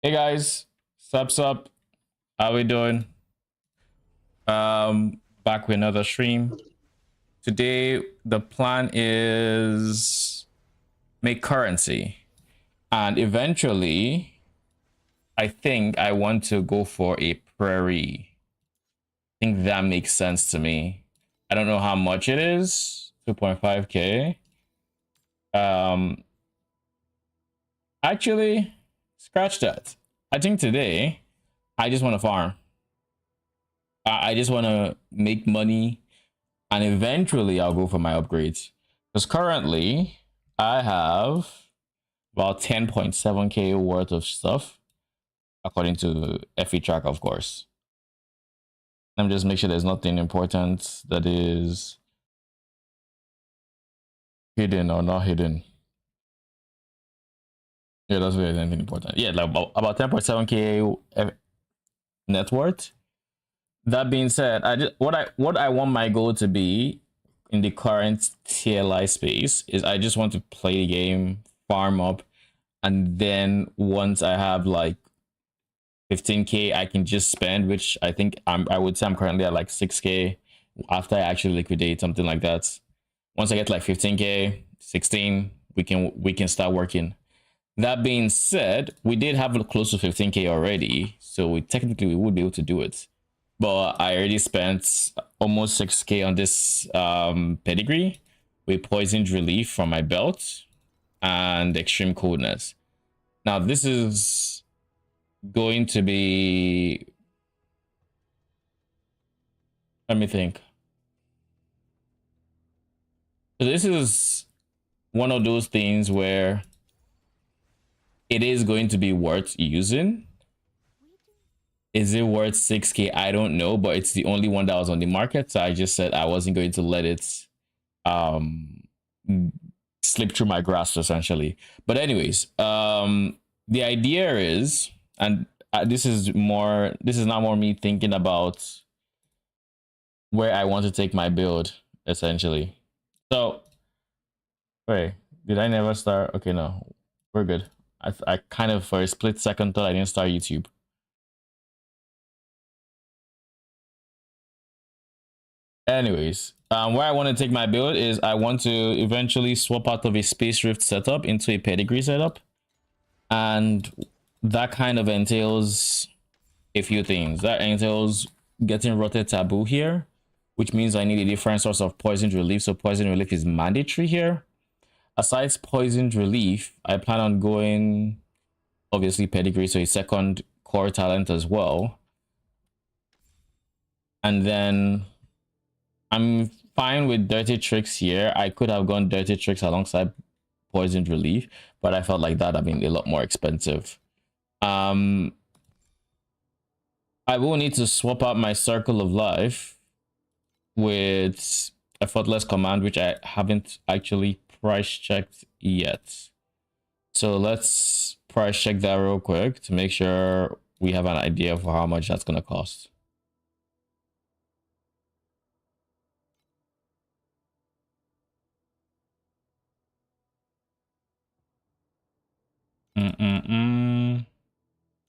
Hey guys, subs up. How we doing? Back with another stream. Today the plan is make currency, and eventually, I think I want to go for a prairie. I think that makes sense to me. I don't know how much it is. 2.5k. Um, actually, scratch that. I think today I just want to farm. I just want to make money and eventually I'll go for my upgrades. Because currently I have about 10.7k worth of stuff, according to FE track, of course. Let me just make sure there's nothing important that is hidden or not hidden. Yeah, that's really anything important. Yeah, like about 10.7k net worth. That being said, what I want my goal to be in the current TLI space is I just want to play the game, farm up, and then once I have like 15k, I can just spend, which I think I would say I'm currently at like 6k after I actually liquidate something like that. Once I get like 15k, 16, we can start working. That being said, we did have close to 15k already, so we would be able to do it. But I already spent almost 6k on this pedigree with poisoned relief from my belt and extreme coldness. Now this is going to be, let me think. So this is one of those things where it is going to be worth using. Is it worth 6k? I don't know, but it's the only one that was on the market, so I just said I wasn't going to let it um slip through my grasp essentially. But anyways, the idea is, and this is not more me thinking about where I want to take my build essentially. So wait, did I never start? Okay, no, we're good. I kind of for a split second thought I didn't start YouTube. Anyways, where I want to take my build is I want to eventually swap out of a Space Rift setup into a Pedigree setup. And that kind of entails a few things. That entails getting Rotted Taboo here, which means I need a different source of Poisoned Relief. So Poisoned Relief is mandatory here. Aside Poisoned Relief, I plan on going, obviously, Pedigree, so a second core talent as well. And then I'm fine with Dirty Tricks here. I could have gone Dirty Tricks alongside Poisoned Relief, but I felt like that would been a lot more expensive. I will need to swap out my Circle of Life with Effortless Command, which I haven't actually price checked yet. So let's price check that real quick to make sure we have an idea for how much that's going to cost.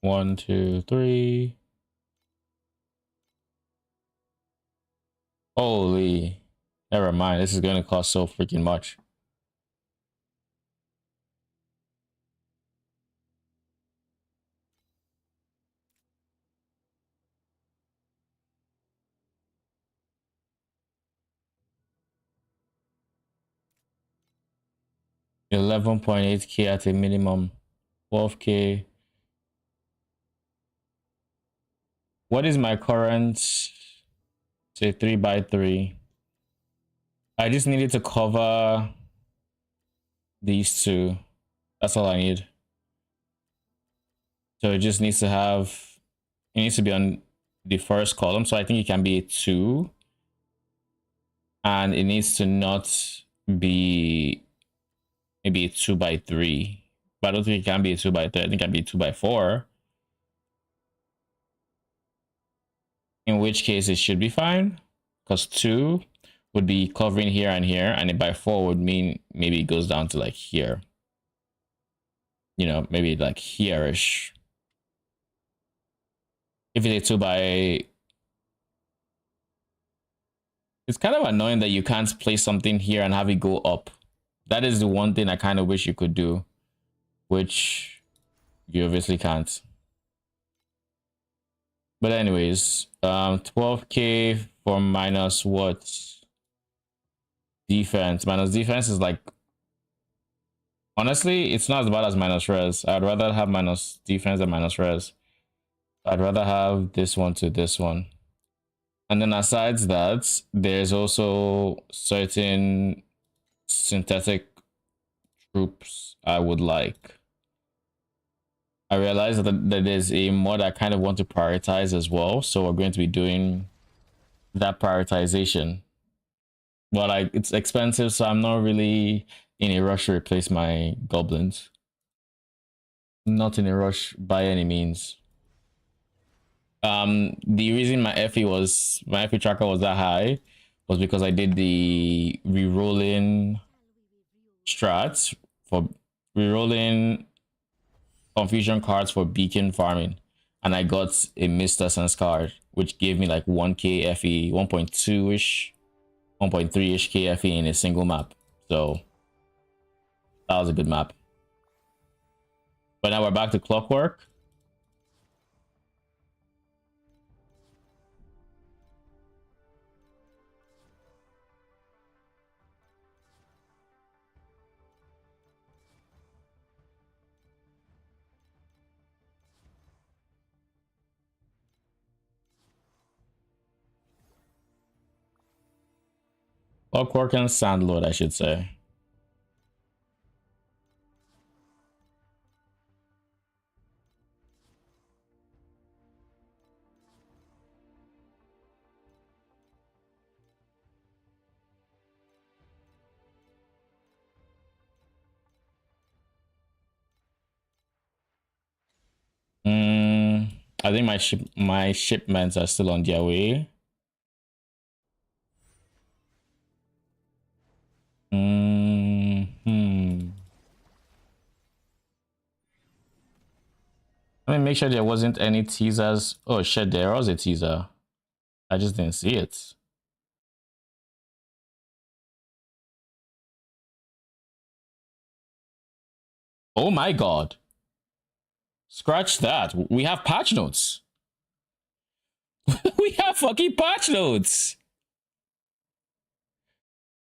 One, two, three. Holy, never mind. This is going to cost so freaking much. $11.8k at a minimum, 12k. What is my current, say 3x3? I just needed to cover these two. That's all I need. So it just needs to have, it needs to be on the first column. So I think it can be a 2. And it needs to not be maybe a 2x3. But I don't think it can be a 2x3. I think it can be a 2x4. In which case it should be fine. Because 2 would be covering here and here. And a by 4 would mean maybe it goes down to like here. You know, maybe like here-ish. If it's a 2 by, it's kind of annoying that you can't place something here and have it go up. That is the one thing I kind of wish you could do, which you obviously can't. But anyways, 12k for minus what? Defense. Minus defense is like, honestly, it's not as bad as minus res. I'd rather have minus defense than minus res. I'd rather have this one to this one. And then aside that, there's also certain synthetic troops I would like. I realize that there's a mod I kind of want to prioritize as well, so we're going to be doing that prioritization. But like, it's expensive, so I'm not really in a rush to replace my goblins. Not in a rush by any means. The reason my FE tracker was that high was because I did the rerolling strats for rerolling confusion cards for beacon farming, and I got a Mr. Sense card, which gave me like 1k FE, 1.2-ish, 1.3-ish KFE in a single map. So that was a good map. But now we're back to Clockwork. Clockwork and Sandlord, I should say. I think my shipments are still on their way. Let me make sure there wasn't any teasers. Oh shit, there was a teaser. I just didn't see it. Oh my god. Scratch that. We have patch notes. We have fucking patch notes.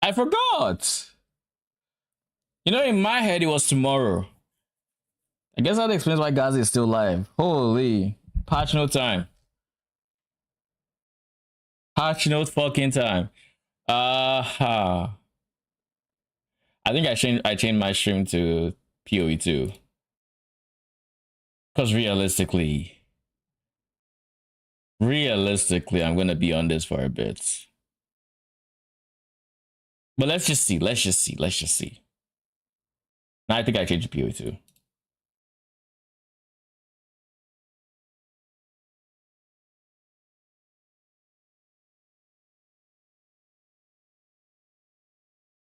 I forgot. You know, in my head, it was tomorrow. I guess that explains why Gaza is still live. Holy. Patch note time. Patch note fucking time. I think I changed my stream to PoE 2. Because realistically, I'm gonna be on this for a bit. But let's just see. Now I think I changed to PoE 2.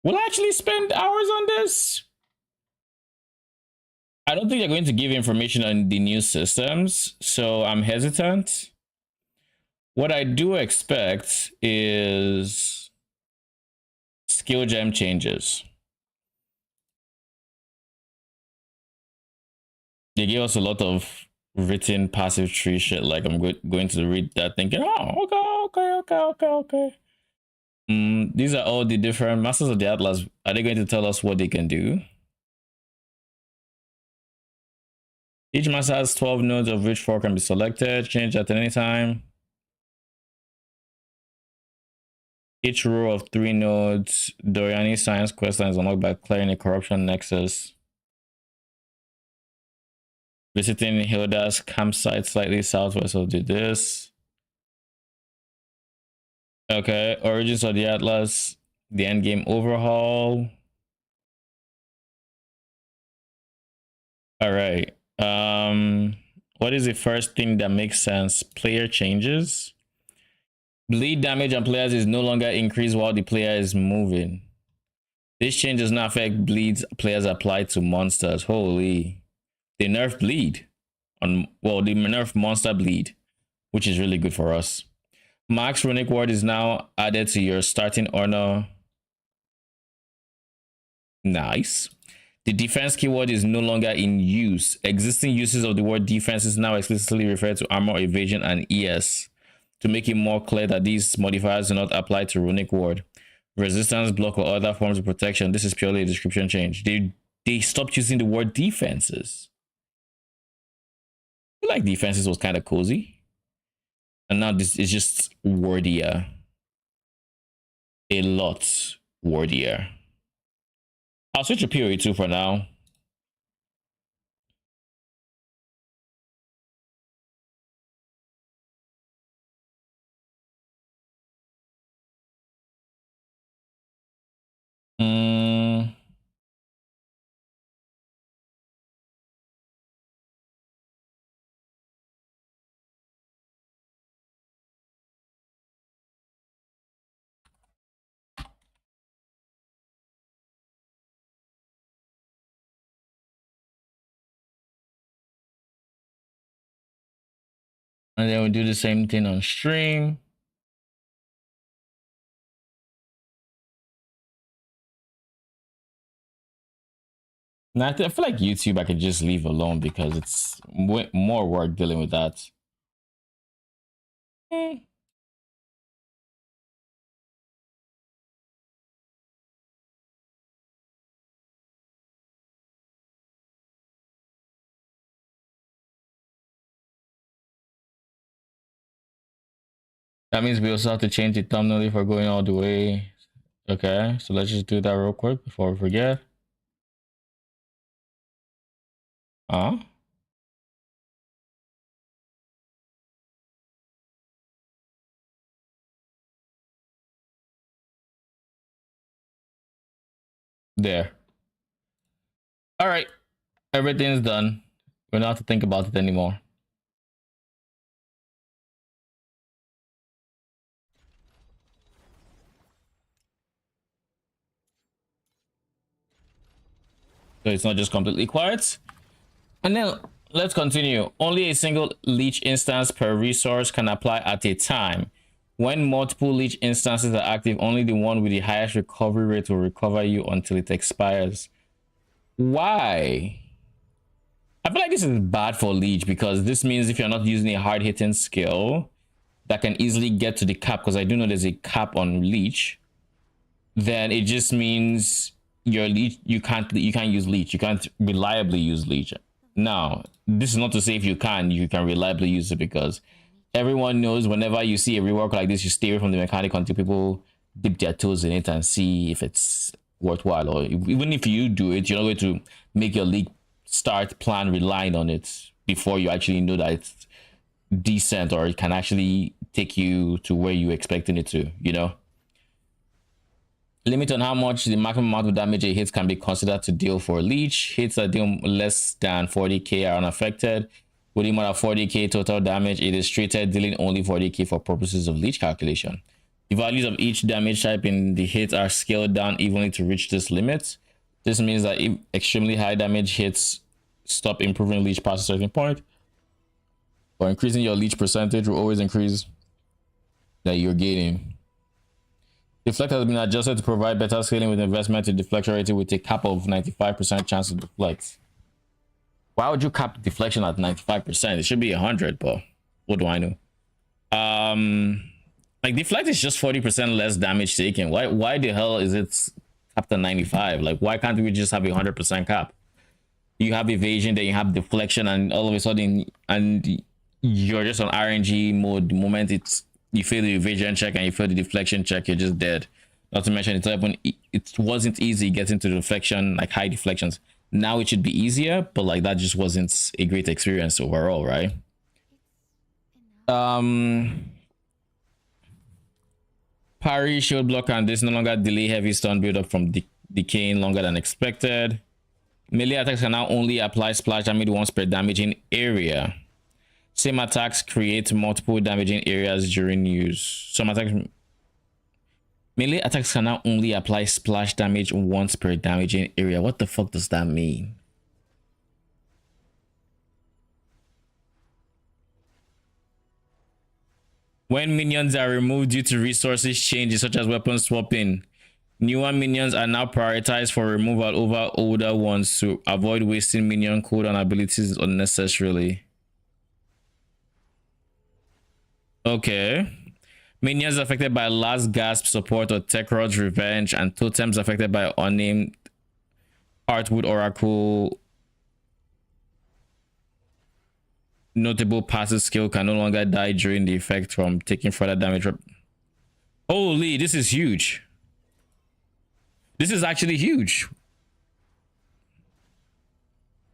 Will I actually spend hours on this? I don't think they're going to give information on the new systems, so I'm hesitant. What I do expect is skill gem changes. They gave us a lot of written passive tree shit. Like, I'm going to read that thinking, oh, okay. These are all the different Masters of the Atlas. Are they going to tell us what they can do? Each master has 12 nodes, of which 4 can be selected, changed at any time. Each row of 3 nodes, Doriani Science questline is unlocked by clearing a corruption nexus. Visiting Hilda's campsite slightly southwest of this. Okay, Origins of the Atlas, the endgame overhaul. All right. What is the first thing that makes sense? Player changes. Bleed damage on players is no longer increased while the player is moving. This change does not affect bleeds players applied to monsters. Holy. They nerf bleed. They nerf monster bleed which is really good for us. Max Runic Ward is now added to your starting honor. Nice. The defense keyword is no longer in use. Existing uses of the word defense is now explicitly referred to armor, evasion, and ES to make it more clear that these modifiers do not apply to Runic Ward, resistance, block, or other forms of protection. This is purely a description change. They stopped using the word defenses. I feel like defenses was kind of cozy. And now this is just wordier. A lot wordier. I'll switch to PoE 2 for now. And then we'll do the same thing on stream. Now, I feel like YouTube I can just leave alone because it's more work dealing with that. That means we also have to change the thumbnail if we're going all the way. Okay, so let's just do that real quick before we forget. There. All right, everything's done. We don't have to think about it anymore. So it's not just completely quiet. And then let's continue. Only a single leech instance per resource can apply at a time. When multiple leech instances are active, only the one with the highest recovery rate will recover you until it expires. Why? I feel like this is bad for leech because this means if you're not using a hard-hitting skill that can easily get to the cap, because I do know there's a cap on leech, then it just means your leech you can't use leech. You can't reliably use leech. Now, this is not to say if you can reliably use it, because everyone knows whenever you see a rework like this, you stay away from the mechanic until people dip their toes in it and see if it's worthwhile. Or even if you do it, you're not going to make your league start plan relying on it before you actually know that it's decent or it can actually take you to where you're expecting it to, you know? Limit on how much the maximum amount of damage a hit can be considered to deal for leech. Hits that deal less than 40k are unaffected. With more than 40k total damage, it is treated dealing only 40k for purposes of leech calculation. The values of each damage type in the hit are scaled down evenly to reach this limit. This means that if extremely high damage hits stop improving leech past a certain point, or increasing your leech percentage will always increase that you're gaining. Deflect has been adjusted to provide better scaling with investment to deflection rating with a cap of 95% chance to deflect. Why would you cap deflection at 95%? It should be 100, but what do I know? Like deflect is just 40% less damage taken. Why the hell is it capped at 95? Like, why can't we just have a 100% cap? You have evasion, then you have deflection, and all of a sudden, and you're just on RNG mode. The moment you fail the evasion check and you fail the deflection check, you're just dead. Not to mention it wasn't easy getting to the deflection, like high deflections. Now it should be easier, but like that just wasn't a great experience overall, right? Parry, shield block, and this no longer delay heavy stun build up from decaying longer than expected. Melee attacks can now only apply splash damage once per damaging area. Same attacks create multiple damaging areas during use. Melee attacks can now only apply splash damage once per damaging area. What the fuck does that mean? When minions are removed due to resources changes such as weapon swapping, newer minions are now prioritized for removal over older ones to avoid wasting minion code and abilities unnecessarily. Okay. Minions affected by Last Gasp support or Tekrod's Revenge and totems affected by unnamed Heartwood Oracle notable passive skill can no longer die during the effect from taking further damage. Holy, this is huge. This is actually huge.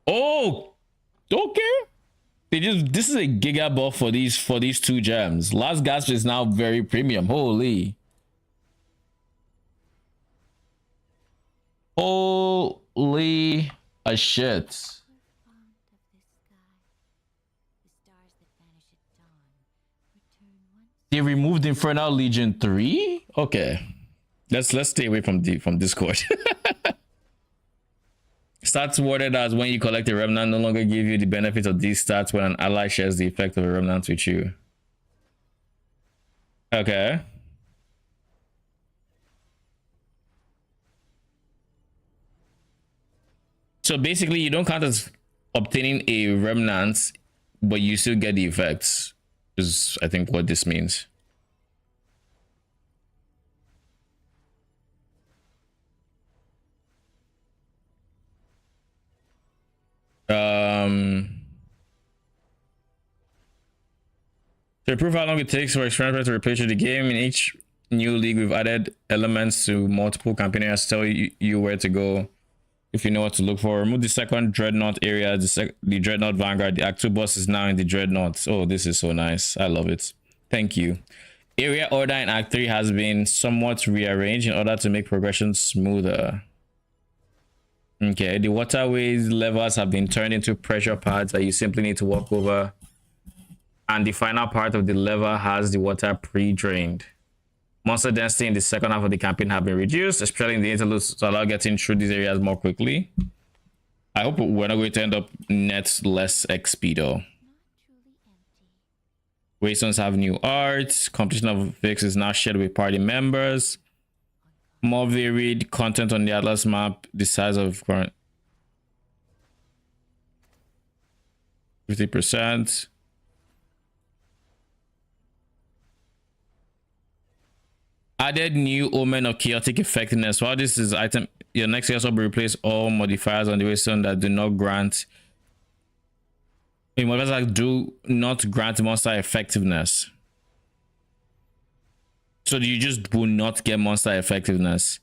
Oh, okay. This is a giga buff for these two gems. Last Gasp is now very premium. Holy a shit. They removed Infernal Legion 3? Okay. Let's stay away from Discord. Stats worded as when you collect a remnant no longer give you the benefit of these stats when an ally shares the effect of a remnant with you. Okay. So basically you don't count as obtaining a remnant, but you still get the effects, is I think what this means. To improve how long it takes for experience to replace the game, in each new league we've added elements to multiple campaign areas to tell you where to go if you know what to look for. Remove the second Dreadnought area, the Dreadnought Vanguard. The Act 2 boss is now in the Dreadnought. Oh, this is so nice. I love it. Thank you. Area order in Act 3 has been somewhat rearranged in order to make progression smoother. Okay, the waterways levers have been turned into pressure pads that you simply need to walk over. And the final part of the lever has the water pre-drained. Monster density in the second half of the campaign have been reduced, especially in the interludes, to allow getting through these areas more quickly. I hope we're not going to end up net less XP though. Waystones have new art. Completion of Vix is now shared with party members. More varied content on the Atlas map. The size of current 50%. Added new Omen of Chaotic Effectiveness. While this is item, your next also will replace all modifiers on the Waystone that do not grant. Modifiers that do not grant monster effectiveness. So you just will not get monster effectiveness.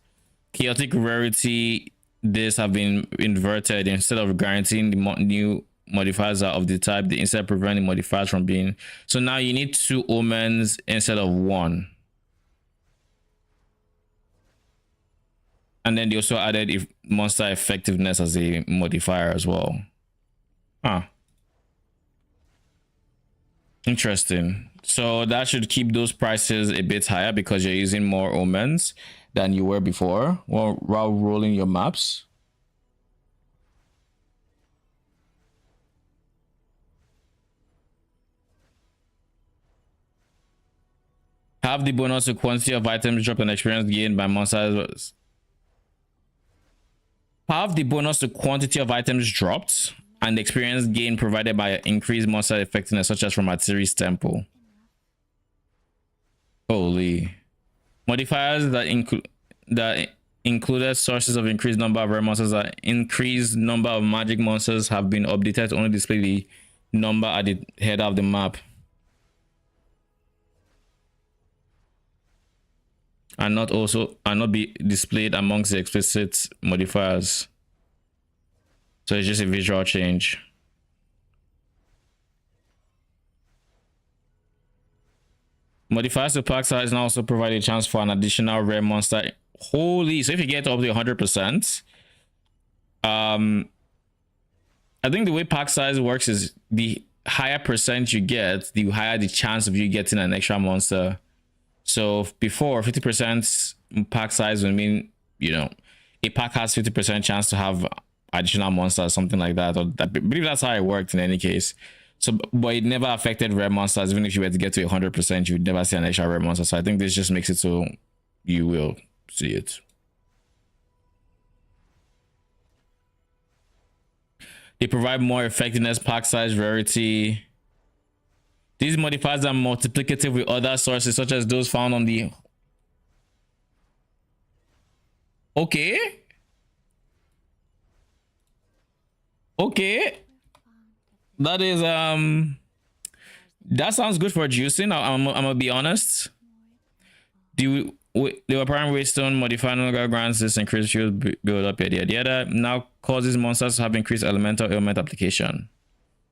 Chaotic Rarity, this have been inverted. Instead of guaranteeing the new modifiers are of the type, they instead prevent the modifiers from being. So now you need 2 omens instead of 1. And then they also added monster effectiveness as a modifier as well. Huh. Interesting. So that should keep those prices a bit higher because you're using more omens than you were before while rolling your maps. Have the bonus to quantity of items dropped and experience gained by monsters. Have the bonus to quantity of items dropped and experience gain provided by increased monster effectiveness, such as from Atziri's Temple. Holy. Modifiers that included sources of increased number of rare monsters that increased number of magic monsters have been updated to only display the number at the head of the map. And not be displayed amongst the explicit modifiers. So it's just a visual change. Modifiers to pack size now also provide a chance for an additional rare monster. Holy, so if you get up to 100%, I think the way pack size works is the higher percent you get, the higher the chance of you getting an extra monster. So before, 50% pack size would mean, you know, a pack has 50% chance to have additional monsters, something like that. Or I believe that's how it worked in any case. So, but it never affected rare monsters. Even if you were to get to 100%, you would never see an extra rare monster. So I think this just makes it so you will see it. They provide more effectiveness, pack size, rarity. These modifiers are multiplicative with other sources, such as those found on the... Okay. Okay. That is, that sounds good for juicing. I'm gonna be honest. The apparent waystone modifier no longer grants this increased shield build up, yada. Now causes monsters to have increased elemental ailment application.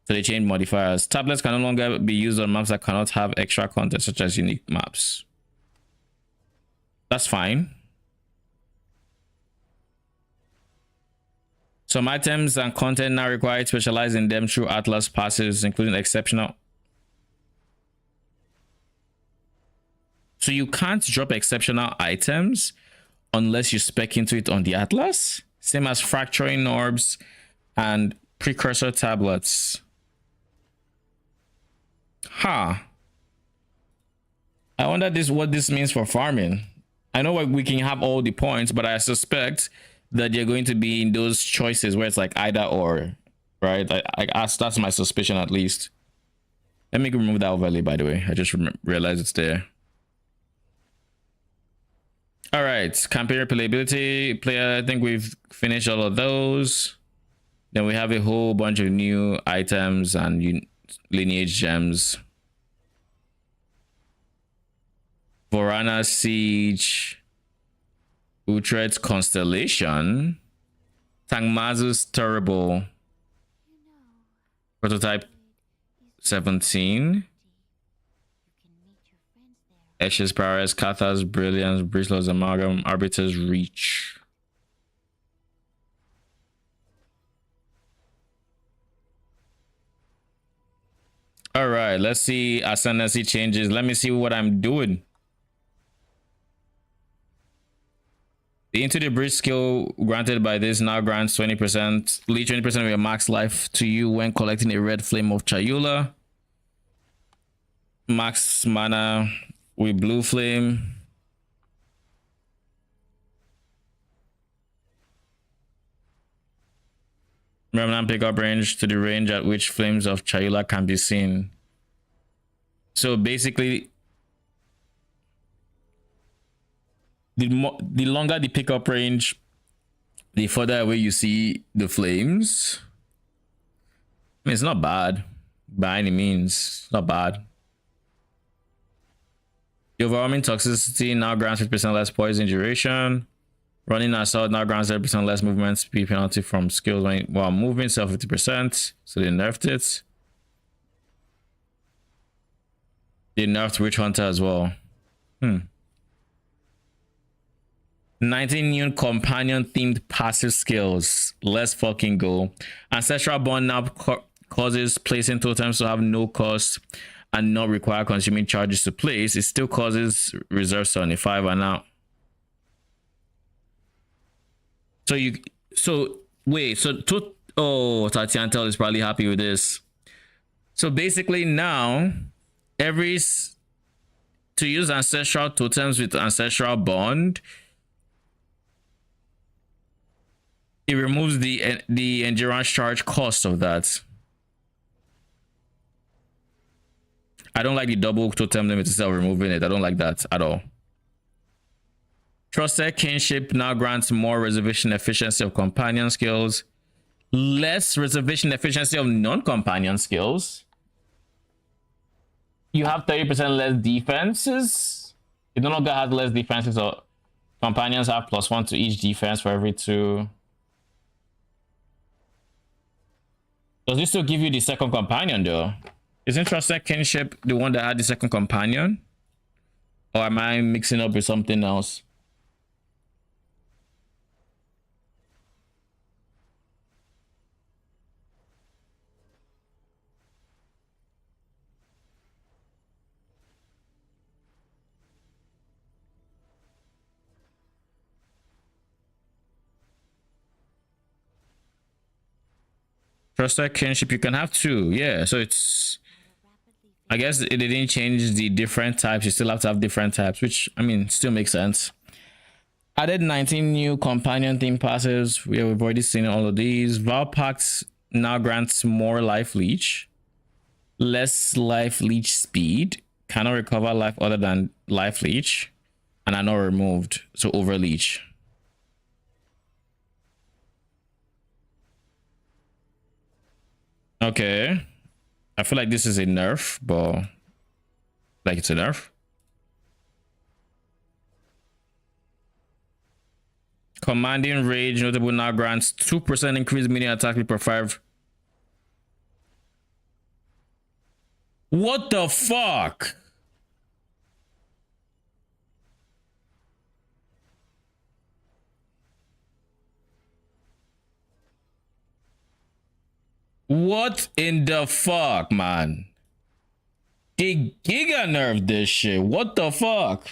So they change modifiers. Tablets can no longer be used on maps that cannot have extra content, such as unique maps. That's fine. Some items and content now required specialize in them through Atlas passes, including exceptional. So you can't drop exceptional items unless you spec into it on the Atlas. Same as fracturing orbs and precursor tablets. Huh. I wonder what this means for farming. I know we can have all the points, but I suspect that you're going to be in those choices where it's like either or, right? That's my suspicion at least. Let me remove that overlay, by the way. I just realized it's there. All right, campaign replayability, player. I think we've finished all of those. Then we have a whole bunch of new items and lineage gems. Vorana Siege, Utrecht's Constellation, Tangmazu's Terrible, Prototype 17, Eshes Prowess, Katha's Brilliance, Brislow's Amalgam, Arbiter's Reach. All right, let's see ascendancy changes. Let me see what I'm doing. The Into the Bridge skill granted by this now grants 20%, lead 20% of your max life to you when collecting a red flame of Chayula. Max mana with blue flame. Remnant pickup range to the range at which flames of Chayula can be seen. So basically, the longer the pickup range, the further away you see the flames. I mean, it's not bad by any means. It's not bad. The overwhelming toxicity now grants 50% less poison duration. Running assault now grants 30% less movement speed penalty from skills while moving, self 50%. So they nerfed it. They nerfed Witch Hunter as well. 19 new companion themed passive skills. Let's fucking go. Ancestral Bond now causes placing totems to have no cost and not require consuming charges to place. It still causes reserve 75 and now. Tatiantel is probably happy with this. So basically now, to use ancestral totems with ancestral bond, it removes the endurance charge cost of that. I don't like the double totem limit instead of removing it. I don't like that at all. Trusted Kinship now grants more reservation efficiency of companion skills, less reservation efficiency of non-companion skills. You have 30% less defenses. It no longer has less defenses, so companions have +1 to each defense for every 2. Does this still give you the second companion though? Isn't Trusted Kinship the one that had the second companion? Or am I mixing up with something else? Trusted kinship, you can have two. Yeah, so it's, I guess it didn't change the different types. You still have to have different types, which I mean still makes sense. Added 19 new companion theme passes. We've already seen all of these. Val Pact now grants more life leech, less life leech speed, cannot recover life other than life leech, and are not removed, so over leech. Okay, I feel like this is a nerf, but like it's a nerf. Commanding Rage notable now grants 2% increased minion attack per 5. What the fuck? What in the fuck, man? They giga nerfed this shit. What the fuck?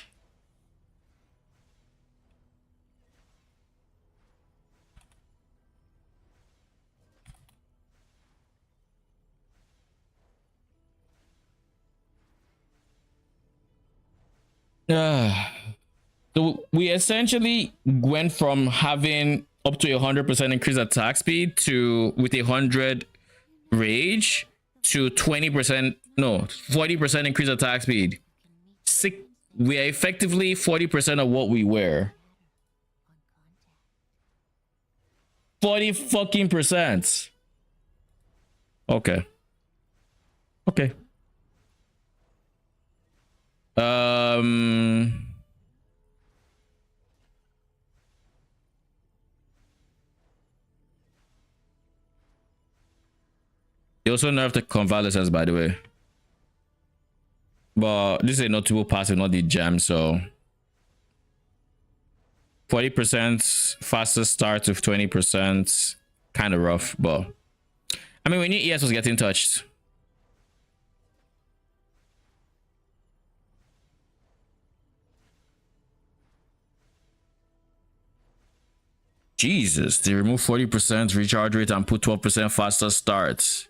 So we essentially went from having up to 100% increased attack speed to with 100 rage to 20%, no, 40% increased attack speed. We are effectively 40% of what we were. 40 fucking percent. Okay. Okay. They also nerfed the convalescence, by the way. But this is a notable pass and not the gem, so 40% faster start with 20%. Kind of rough, but I mean, we knew ES was getting touched. Jesus, they remove 40% recharge rate and put 12% faster starts.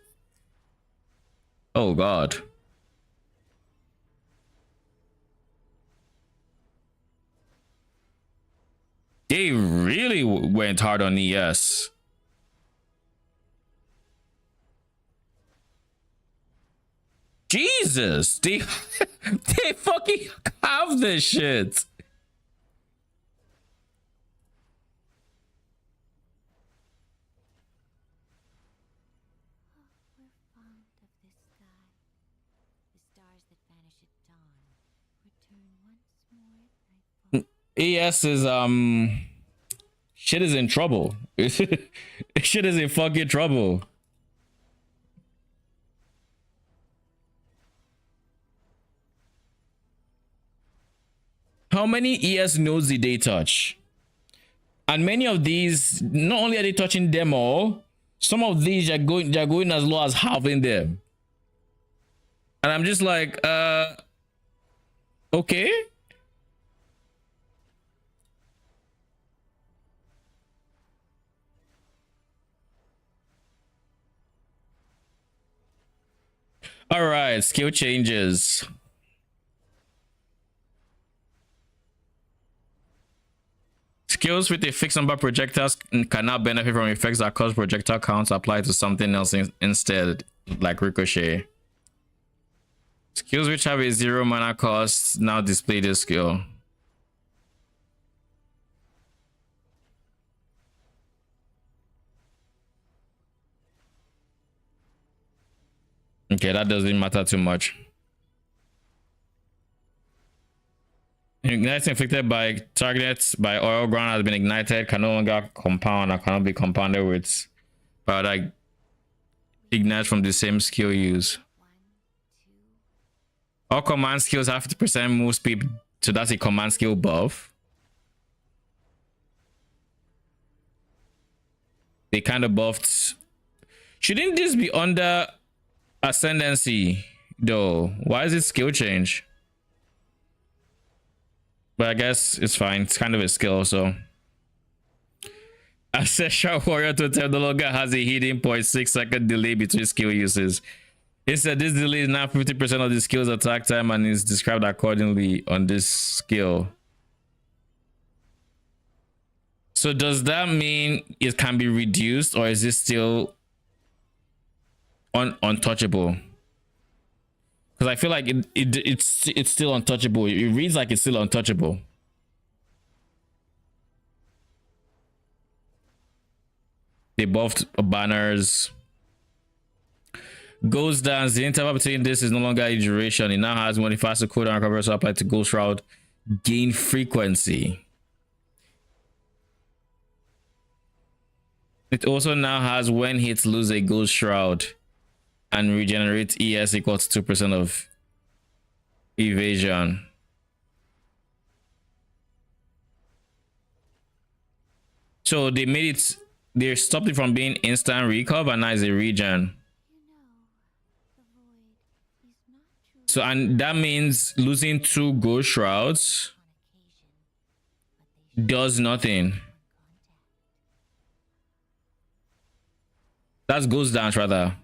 Oh god. They really went hard on ES. Jesus, they they fucking have this shit. ES is shit is in trouble. Shit is in fucking trouble. How many ES nodes did they touch? And many of these, not only are they touching them all, some of these are going as low as halving them. And I'm just like, okay. All right, skill changes. Skills with a fixed number of projectiles can now benefit from effects that cause projectile counts applied to something else instead, like ricochet. Skills which have a 0 mana cost now display this skill. Okay, that doesn't matter too much. Ignites inflicted by targets by oil ground has been ignited, can no longer compound or cannot be compounded with, but like ignites from the same skill use. All command skills have 50% move speed, so that's a command skill buff. They kind of buffed. Shouldn't this be under ascendancy though? Why is it skill change? But I guess it's fine. It's kind of a skill, so Ancestral Warrior Totem no longer has a hidden 0.6-second delay between skill uses. Instead, this delay is now 50% of the skill's attack time and is described accordingly on this skill. So does that mean it can be reduced, or is it still untouchable? Because I feel like it's still untouchable. It reads like it's still untouchable. They buffed banners. Goes down. The interval between this is no longer a duration. It now has modifiers to cooldown recovery, so apply to Ghost Shroud. Gain frequency. It also now has when hits lose a Ghost Shroud and regenerate ES equals 2% of evasion. So they made it, they stopped it from being instant recov and now it's a regen. So, and that means losing 2 Ghost Shrouds does nothing. That's Ghost Dance rather.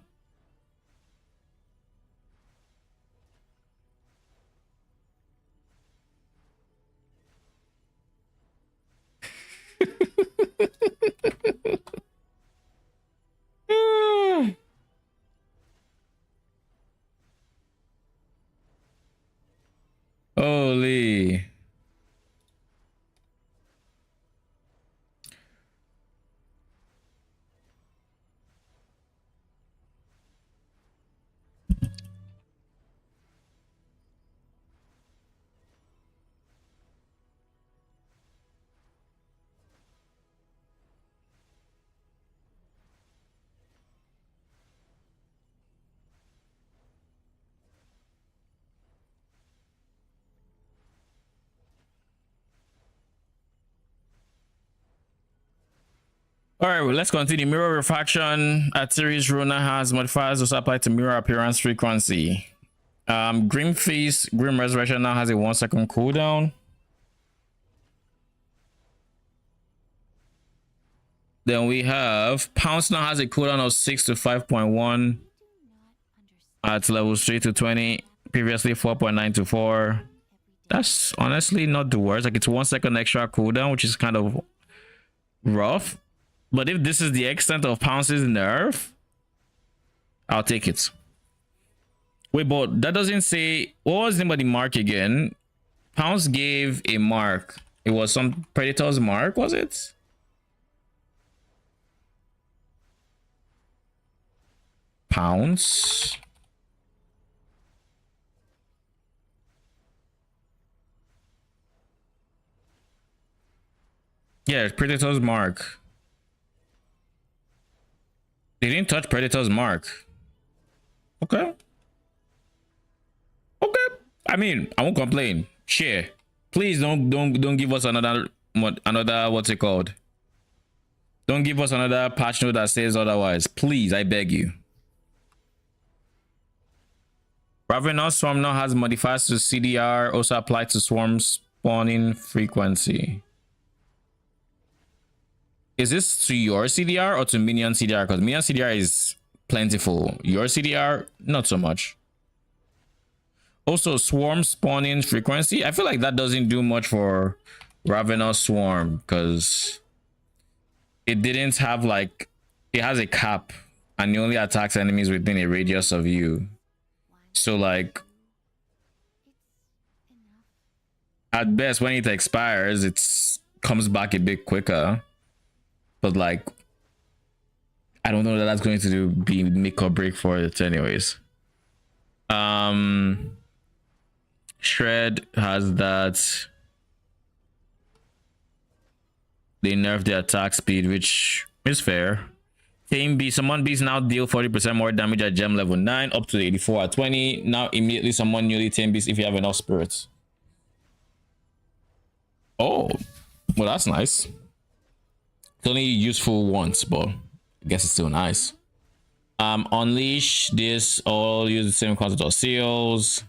Holy. All right, well, let's continue. Mirror refraction at series Runa has modifiers also apply to mirror appearance frequency. Grim Feast, Grim Resurrection now has a 1-second cooldown. Then we have Pounce now has a cooldown of 6 to 5.1 at levels 3 to 20, previously 4.9 to 4. That's honestly not the worst. Like, it's 1 second extra cooldown, which is kind of rough. But if this is the extent of Pounce's nerf, I'll take it. Wait, but that doesn't say, what was the name of the mark again? Pounce gave a mark. It was some Predator's mark, was it? Pounce. Yeah, Predator's mark. They didn't touch Predator's mark. Okay. Okay. I mean, I won't complain. Share. Please don't give us another what's it called? Don't give us another patch note that says otherwise. Please, I beg you. Ravenous Swarm now has modifiers to CDR, also applied to swarm spawning frequency. Is this to your CDR or to minion CDR? Because minion CDR is plentiful. Your CDR, not so much. Also, swarm spawning frequency. I feel like that doesn't do much for Ravenous Swarm because it didn't have like, it has a cap and it only attacks enemies within a radius of you. So like, at best when it expires, it comes back a bit quicker. But like, I don't know that that's going to be make or break for it anyways. Shred has that. They nerfed the attack speed, which is fair. Tame Beast, summon Beast now deal 40% more damage at gem level 9 up to 84 at 20. Now immediately summon newly Tame Beast if you have enough spirits. Oh, well, that's nice. It's only useful once, but I guess it's still nice. Unleash this, all use the same concept of seals.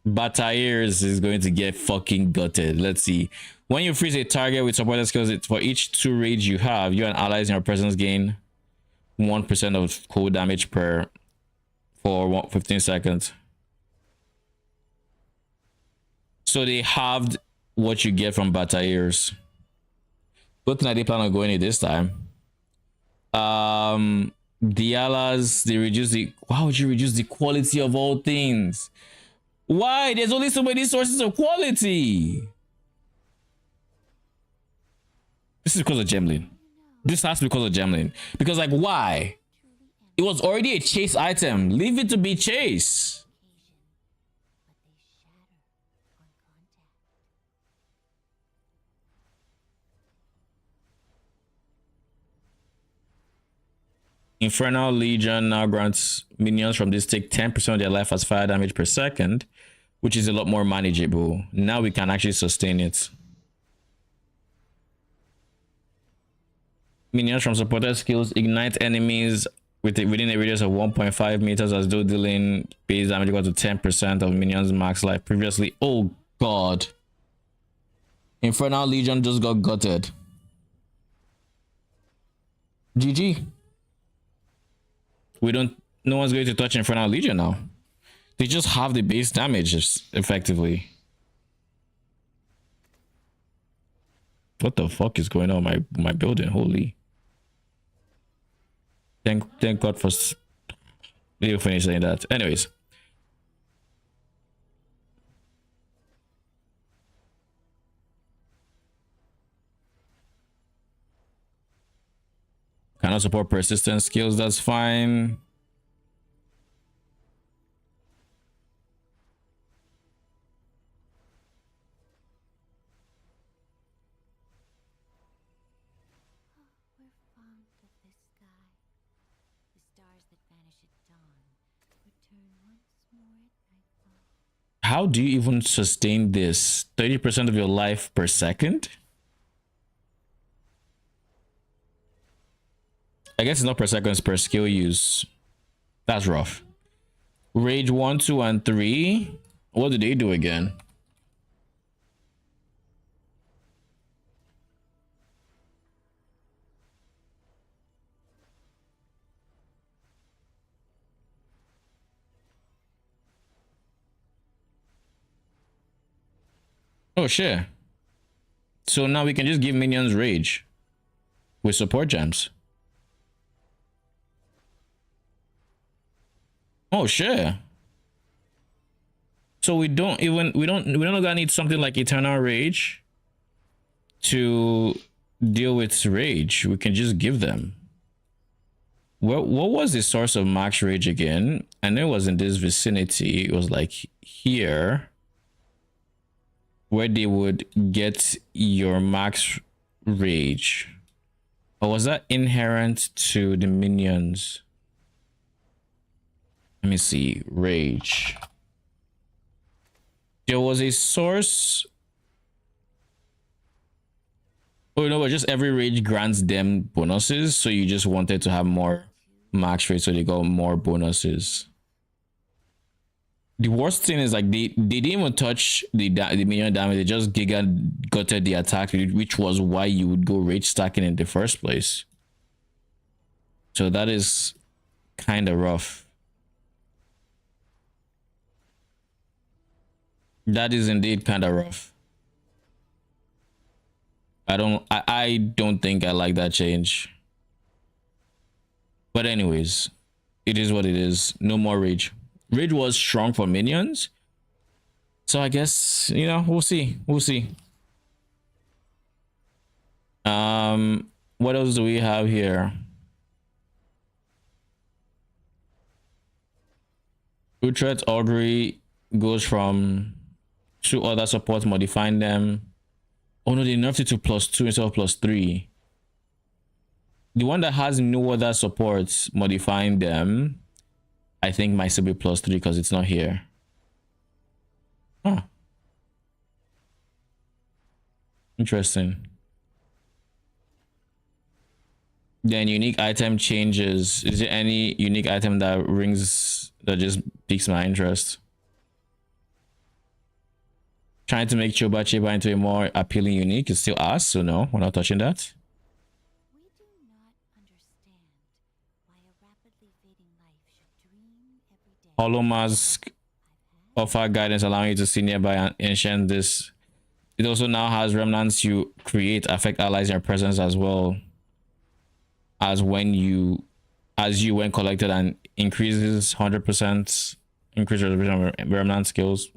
Batailleers is going to get fucking gutted. Let's see. When you freeze a target with supported skills, it's for each 2 rage you have, you and allies in your presence gain 1% of cold damage per for 15 seconds. So they halved what you get from Batailleers. Good thing I did plan on going it this time. Dialas, they reduce the. Why would you reduce the quality of all things? Why? There's only so many sources of quality. This is because of Gemlin. This has to be because of Gemlin. Because, like, why? It was already a chase item. Leave it to be chase. Infernal Legion now grants minions from this take 10% of their life as fire damage per second, which is a lot more manageable. Now we can actually sustain it. Minions from supported skills ignite enemies within a radius of 1.5 meters as though dealing base damage equal to 10% of minions max life previously. Oh god. Infernal Legion just got gutted. GG. No one's going to touch Infernal Legion now. They just have the base damage effectively. What the fuck is going on my building? Holy. Thank God for you finish saying that. Anyways. Cannot support persistent skills, that's fine. How do you even sustain this? 30% of your life per second? I guess it's not per second, it's per skill use. That's rough. Rage 1, 2, and 3. What do they do again? Oh shit. So now we can just give minions rage with support gems. Oh shit. So we don't gonna need something like Eternal Rage to deal with rage. We can just give them. What was the source of max rage again? I know it was in this vicinity. It was like here, where they would get your max rage. Or was that inherent to the minions? Let me see. Rage. There was a source. Oh no, but just every rage grants them bonuses. So you just wanted to have more max rate, so they got more bonuses. The worst thing is, like, they didn't even touch the minion damage. They just gutted the attack, which was why you would go rage stacking in the first place. So that is kind of rough. That is indeed kind of rough. I don't think I like that change. But anyways, it is what it is. No more rage. Rage was strong for minions. So I guess, you know, we'll see. We'll see. What else do we have here? Utrecht Augury goes from 2 other supports, modifying them. Oh no, they nerfed it to +2 instead of +3. The one that has no other supports modifying them, I think might still be +3 because it's not here. Huh. Interesting. Then unique item changes. Is there any unique item that just piques my interest? Trying to make Choba Chiba into a more appealing unique is still us, so no, we're not touching that. We do not understand why a rapidly fading life should dream every day. Hollow Mask offer guidance allowing you to see nearby and ancient this. It also now has remnants you create affect allies in your presence as well as when you when collected, and increases 100% increase resolution of remnant skills.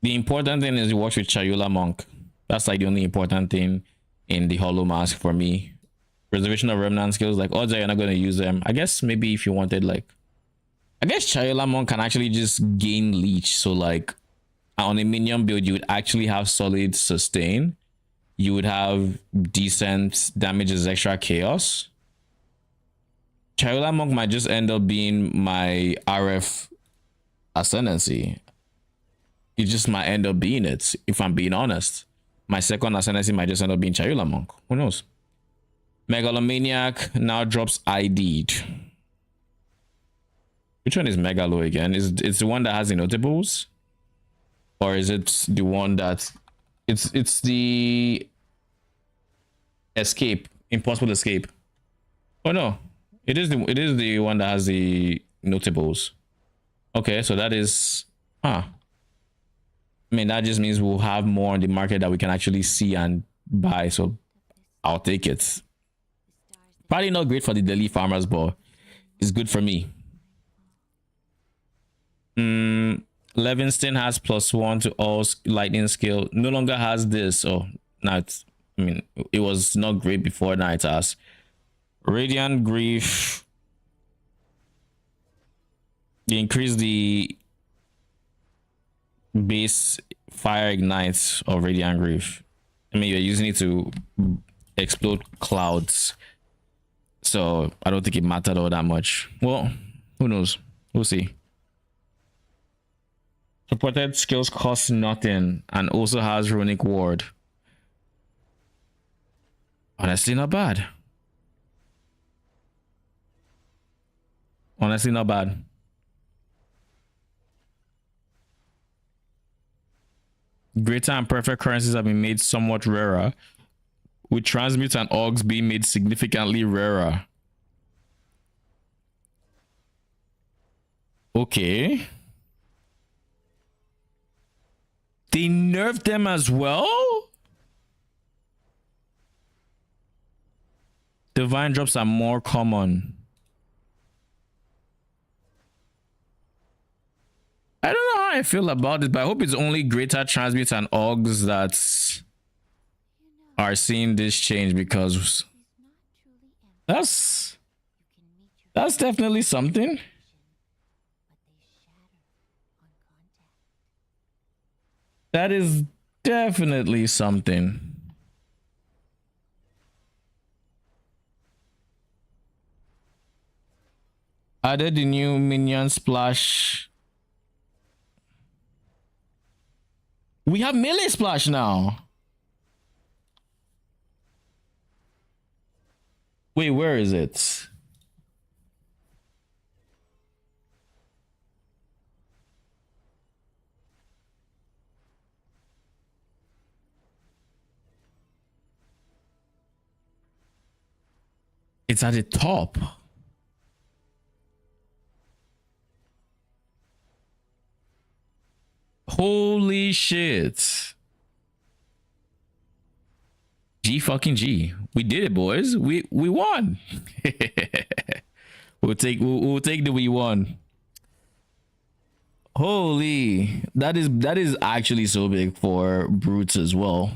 The important thing is it works with Chayula Monk. That's like the only important thing in the Hollow Mask for me. Reservation of remnant skills, like odds are you're not going to use them. I guess maybe if you wanted, like, I guess Chayula Monk can actually just gain leech. So like on a minion build, you would actually have solid sustain. You would have decent damages, extra chaos. Chayula Monk might just end up being my RF ascendancy. It just might end up being it, if I'm being honest. My second ascendancy might just end up being Chayula Monk. Who knows? Megalomaniac now drops ID'd. Which one is Megalo again? It's the one that has the notables? Or is it the one that it's the escape, impossible escape? Oh no. It is the one that has the notables. Okay, so that is I mean, that just means we'll have more on the market that we can actually see and buy. So I'll take it. Probably not great for the daily farmers, but it's good for me. Levinston has +1 to all lightning skill. No longer has this. Oh, now it's, I mean, it was not great before. Now it has. Radiant Grief. They increase the base fire ignites of Radiant Grief. I mean, you're using it to explode clouds, so I don't think it mattered all that much. Well, who knows? We'll see. Supported skills cost nothing and also has runic ward. Honestly, not bad. Honestly, not bad. Greater and perfect currencies have been made somewhat rarer, with transmute and augs being made significantly rarer. Okay. They nerfed them as well? Divine drops are more common. I don't know how I feel about it, but I hope it's only greater transmute and augs that are seeing this change, because that's definitely something. That is definitely something. Added the new minion splash. We have melee splash now. Wait, where is it? It's at the top. Holy shit. G fucking G. We did it, boys. We won. we'll take the we won. Holy, that is actually so big for brutes as well,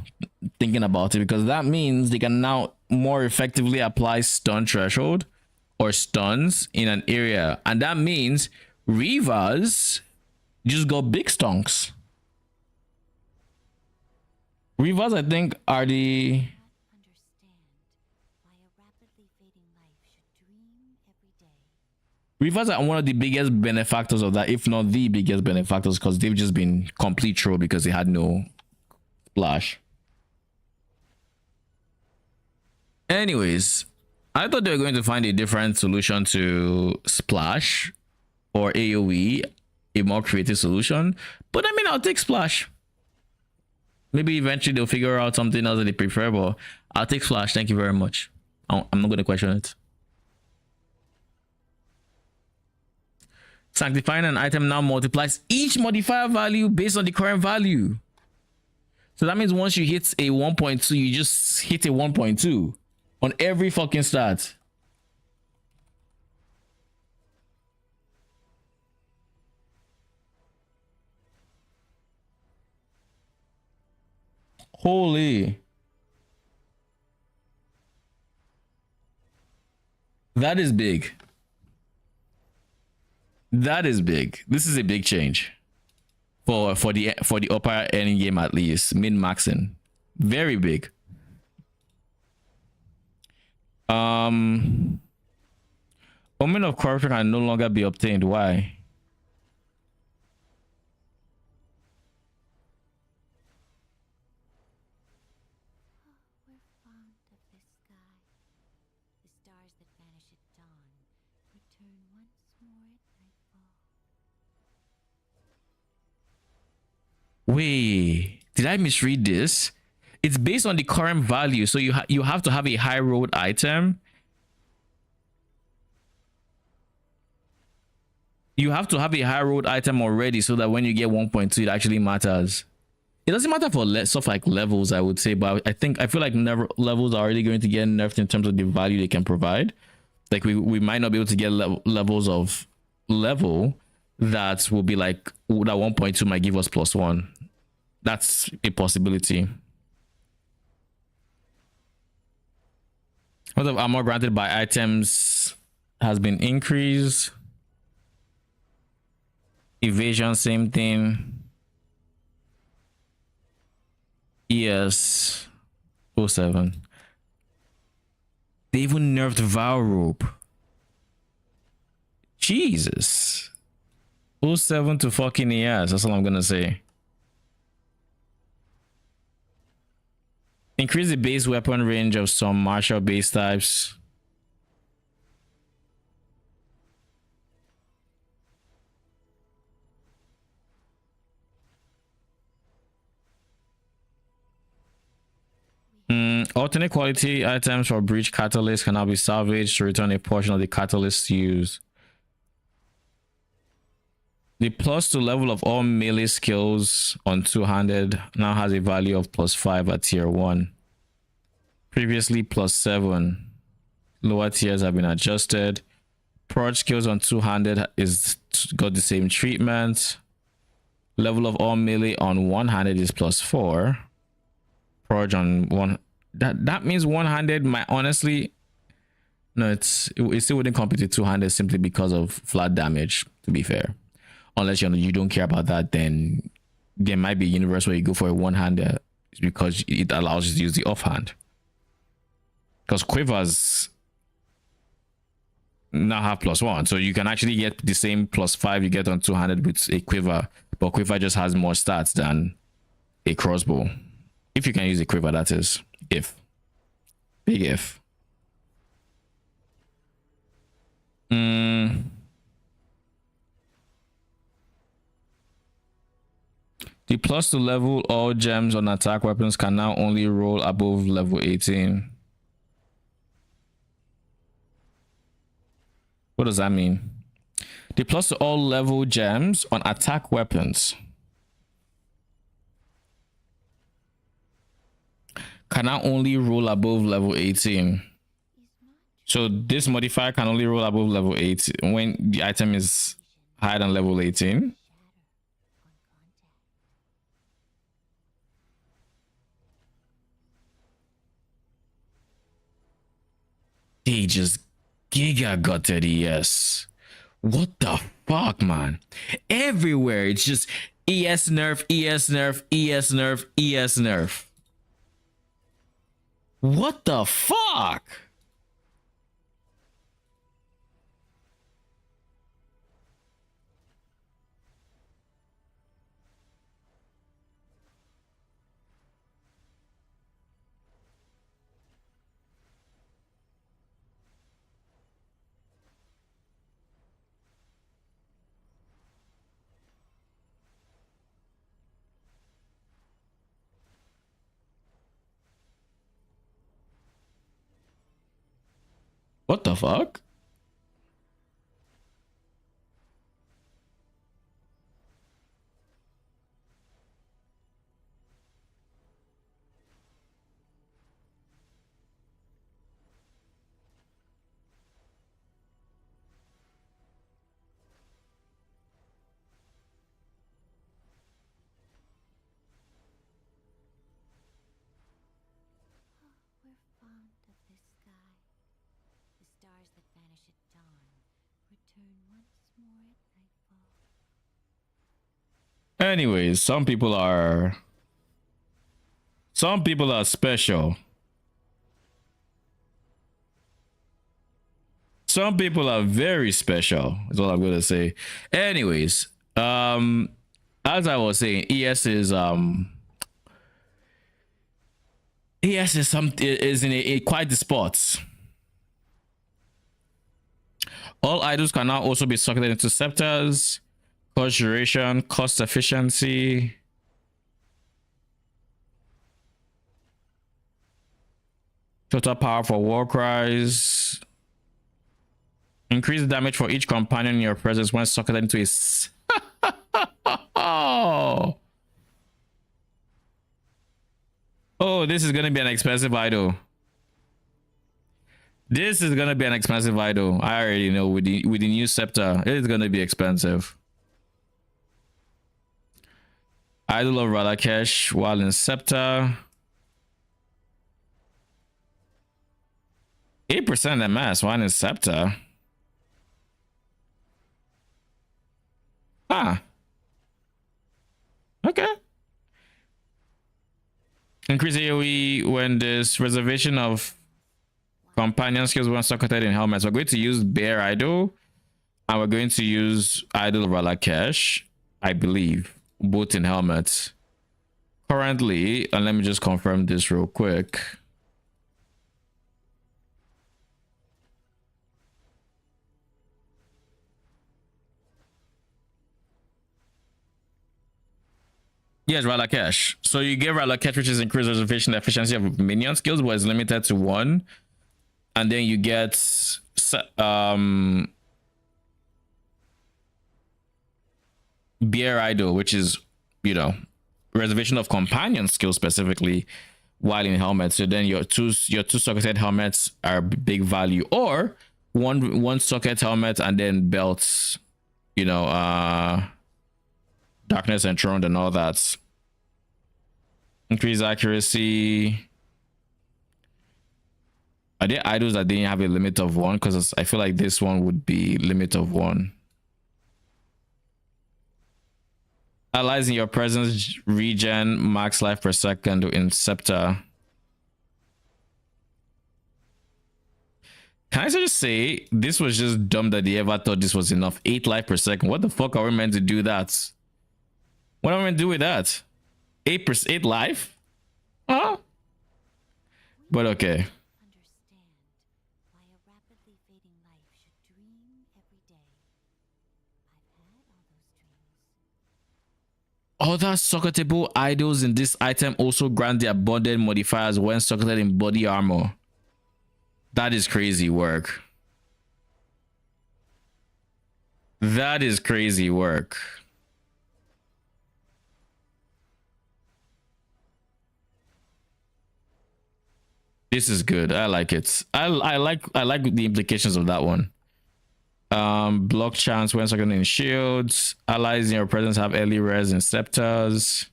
thinking about it, because that means they can now more effectively apply stun threshold or stuns in an area, and that means Reavers just got big stonks. Reavers, I think, are the Reavers are one of the biggest benefactors of that, if not the biggest benefactors, because they've just been complete troll because they had no splash. Anyways, I thought they were going to find a different solution to splash or AoE. a more creative solution. But I mean, I'll take Splash. Maybe eventually they'll figure out something else that they prefer, but I'll take Splash. Thank you very much. I'm not going to question it. Sanctifying an item now multiplies each modifier value based on the current value. So that means once you hit a 1.2, you just hit a 1.2 on every fucking stat. Holy. That is big. That is big. This is a big change for the upper end game, at least min maxing. Very big. Omen of corruption can no longer be obtained. Why? We're fond of this sky. The stars that vanish at dawn return once more at nightfall. Wait, did I misread this? It's based on the current value, so you have to have a high road item. You have to have a high road item already, so that when you get 1.2, it actually matters. It doesn't matter for stuff like levels, I would say, but I feel like levels are already going to get nerfed in terms of the value they can provide. Like we might not be able to get levels of level that will be like that 1.2 might give us +1. That's a possibility. What of armor granted by items has been increased. Evasion, same thing. Yes. 07. They even nerfed Vow Rope. Jesus. 07 to fucking ES. That's all I'm gonna say. Increase the base weapon range of some martial base types. Alternate quality items for breach catalyst can now be salvaged to return a portion of the catalyst used. The plus to level of all melee skills on two-handed now has a value of +5 at tier 1. Previously +7. Lower tiers have been adjusted. Purge skills on two-handed is got the same treatment. Level of all melee on one-handed is +4. Purge on one. That means one-handed might honestly. No, it still wouldn't compete with two-handed simply because of flat damage, to be fair. Unless you don't care about that, then there might be a universe where you go for a one-hander because it allows you to use the offhand. Because quivers now have +1, so you can actually get the same +5 you get on two-handed with a quiver, but quiver just has more stats than a crossbow. If you can use a quiver, that is. If. Big if. The plus to level all gems on attack weapons can now only roll above level 18. What does that mean? The plus to all level gems on attack weapons can now only roll above level 18. So this modifier can only roll above level 18 when the item is higher than level 18. They just giga gutted ES. What the fuck, man? Everywhere it's just ES nerf, ES nerf, ES nerf, ES nerf. What the fuck? What the fuck? We're fond of this sky. The stars that vanish at dawn return once more at nightfall. Anyways, some people are special. Some people are very special, is what I'm gonna say. Anyways, as I was saying, ES is in a quite the spots. All idols can now also be socketed into scepters, cost duration, cost efficiency. Total power for war cries. Increase damage for each companion in your presence when socketed into a Oh, this is gonna be an expensive idol. This is gonna be an expensive idol. I already know with the new scepter, it is gonna be expensive. Idol of Ralakesh while in scepter. 8% MS while in scepter. Ah. Okay. Increase AoE when this reservation of companion skills when socketed in helmets. We're going to use Bear Idol and we're going to use Idol of Ralakesh, I believe, both in helmets. Currently, and let me just confirm this real quick. Yes, Ralakesh. So you get Ralakesh, which is increased reservation efficiency of minion skills, but it's limited to 1. And then you get Bear Idol, which is, you know, reservation of companion skills specifically while in helmets. So then your two socketed helmets are big value, or one socket helmet and then belts, you know, darkness enthroned and all that. Increase accuracy. Are there idols that didn't have a limit of 1? Because I feel like this one would be limit of 1. Allies in your presence regen max life per second in scepter. Can I just say this was just dumb that they ever thought this was enough? 8 life per second. What the fuck are we meant to do that? What are we meant to do with that? 8 life? Huh? But okay. Understand why a rapidly fading life should dream every day. I've had all those dreams. Other socketable idols in this item also grant their bonded modifiers when socketed in body armor. That is crazy work. That is crazy work. This is good. I like it. I like the implications of that one. Block chance when socketed in shields. Allies in your presence have early res in scepters.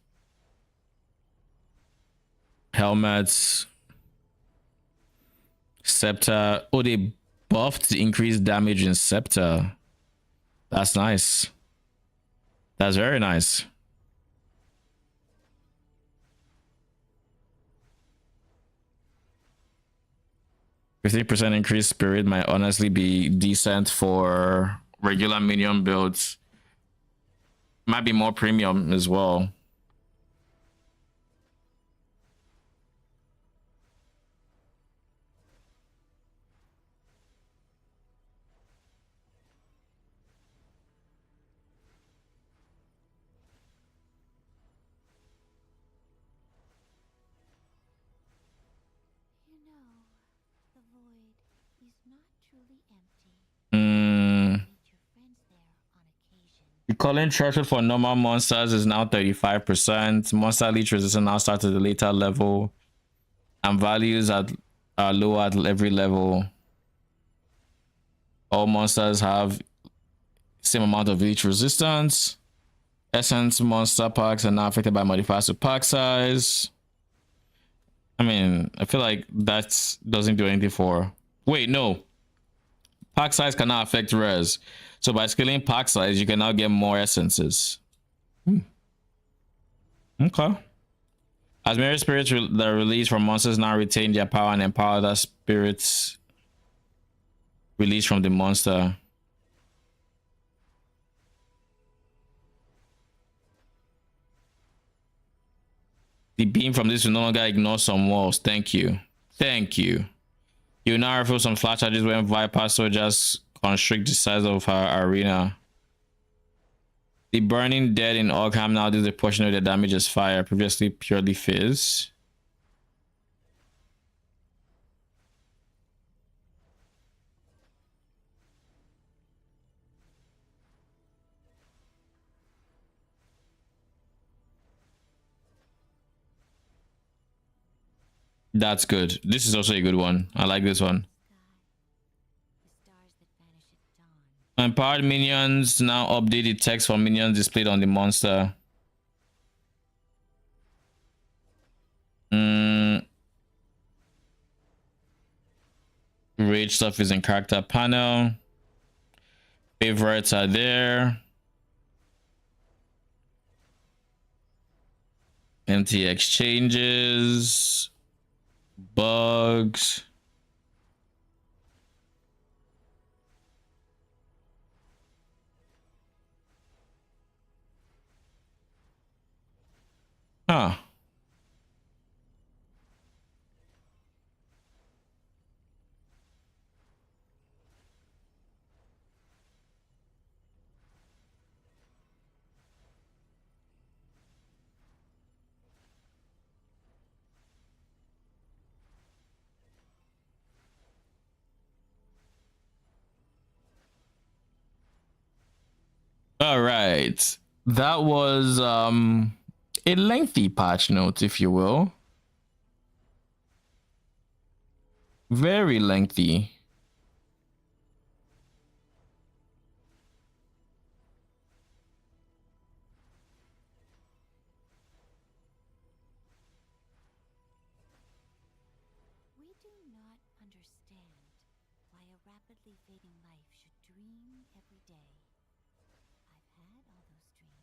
Helmets. Scepter. Oh, they buffed the increased damage in scepter. That's nice. That's very nice. %50 increased spirit might honestly be decent for regular minion builds. Might be more premium as well. You know, the void not truly empty. Mm. Meet your friends there on occasion. The calling threshold for normal monsters is now 35%. Monster leech resistance now starts at the later level. And values are low at every level. All monsters have same amount of leech resistance. Essence monster packs are now affected by modifiers to pack size. I mean, I feel like that doesn't do anything for... Wait, no. Pack size cannot affect res. So by scaling pack size, you can now get more essences. Okay. As mirror spirits that are released from monsters now retain their power and empower the spirits released from the monster. The beam from this will no longer ignore some walls. Thank you. Thank you. You now refill some flash charges when Viper soldiers constrict the size of her arena. The burning dead in Ogham now deals a portion of the damage as fire, previously purely fizz. That's good. This is also a good one. I like this one. Empowered minions now update the text for minions displayed on the monster. Rage stuff is in character panel. Favorites are there. Empty exchanges. Bugs. Huh. All right. That was a lengthy patch note, if you will. Very lengthy. We do not understand why a rapidly fading life should dream every day. I've had all those dreams.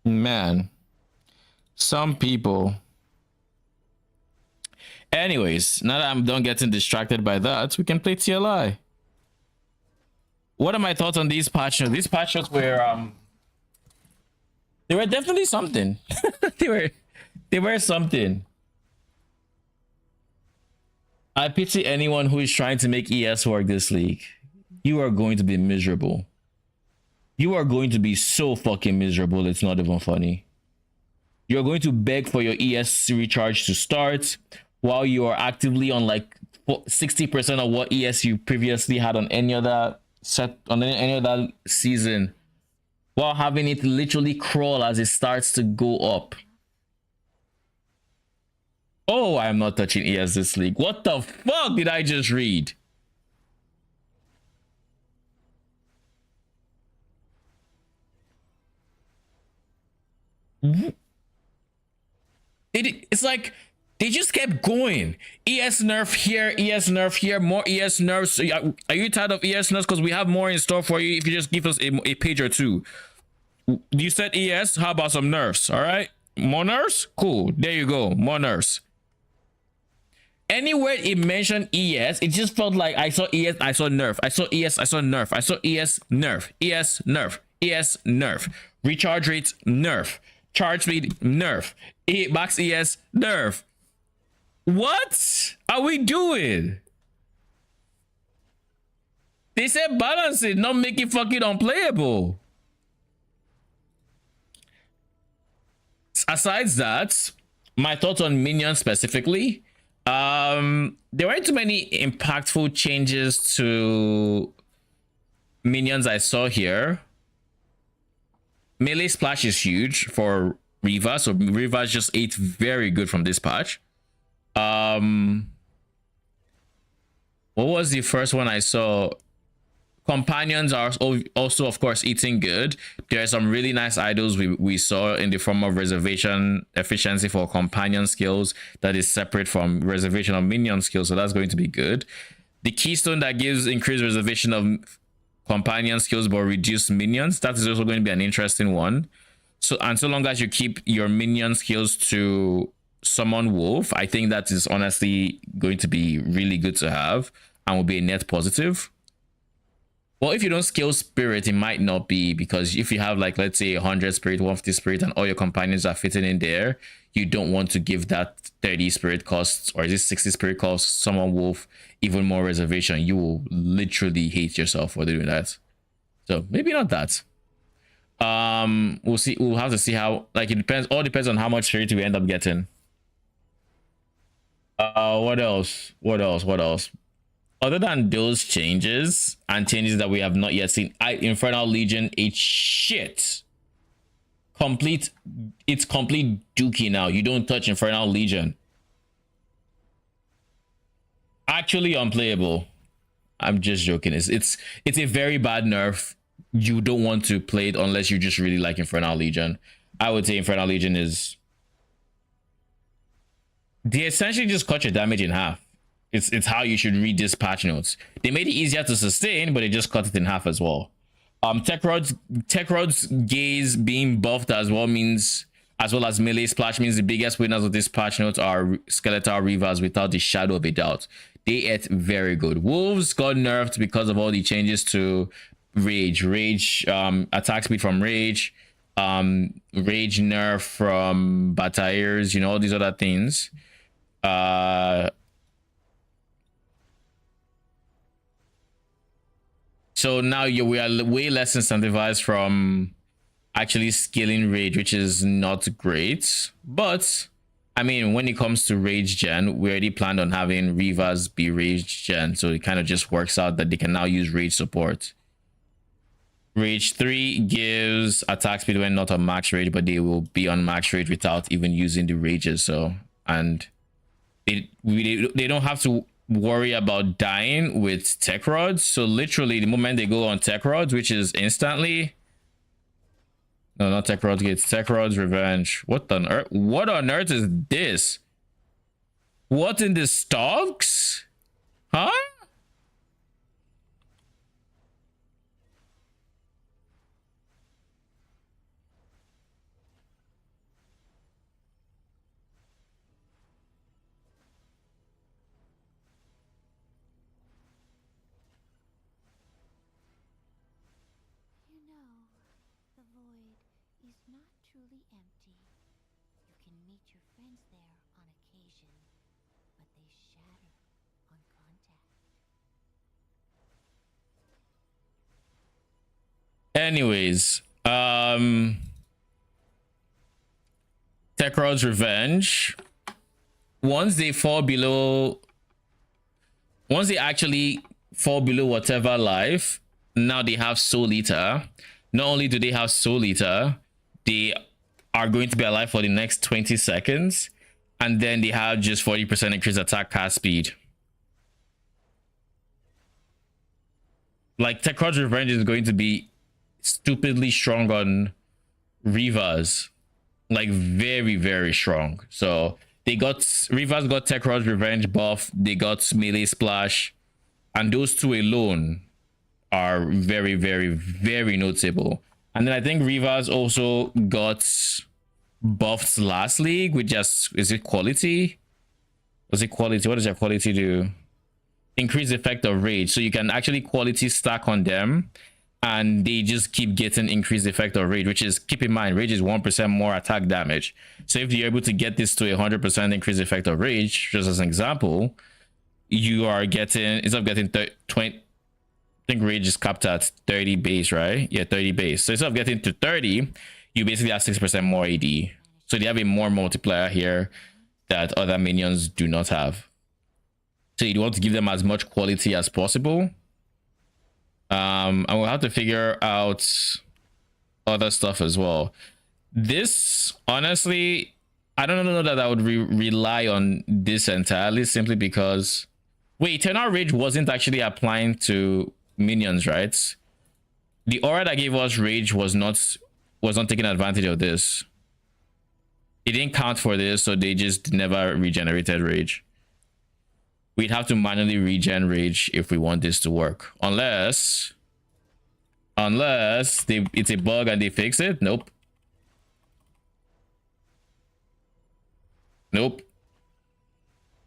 Man. Some people. Anyways, now that I'm done getting distracted by that, we can play TLI. What are my thoughts on these patch notes? These patch notes were they were definitely something. they were something. I pity anyone who is trying to make ES work this league. You are going to be miserable. You are going to be so fucking miserable, it's not even funny. You're going to beg for your ES recharge to start while you are actively on like 60% of what ES you previously had on any other set on any other season, while having it literally crawl as it starts to go up. Oh, I'm not touching ES this league. What the fuck did I just read? It's like they just kept going. ES nerf here, ES nerf here, more ES nerfs. Are you tired of ES nerfs? Because we have more in store for you if you just give us a page or two. You said ES. How about some nerfs? All right, more nerfs. Cool. There you go. More nerfs. Anywhere it mentioned ES, it just felt like I saw ES, I saw nerf. I saw ES, I saw nerf. I saw ES, nerf. ES, nerf. ES, nerf. Recharge rates, nerf. Charge speed, nerf. Max ES, nerf. What are we doing? They said balance it, not make it fucking unplayable. Asides that, my thoughts on minions specifically. There weren't too many impactful changes to minions I saw here. Melee splash is huge for Riva, so Riva just ate very good from this patch. What was the first one I saw? Companions are also, of course, eating good. There are some really nice idols we saw in the form of reservation efficiency for companion skills that is separate from reservation of minion skills, so that's going to be good. The keystone that gives increased reservation of companion skills but reduced minions, that is also going to be an interesting one. So long as you keep your minion skills to summon wolf, I think that is honestly going to be really good to have and will be a net positive. Well, if you don't scale spirit, it might not be, because if you have, like, let's say 100 spirit, 150 spirit, and all your companions are fitting in there, you don't want to give that 30 spirit costs, or is it 60 spirit costs, summon wolf even more reservation. You will literally hate yourself for doing that. So maybe not that. We'll see. We'll have to see how, like, it depends. All depends on how much spirit we end up getting. What else? Other than those changes and changes that we have not yet seen, Infernal Legion, it's shit. It's complete dookie now. You don't touch Infernal Legion. Actually unplayable. I'm just joking. It's a very bad nerf. You don't want to play it unless you just really like Infernal Legion. I would say Infernal Legion is... They essentially just cut your damage in half. It's how you should read this patch notes. They made it easier to sustain, but they just cut it in half as well. Tech Rod's gaze being buffed as well means, as well as melee splash, means the biggest winners of this patch notes are Skeletal Reavers without the shadow of a doubt. They ate very good. Wolves got nerfed because of all the changes to Rage, attack speed from Rage, Rage nerf from Batailleurs, you know, all these other things. So now we are way less incentivized from actually scaling Rage, which is not great. But I mean, when it comes to Rage Gen, we already planned on having Reavers be Rage Gen, so it kind of just works out that they can now use Rage support. Rage 3 gives attack speed when not on max rage, but they will be on max rage without even using the rages. So, and they don't have to worry about dying with tech rods. So literally the moment they go on tech rods, which is instantly, no, not tech rods, it's tech rods revenge. What on earth is this? What in the stocks? Huh? Anyways, Tekrod's Revenge. Once they actually fall below whatever life, now they have Soul Eater. Not only do they have Soul Eater, they are going to be alive for the next 20 seconds, and then they have just 40% increased attack cast speed. Like, Tekrod's Revenge is going to be stupidly strong on Reavers, like very, very strong. So Reavers got Tekrod's Revenge buff, they got melee splash, and those two alone are very, very, very notable. And then I think Rivas also got buffed last league with just, is it quality? Was it quality? What does your quality do? Increase effect of rage. So you can actually quality stack on them and they just keep getting increased effect of rage, which is, keep in mind, rage is 1% more attack damage. So if you're able to get this to 100% increased effect of rage, just as an example, you are getting, instead of getting 20, I think rage is capped at 30 base, right? Yeah, 30 base. So instead of getting to 30, you basically have 6% more AD. So they have a more multiplier here that other minions do not have. So you want to give them as much quality as possible. And we'll have to figure out other stuff as well. This, honestly, I don't know that I would rely on this entirely, simply because, wait, Eternal Rage wasn't actually applying to minions, right? The aura that gave us rage was not taking advantage of this. It didn't count for this, so they just never regenerated rage. We'd have to manually regen rage if we want this to work, unless it's a bug and they fix it. Nope.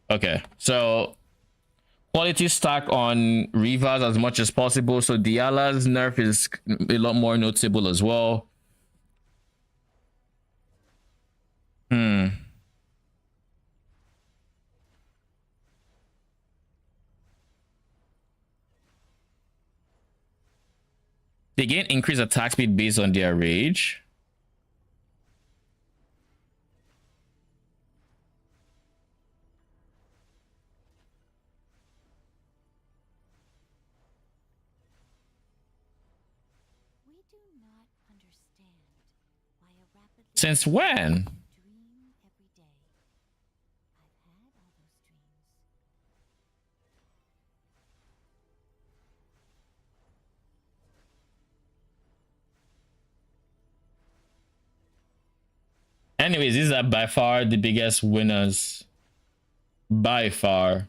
Okay, so quality stack on Rivas as much as possible. So Diala's nerf is a lot more noticeable as well. They gain increased attack speed based on their rage. We do not understand why a rapidly Since when? dream every day. I've had all those dreams. Anyways, these are by far the biggest winners. By far.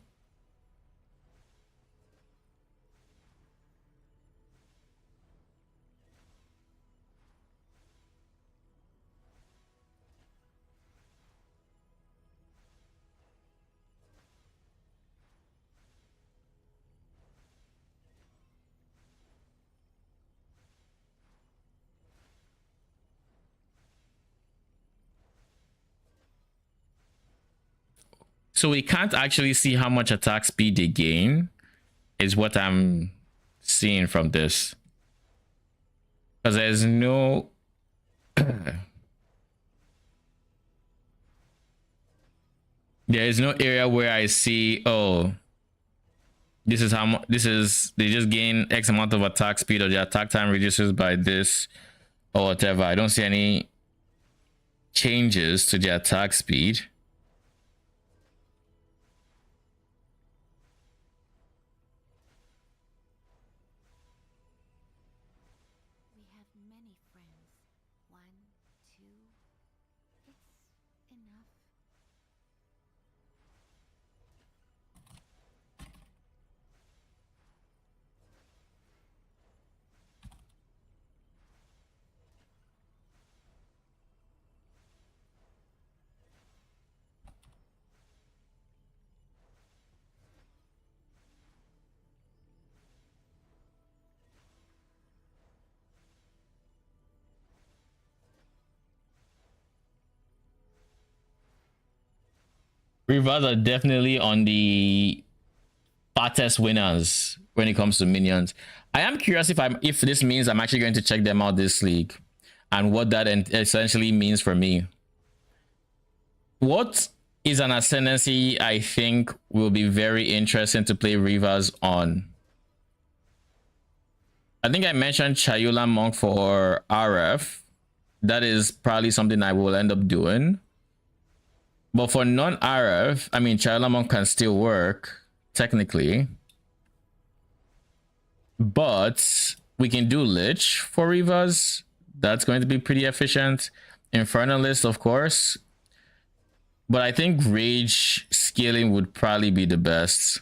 So we can't actually see how much attack speed they gain, is what I'm seeing from this. Because there's no... there is no area where I see, oh, this is how much, this is, they just gain X amount of attack speed, or the attack time reduces by this, or whatever. I don't see any changes to the attack speed. We have many friends. 1, 2. It's enough. Rivers are definitely on the fattest winners when it comes to minions. I am curious if this means I'm actually going to check them out this league, and what that essentially means for me. What is an ascendancy I think will be very interesting to play Rivers on? I think I mentioned Chayula Monk for RF. That is probably something I will end up doing. But for non-RF, I mean, Chayula Monk can still work, technically. But we can do Lich for Rivas. That's going to be pretty efficient. Infernalist, of course. But I think Rage scaling would probably be the best.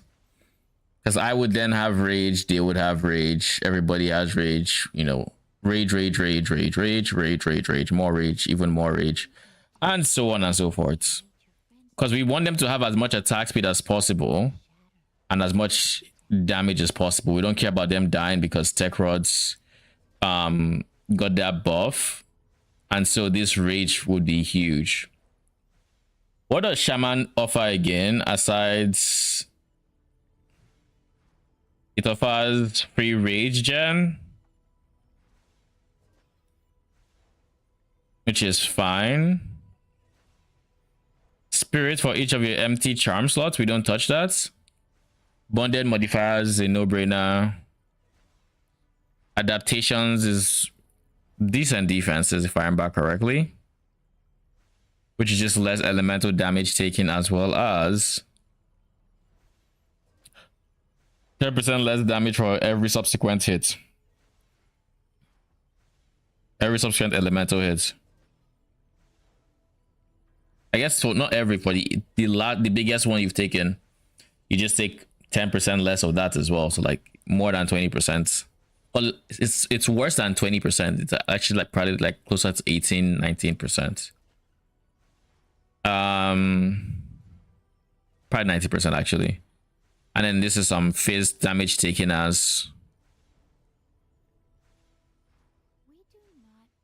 Because I would then have Rage, they would have Rage, everybody has Rage, you know, rage, rage, rage, rage, rage, rage, rage, rage, more rage, even more rage, and so on and so forth. Because we want them to have as much attack speed as possible and as much damage as possible. We don't care about them dying because tech rods got that buff, and so this rage would be huge. What does shaman offer again? Aside, it offers free rage gen, which is fine. Spirit for each of your empty charm slots. We don't touch that. Bonded modifiers is a no-brainer. Adaptations is decent defenses, if I remember correctly, which is just less elemental damage taken, as well as 10% less damage for every subsequent hit. Every subsequent elemental hit. I guess so, not every, for the biggest one you've taken, you just take 10% less of that as well. So like more than 20%. Well, it's worse than 20%. It's actually like probably like closer to 18, 19%. Probably 90% actually. And then this is some phase damage taken as,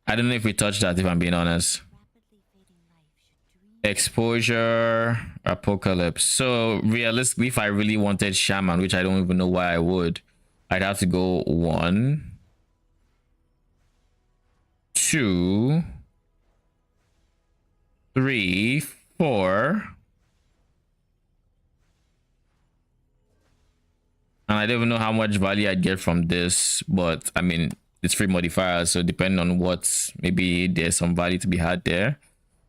I don't know if we touched that, if I'm being honest. Exposure, apocalypse. So realistically, if I really wanted shaman, which I don't even know why I would, I'd have to go 1, 2, 3, 4. And I don't even know how much value I'd get from this, but I mean, it's free modifiers, so depending on what, maybe there's some value to be had there.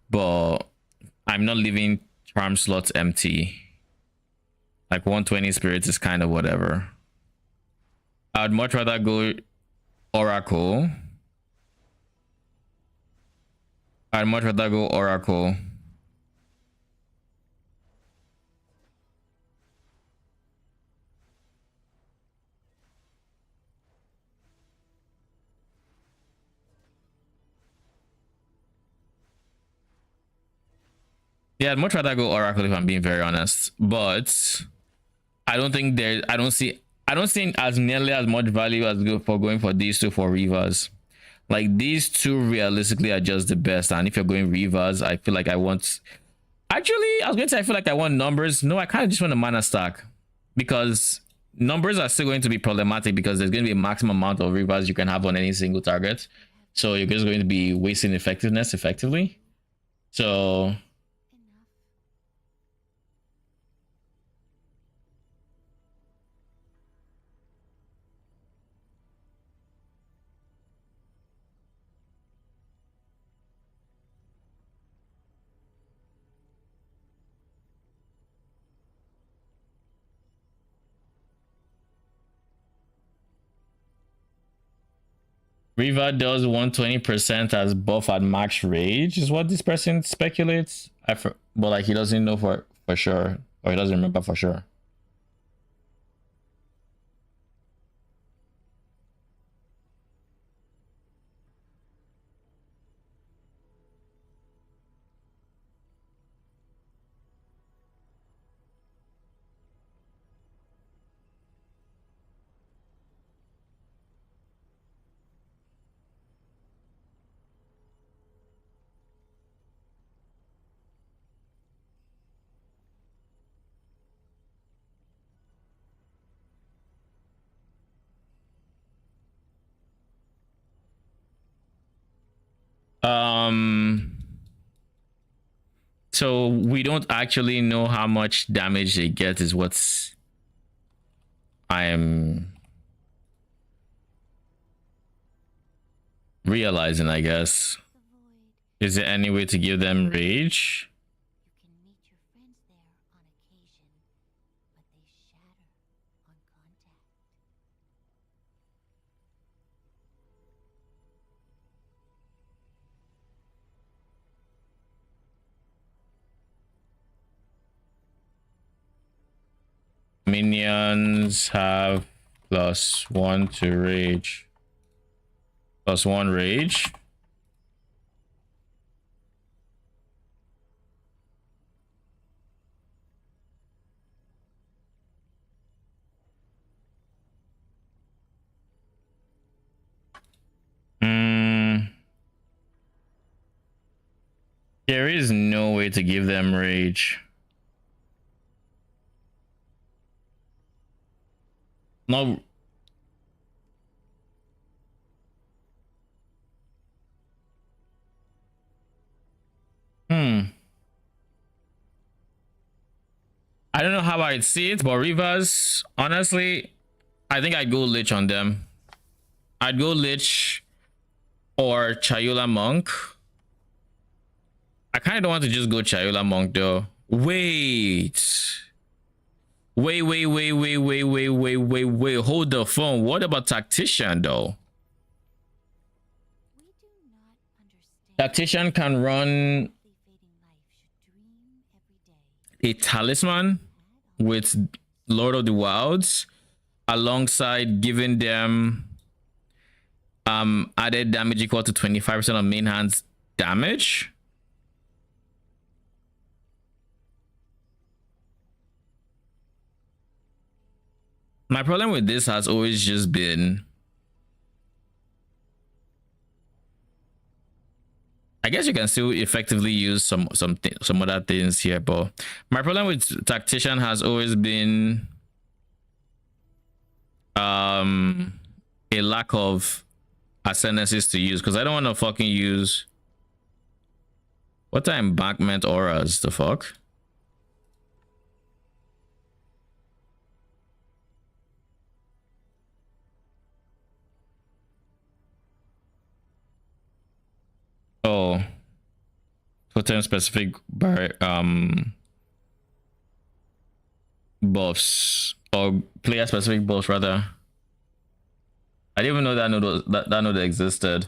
But I'm not leaving charm slots empty. Like 120 spirits is kind of whatever. I'd much rather go Oracle. I'd much rather go Oracle. Yeah, I'd much rather go Oracle if I'm being very honest. But I don't think I don't see as nearly as much value as going for these two for Reavers. Like these two realistically are just the best. And if you're going Reavers, I feel like I want, actually I was going to say I feel like I want numbers. No, I kind of just want a mana stack, because numbers are still going to be problematic because there's going to be a maximum amount of Reavers you can have on any single target. So you're just going to be wasting effectiveness effectively. So Riva does 120% as buff at max rage, is what this person speculates. But like he doesn't know for sure, or he doesn't remember for sure. So we don't actually know how much damage they get, is what I am realizing, I guess. Is there any way to give them rage? Minions have +1 to rage. +1 rage. There is no way to give them rage. No. I don't know how I'd see it, but Rivers, honestly, I think I'd go Lich on them. I'd go Lich or Chayula Monk. I kind of don't want to just go Chayula Monk though. Wait. Wait. Hold the phone. What about Tactician though? We do not understand Tactician can run fading life should dream every day. a talisman with Lord of the Wilds alongside giving them added damage equal to 25% of main hand's damage. My problem with this has always just been, I guess you can still effectively use some other things here, but my problem with Tactician has always been a lack of ascendancies to use, because I don't want to fucking use, what are embankment auras, the fuck? Oh, totem specific buffs, or player specific buffs rather. I didn't even know that node existed.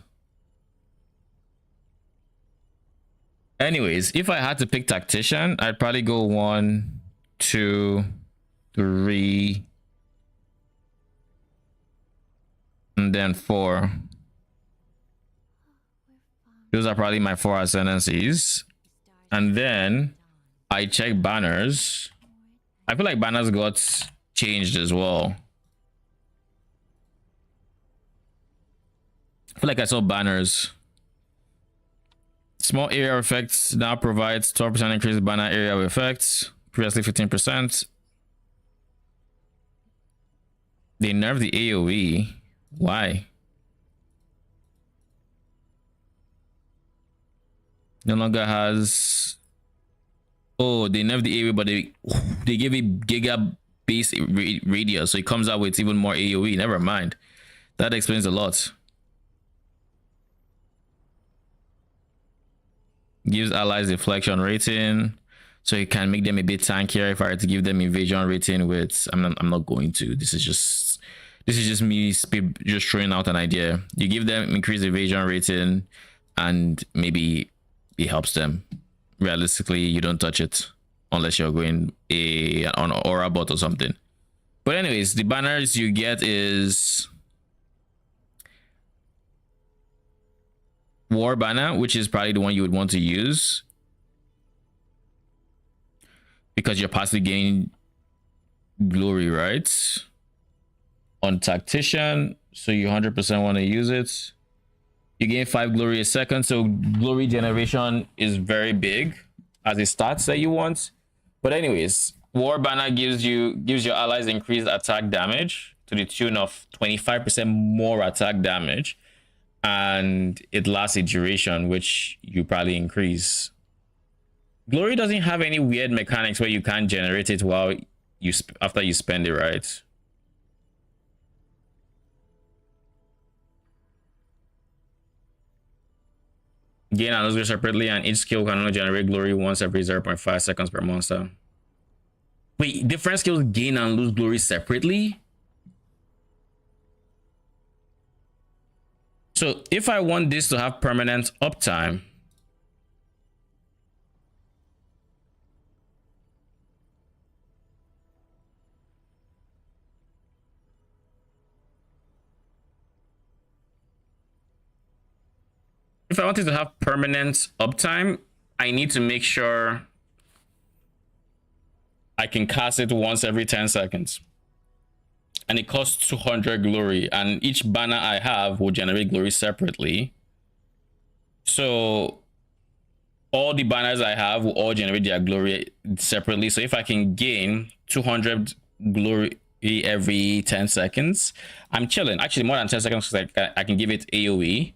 Anyways, if I had to pick Tactician, I'd probably go 1, 2, 3, and then 4. Those are probably my 4 ascendancies. And then I check banners. I feel like banners got changed as well. I feel like I saw banners. Small area effects now provides 12% increased banner area of effects. Previously 15%. They nerfed the AoE. Why? No longer has. Oh, they nerfed the AoE, but they gave it giga base radius, so it comes out with even more AoE. Never mind. That explains a lot. Gives allies deflection rating, so you can make them a bit tankier. If I were to give them evasion rating with, I'm not going to. This is just me just throwing out an idea. You give them increased evasion rating, and maybe it helps them. Realistically, you don't touch it unless you're going on aura bot or something. But anyways, the banners you get is War banner, which is probably the one you would want to use because you're possibly gaining glory, right? On Tactician, so you 100% want to use it. You gain 5 glory a second, so glory generation is very big as a stats that you want. But anyways, War banner gives your allies increased attack damage to the tune of 25% more attack damage, and it lasts a duration which you probably increase. Glory doesn't have any weird mechanics where you can't generate it while after you spend it, right? Gain and lose glory separately, and each skill can only generate glory once every 0.5 seconds per monster. Wait, different skills gain and lose glory separately? So if I want this to have permanent uptime, if I wanted to have permanent uptime, I need to make sure I can cast it once every 10 seconds. And it costs 200 glory, and each banner I have will generate glory separately. So all the banners I have will all generate their glory separately. So if I can gain 200 glory every 10 seconds, I'm chilling. Actually, more than 10 seconds, because I can give it AoE.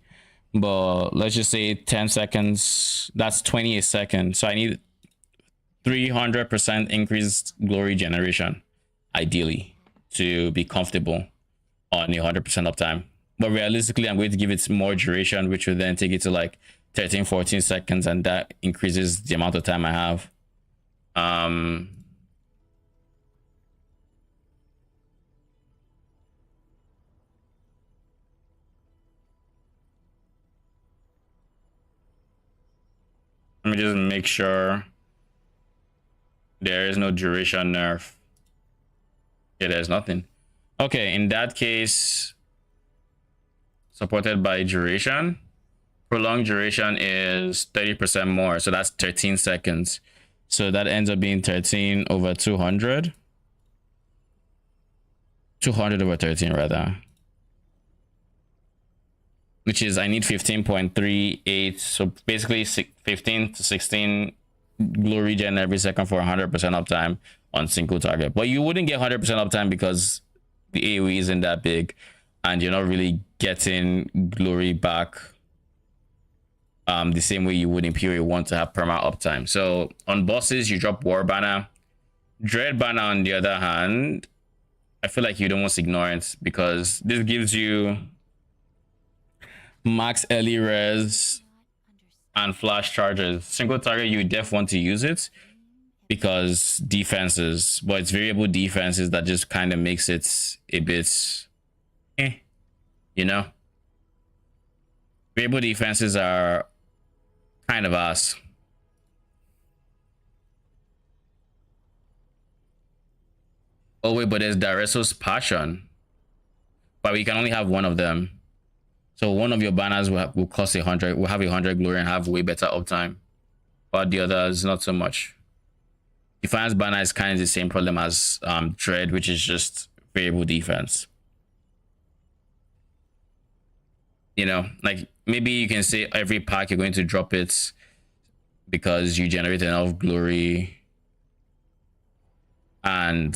But let's just say 10 seconds, that's 20 a second. So I need 300% increased glory generation, ideally, to be comfortable on 100% uptime. But realistically, I'm going to give it more duration, which will then take it to like 13, 14 seconds, and that increases the amount of time I have. Let me just make sure there is no duration nerf. Yeah, there's nothing. Okay, in that case, supported by duration. Prolonged duration is 30% more, so that's 13 seconds. So that ends up being 13 over 200. 200 over 13, rather. Which is, I need 15.38. So basically 15 to 16 glory gen every second for 100% uptime on single target. But you wouldn't get 100% uptime because the AoE isn't that big, and you're not really getting glory back the same way you would in Period 1 to have perma uptime. So on bosses, you drop War Banner. Dread Banner, on the other hand, I feel like you'd almost ignore it, because this gives you max early res and flash charges. Single target, you definitely want to use it because defenses, but it's variable defenses that just kind of makes it a bit you know. Variable defenses are kind of ass. Oh wait, but there's Dareso's Passion, but we can only have one of them. So one of your banners will cost 100, will have 100 glory and have way better uptime, but the others not so much. Defiance banner is kind of the same problem as Dread, which is just variable defense. You know, like maybe you can say every pack you're going to drop it because you generate enough glory, and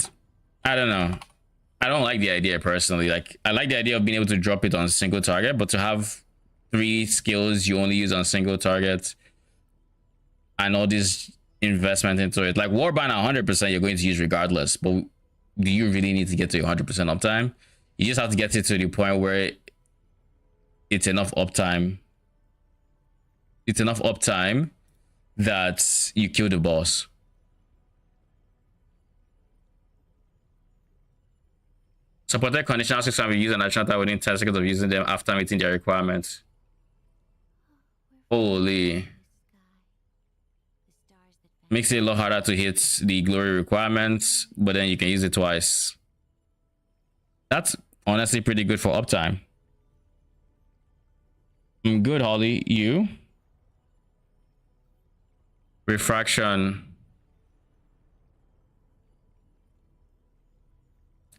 I don't know. I don't like the idea personally. Like, I like the idea of being able to drop it on single target, but to have 3 skills you only use on single target and all this investment into it, like War Banner 100% you're going to use regardless, but do you really need to get to 100% uptime? You just have to get it to the point where it's enough uptime. It's enough uptime that you kill the boss. Supported conditional 6 can be used an additional time within 10 seconds of using them after meeting their requirements. Holy. Makes it a lot harder to hit the glory requirements, but then you can use it twice. That's honestly pretty good for uptime. I'm good, Holly. You? Refraction.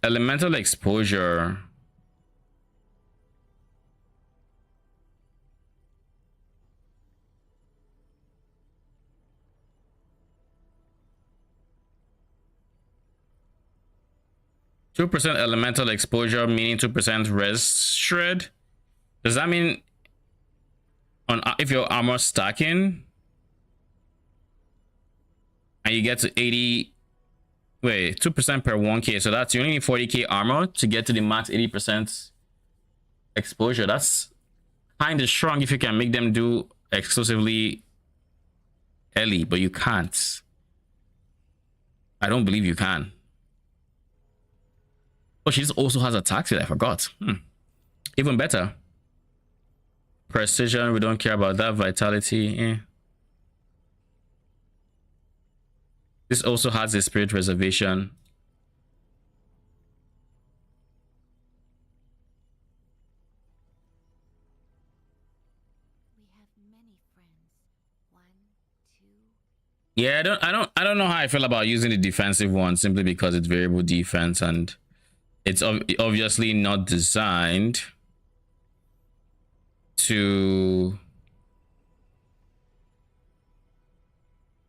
Elemental exposure. %2 elemental exposure, meaning 2% res shred. Does that mean on if your armor stacking and you get to 80? Wait, 2% per 1k, so that's you only need 40k armor to get to the max 80% exposure. That's kind of strong if you can make them do exclusively Ellie, but you can't. I don't believe you can. Oh, she also has attacks. I forgot. Even better. Precision, we don't care about that. Vitality, This also has a spirit reservation. We have Yeah, I don't know how I feel about using the defensive one simply because it's variable defense and it's obviously not designed to.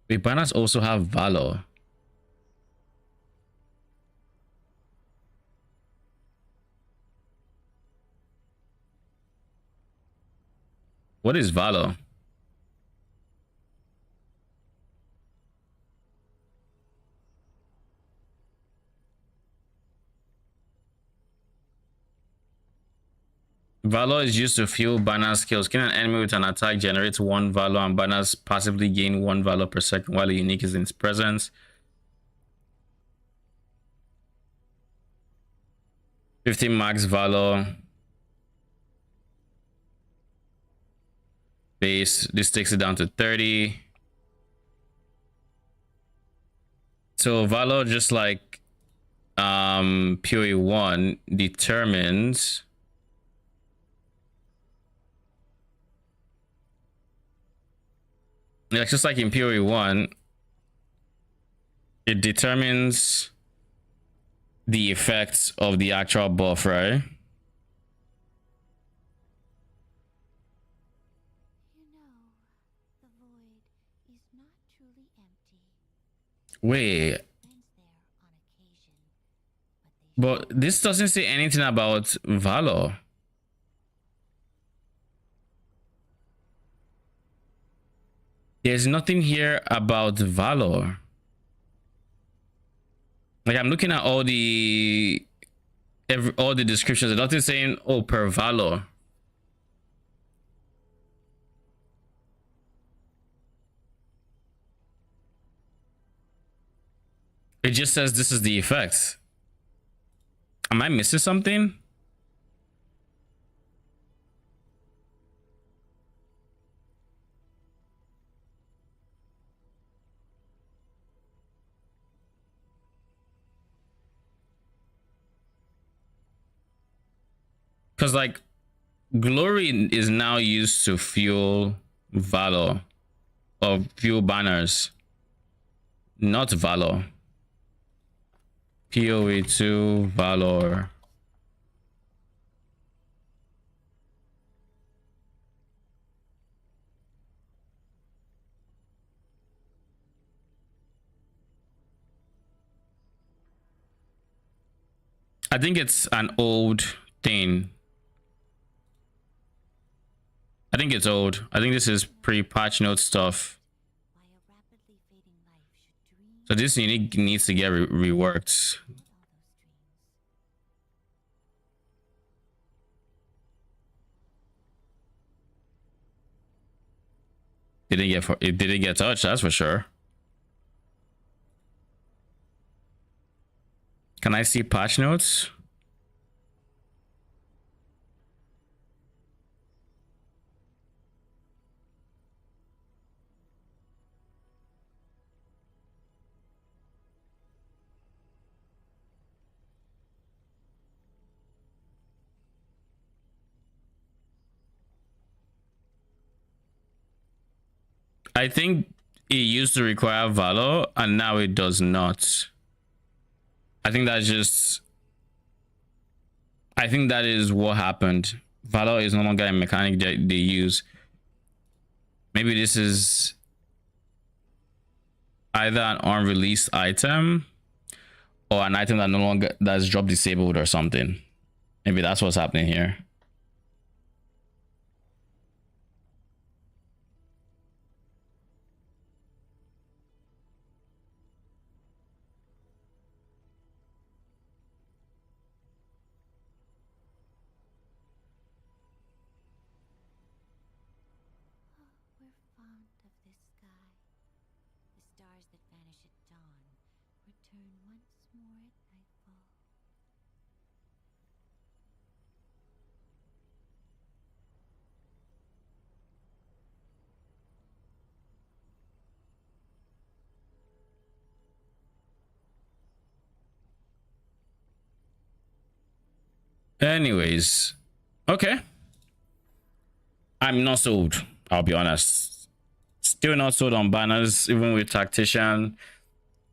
Wait, banners also have valor. What is valor? Valor is used to fuel banner skills. Can an enemy with an attack generates 1 valor and banners passively gain 1 valor per second while a unique is in its presence. 50 max valor. Base. This takes it down to 30. So valor, just like PoE 1, determines just like in PoE 1, it determines the effects of the actual buff, right? You know, the void is not truly empty. Wait, Friends there on occasion, but this doesn't say anything about valor. There's nothing here about valor. Like, I'm looking at all the descriptions. There's nothing saying, oh, per valor. It just says this is the effect. Am I missing something? Because, like, glory is now used to fuel valor or fuel banners, not valor. PoE 2 valor. I think it's an old thing. I think it's old. I think this is pre-patch note stuff. why a rapidly fading life should dream So this unique needs to get reworked. all those dreams. It didn't get touched, that's for sure. Can I see patch notes? I think it used to require valor and now it does not. I think that's just, I think that is what happened. Valor is no longer a mechanic that they use. Maybe this is either an unreleased item or an item that no longer, that's drop disabled or something. Maybe that's what's happening here. We're fond of this sky. The stars that vanish at dawn return once more at nightfall. Anyways, okay. I'm not sold, I'll be honest. Still not sold on banners, even with tactician.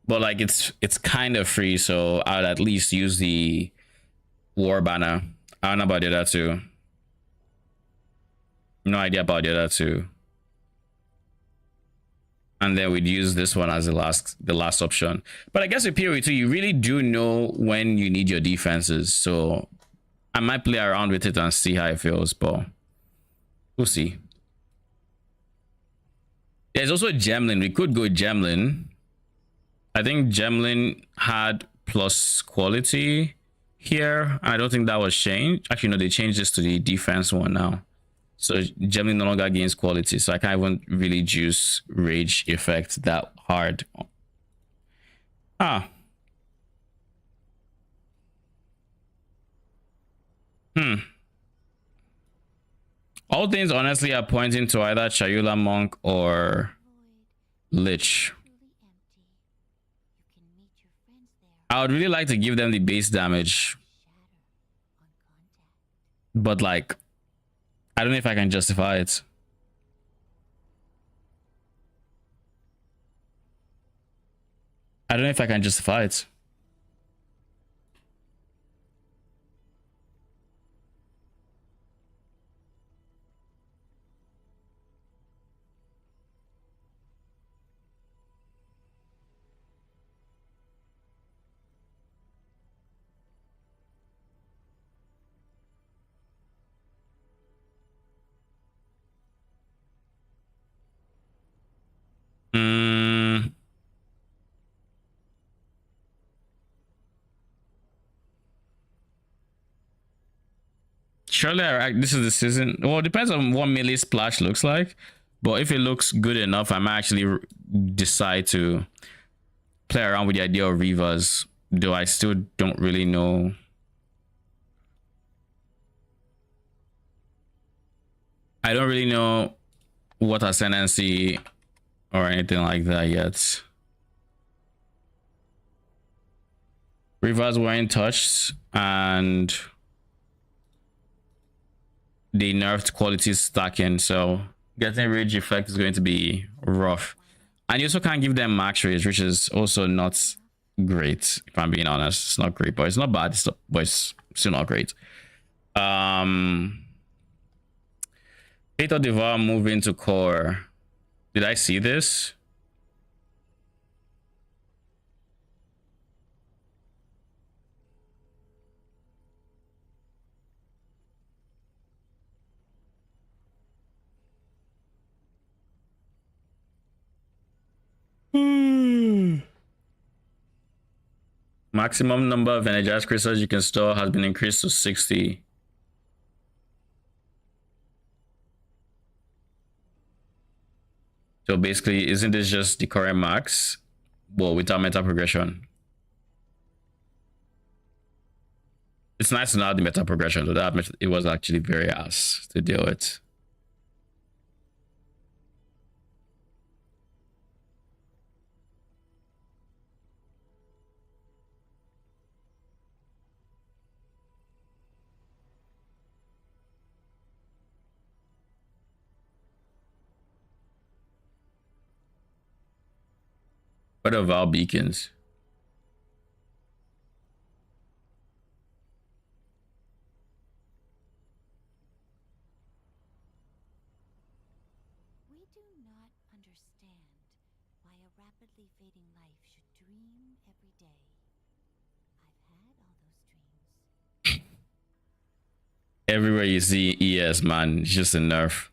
But like it's kind of free, so I'd at least use the war banner. I don't know about the other two. No idea about the other two. And then we'd use this one as the last option. But I guess with PoE2, you really do know when you need your defenses. So I might play around with it and see how it feels, but we'll see. There's also Gemlin. We could go Gemlin. I think Gemlin had plus quality here. I don't think that was changed. Actually, no, they changed this to the defense one now. So Gemini no longer gains quality, so I can't even really juice rage effect that hard. Ah. All things honestly are pointing to either Chayula Monk or Lich. I would really like to give them the base damage, but like I don't know if I can justify it. I don't know if I can justify it. Surely, this is the season. Well, it depends on what melee splash looks like. But if it looks good enough, I might actually decide to play around with the idea of Reavers. Though I still don't really know. I don't really know what ascendancy or anything like that yet. Reavers weren't touched, and they nerfed quality stacking, so getting rage effect is going to be rough. And you also can't give them max rage, which is also not great, if I'm being honest. It's not great, but it's not bad, but it's still not great. Fatal Devour move into core. Did I see this? Maximum number of energized crystals you can store has been increased to 60. So basically, isn't this just the current max? Well, without meta progression. It's nice to know the meta progression, so that it was actually very ass to deal with. What are Val beacons? We do not understand why a rapidly fading life should dream every day. I've had all those dreams. Everywhere you see ES, man, it's just a nerf.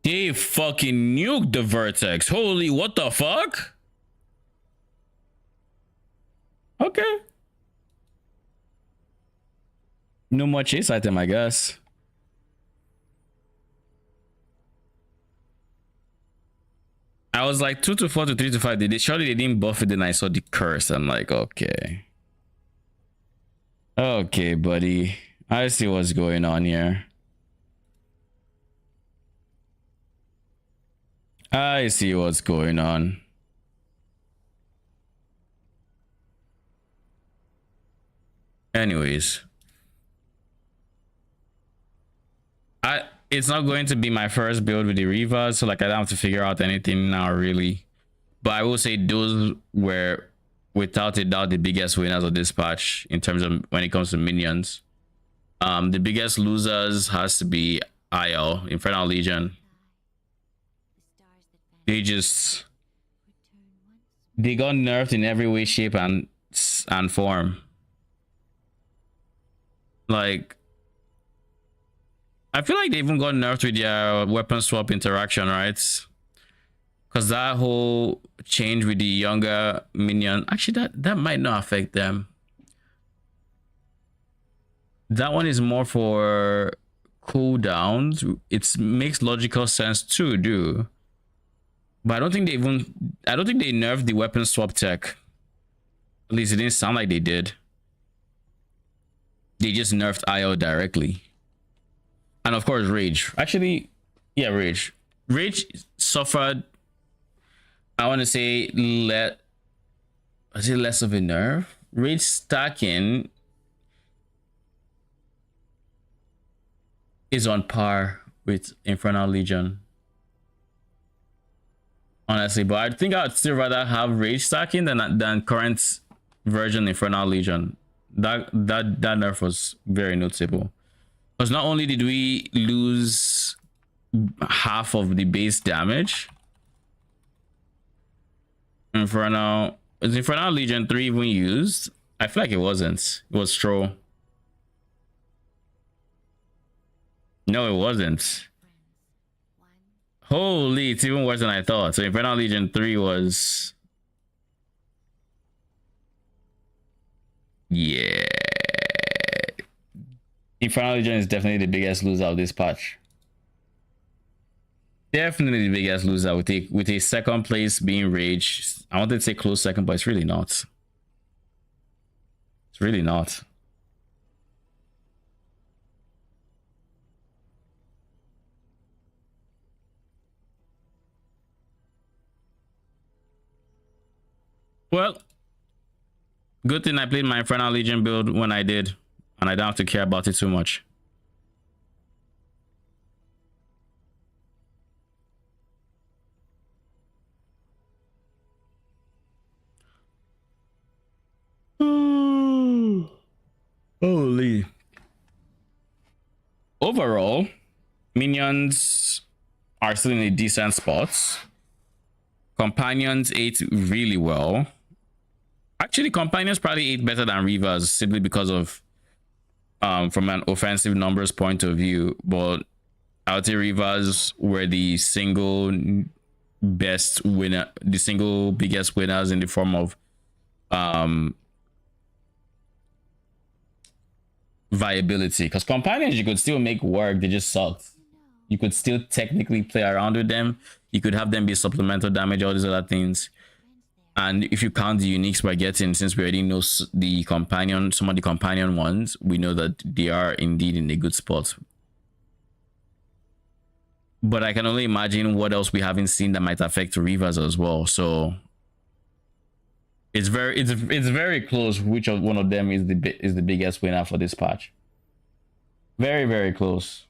They fucking nuked the vertex. Holy, what the fuck? Okay. No more chase item, I guess. I was like 2 to 4 to 3 to 5. Surely they didn't buff it, then I saw the curse. I'm like, okay. Okay, buddy. I see what's going on here. I see what's going on. Anyways, it's not going to be my first build with the Reavers, so like I don't have to figure out anything now really. But I will say those were without a doubt the biggest winners of this patch in terms of when it comes to minions. The biggest losers has to be IL, Infernal Legion. They just they got nerfed in every way, shape, and form. Like, I feel like they even got nerfed with their weapon swap interaction, right? Because that whole change with the younger minion, actually, that might not affect them. That one is more for cooldowns. It makes logical sense too, do. But I don't think they nerfed the weapon swap tech. At least it didn't sound like they did. They just nerfed IO directly. And of course, Rage. Actually, yeah, Rage. Rage suffered, I want to say, less of a nerf? Rage stacking is on par with Infernal Legion. Honestly, but I think I'd still rather have Rage stacking than current version Infernal Legion. That nerf was very noticeable. Because not only did we lose half of the base damage, is Infernal Legion 3 even used? I feel like it wasn't. It was Troll. No, it wasn't. Holy, it's even worse than I thought. So Infernal Legion 3 was... Yeah. Infernal Legion is definitely the biggest loser of this patch. Definitely the biggest loser with a second place being Rage. I wanted to say close second, but it's really not. It's really not. Well, good thing I played my Infernal Legion build when I did, and I don't have to care about it too much. Holy. Overall, minions are still in a decent spot. Companions ate really well. Actually, companions probably ate better than Reavers simply because of from an offensive numbers point of view. But I would say Reavers were the single best winner, the single biggest winners in the form of viability. Because companions you could still make work, they just sucked. You could still technically play around with them. You could have them be supplemental damage, all these other things. And if you count the uniques we're getting, since we already know the companion, some of the companion ones, we know that they are indeed in a good spot. But I can only imagine what else we haven't seen that might affect Reavers as well. So it's very close which one of them is the biggest winner for this patch. Very, very close.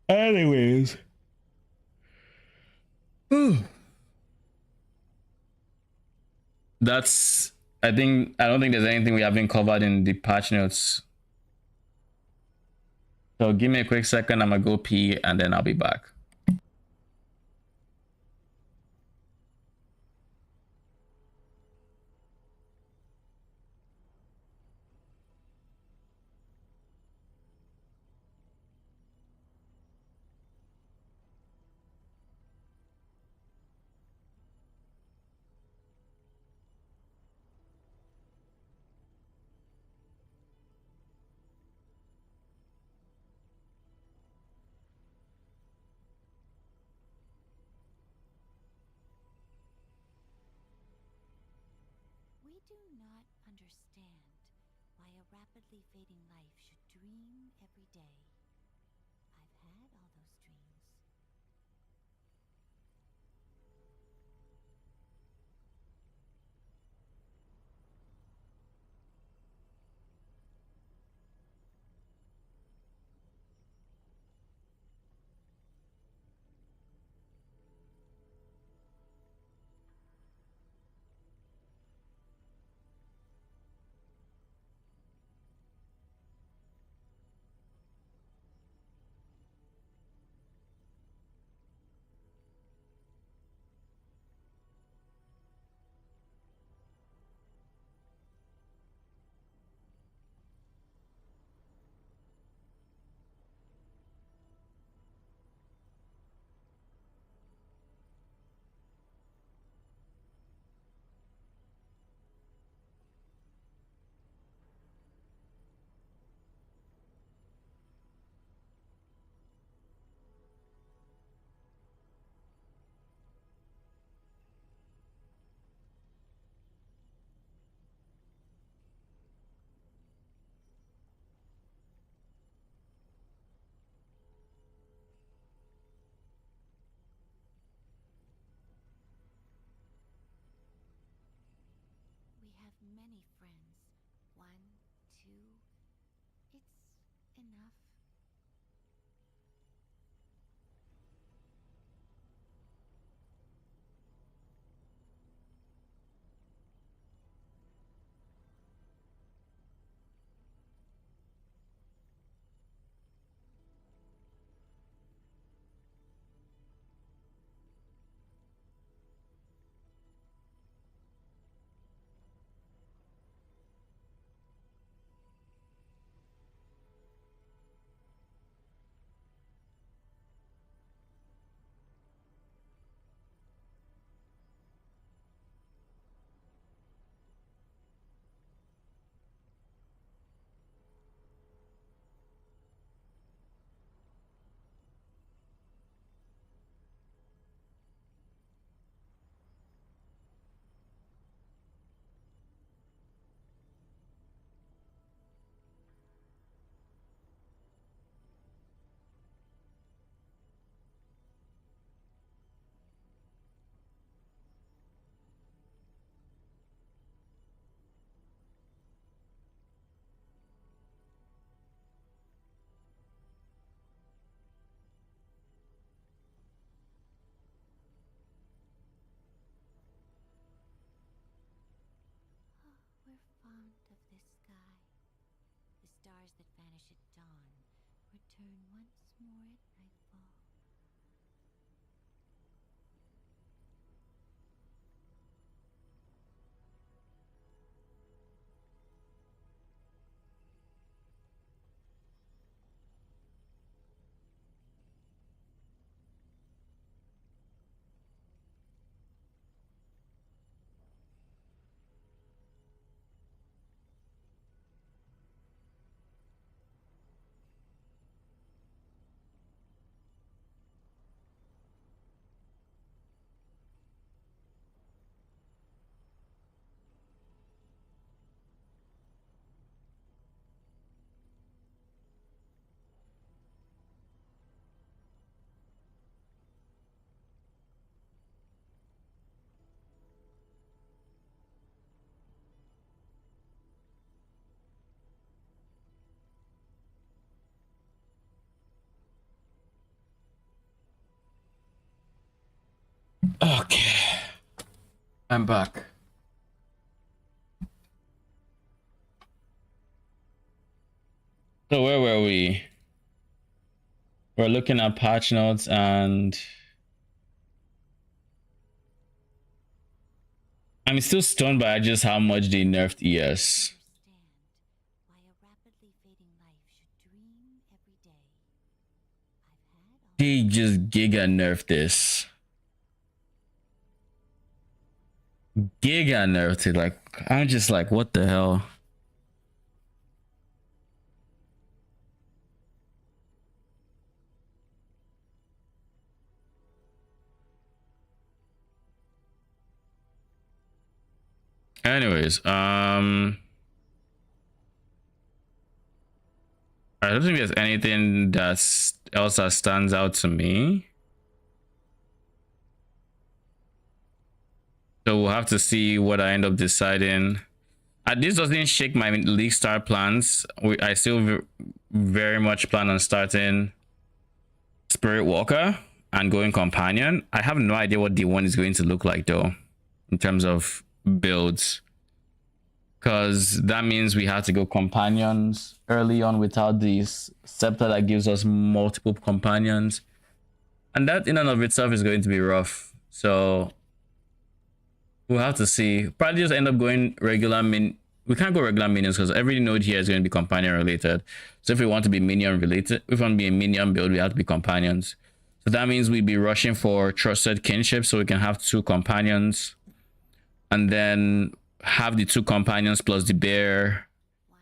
Anyways. That's I don't think there's anything we haven't covered in the patch notes. So give me a quick second, I'm gonna go pee and then I'll be back. We do not understand why a rapidly fading life should dream every day. I've had all those dreams. We have many friends. 1, 2. It's enough. We're fond of this sky. The stars that vanish at dawn return once more at nightfall. Okay, I'm back. So where were we? We're looking at patch notes, and I'm still stunned by just how much they nerfed ES. Understand why a rapidly fading life should dream every day. I've had all They just giga nerfed this. Giga nerfed it. Like, I'm just like, what the hell? Anyways, I don't think there's anything else that stands out to me. So we'll have to see what I end up deciding. This doesn't shake my League Star plans. I still very much plan on starting Spirit Walker and going Companion. I have no idea what D1 is going to look like though, in terms of builds. Because that means we have to go Companions early on without this Scepter that gives us multiple Companions. And that in and of itself is going to be rough. So we'll have to see. Probably just end up going regular we can't go regular minions because every node here is going to be companion related. So if we want to be minion related, if we want to be a minion build, we have to be companions. So that means we'd be rushing for trusted kinship so we can have 2 companions and then have the 2 companions plus the bear,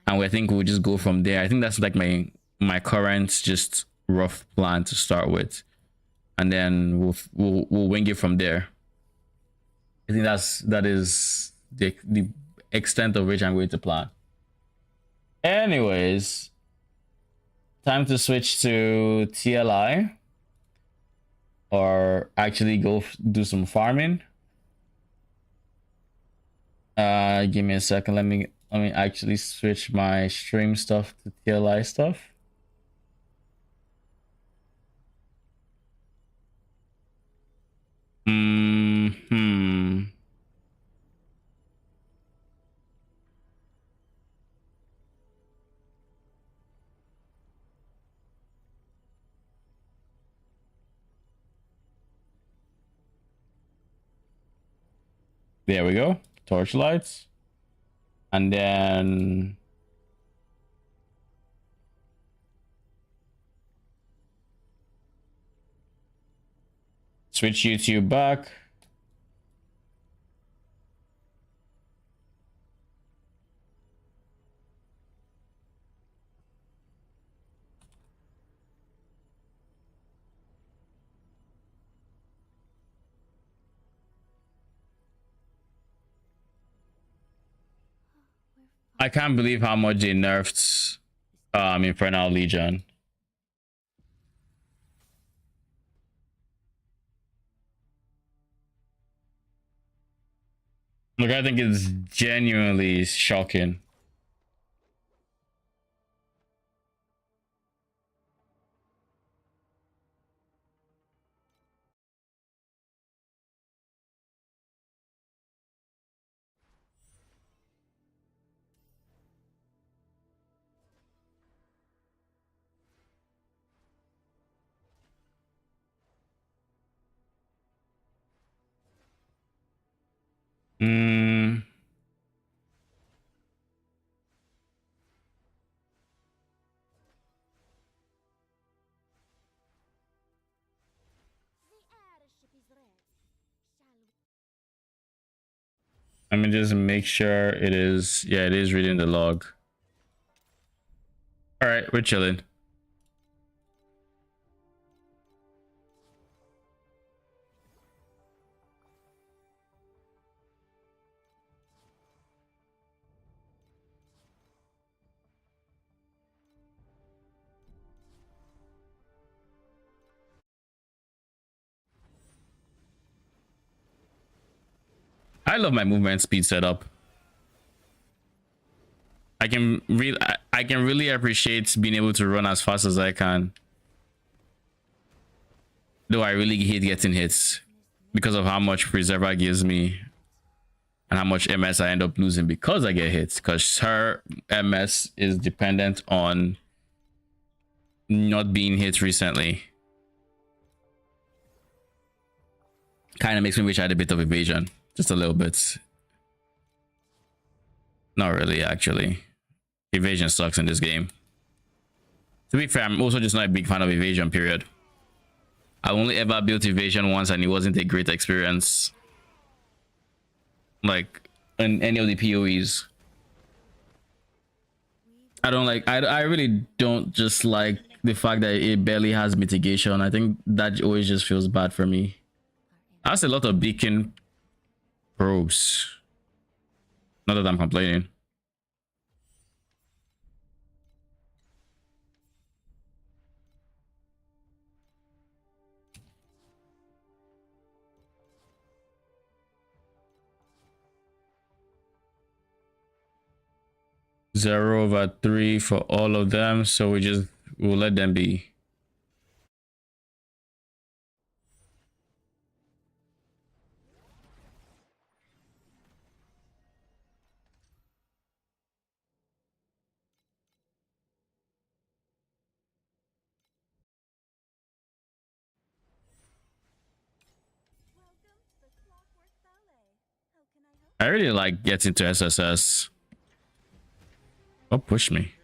and I think we'll just go from there. I think that's like my current just rough plan to start with, and then we'll wing it from there. I think that is the extent of which I'm going to plan. Anyways, time to switch to TLI, or actually go do some farming. Give me a second. Let me actually switch my stream stuff to TLI stuff. There we go. Torchlights. And then switch YouTube back. I can't believe how much they nerfed Infernal Legion. Look, I think it's genuinely shocking. Let me just make sure it is. Yeah, it is reading the log. All right, we're chilling. I love my movement speed setup. I can really appreciate being able to run as fast as I can. Though I really hate getting hits because of how much Preserver gives me and how much MS I end up losing because I get hits, because her MS is dependent on not being hit recently. Kind of makes me wish I had a bit of evasion. Just a little bit. Not really, actually. Evasion sucks in this game. To be fair, I'm also just not a big fan of evasion, period. I only ever built evasion once and it wasn't a great experience. Like, in any of the PoEs. I really don't just like the fact that it barely has mitigation. I think that always just feels bad for me. That's a lot of beacon probes. Not that I'm complaining. 0/3 for all of them, so we'll let them be. I really like getting to SSS. Oh, push me.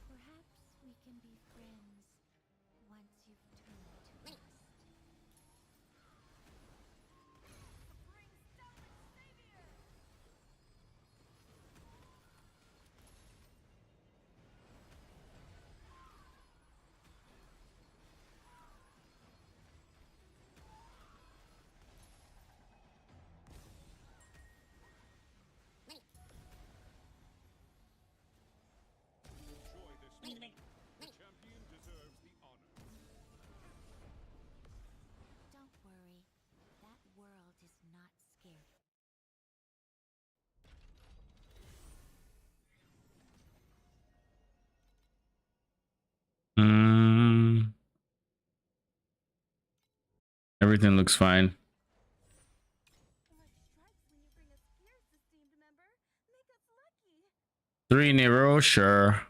Perhaps we can be friends once you've turned to dust. Don't worry, that world is not scary. Everything looks fine. Three in a row, sure.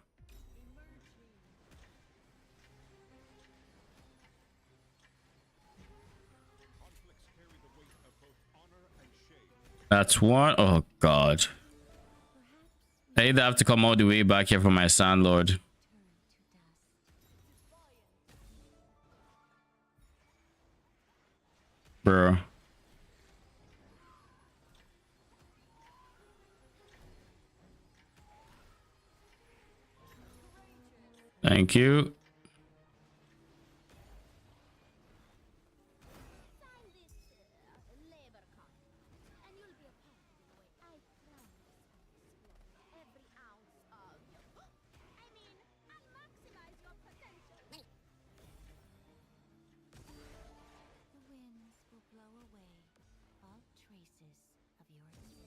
That's one. Oh god. I either have to come all the way back here for my Sandlord. Bro. Thank you. The winds will blow away all traces of your existence.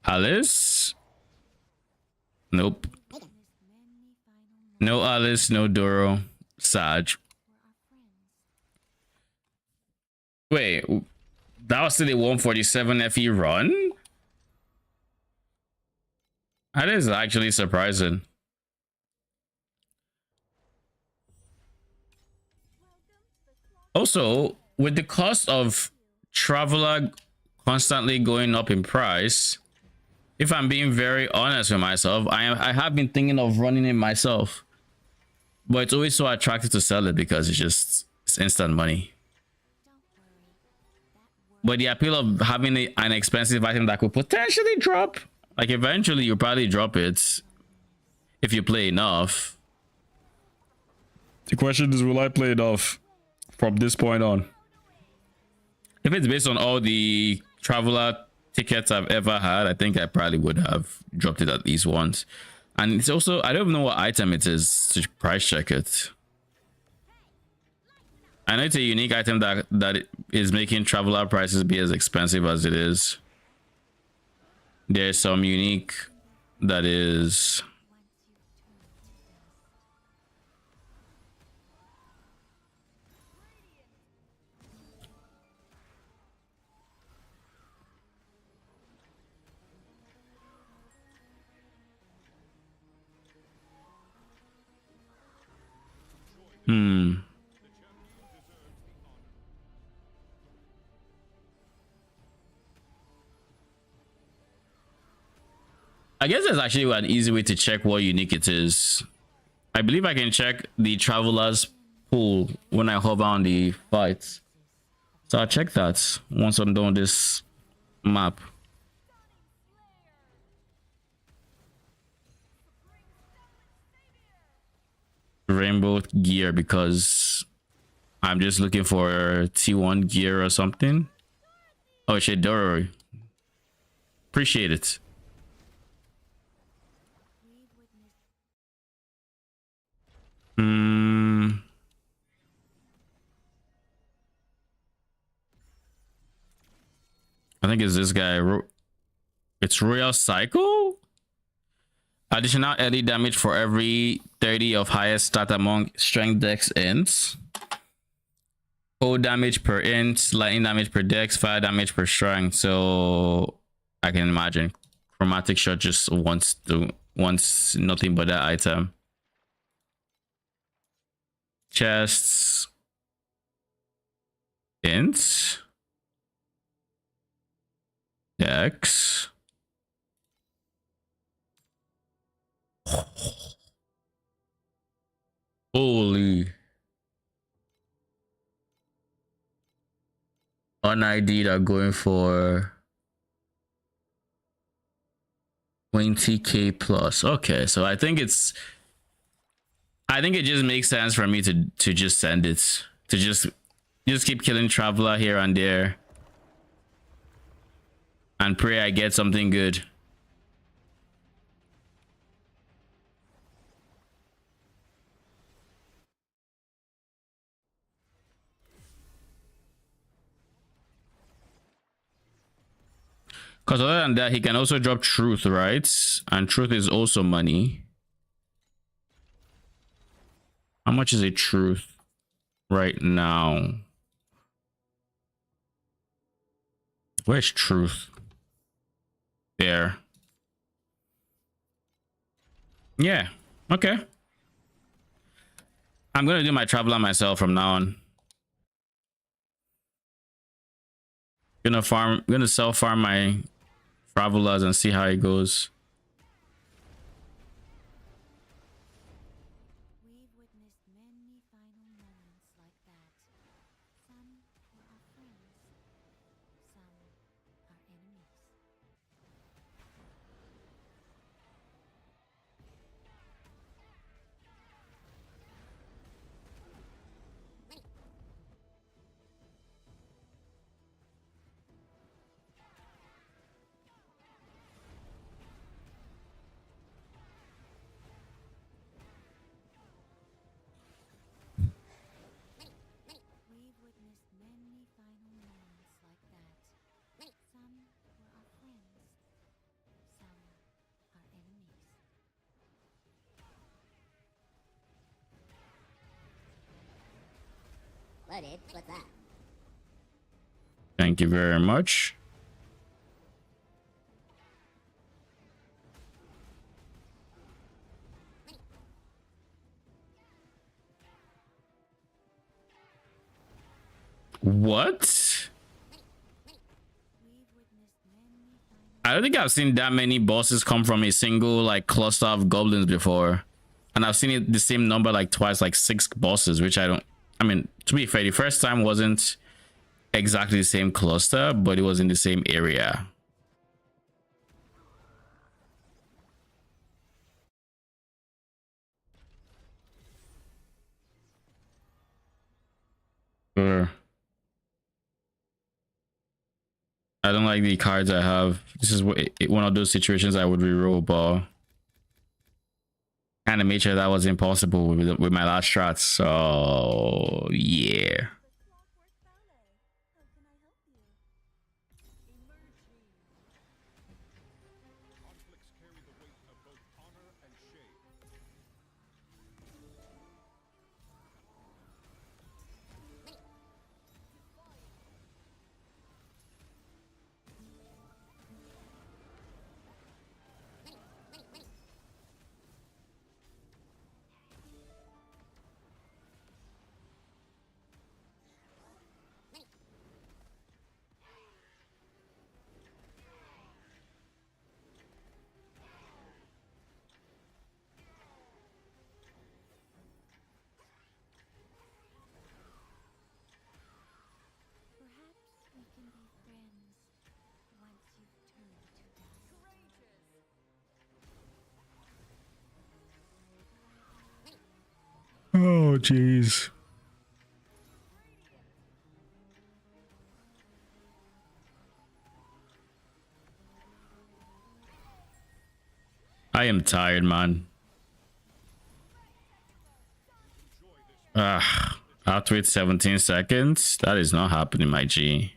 Alice? Nope. No Alice, no Doro. Sag. Wait, that was still a 147 FE run? That is actually surprising. Also, with the cost of Traveler constantly going up in price, if I'm being very honest with myself, I have been thinking of running it myself. But it's always so attractive to sell it because it's instant money. But the appeal of having an expensive item that could potentially drop, like eventually you'll probably drop it if you play enough. The question is, will I play enough from this point on? If it's based on all the Traveler tickets I've ever had, I think I probably would have dropped it at least once. And it's also, I don't even know what item it is to price check it. I know it's a unique item that is making Traveler prices be as expensive as it is. There's some unique that is Hmm. I guess there's actually an easy way to check what unique it is. I believe I can check the traveler's pool when I hover on the fights. So I'll check that once I'm done with this map. Rainbow gear because I'm just looking for T1 gear or something. Oh shit, Doro. Appreciate it. Hmm. I think it's this guy. It's Royal Cycle? Additional early damage for every 30 of highest stat among strength dex ends. Cold damage per int, lightning damage per dex, fire damage per strength. So I can imagine chromatic shot just wants nothing but that item. Chests, int, dex. Holy. On ID are going for 20k plus. Okay, so I think it just makes sense for me to just send it. To just keep killing traveler here and there. And pray I get something good. Because other than that, he can also drop truth, right? And truth is also money. How much is a truth right now? Where's truth? There. Yeah. Okay. I'm gonna do my traveler myself from now on. Gonna self farm my travelers and see how it goes. We've witnessed many final moments like that. Some were our friends, some our enemies. We've witnessed many final moments like that. Some were our friends, some our enemies. Loaded. What's that? Thank you very much. What? I don't think I've seen that many bosses come from a single like cluster of goblins before. And I've seen it the same number like twice, like 6 bosses, which I mean, to be fair, the first time wasn't exactly the same cluster, but it was in the same area. Sure. I don't like the cards I have. This is one of those situations I would reroll, but kind of made sure that was impossible with my last strat. So yeah. Oh, jeez. I am tired, man. I have to wait 17 seconds. That is not happening, my G.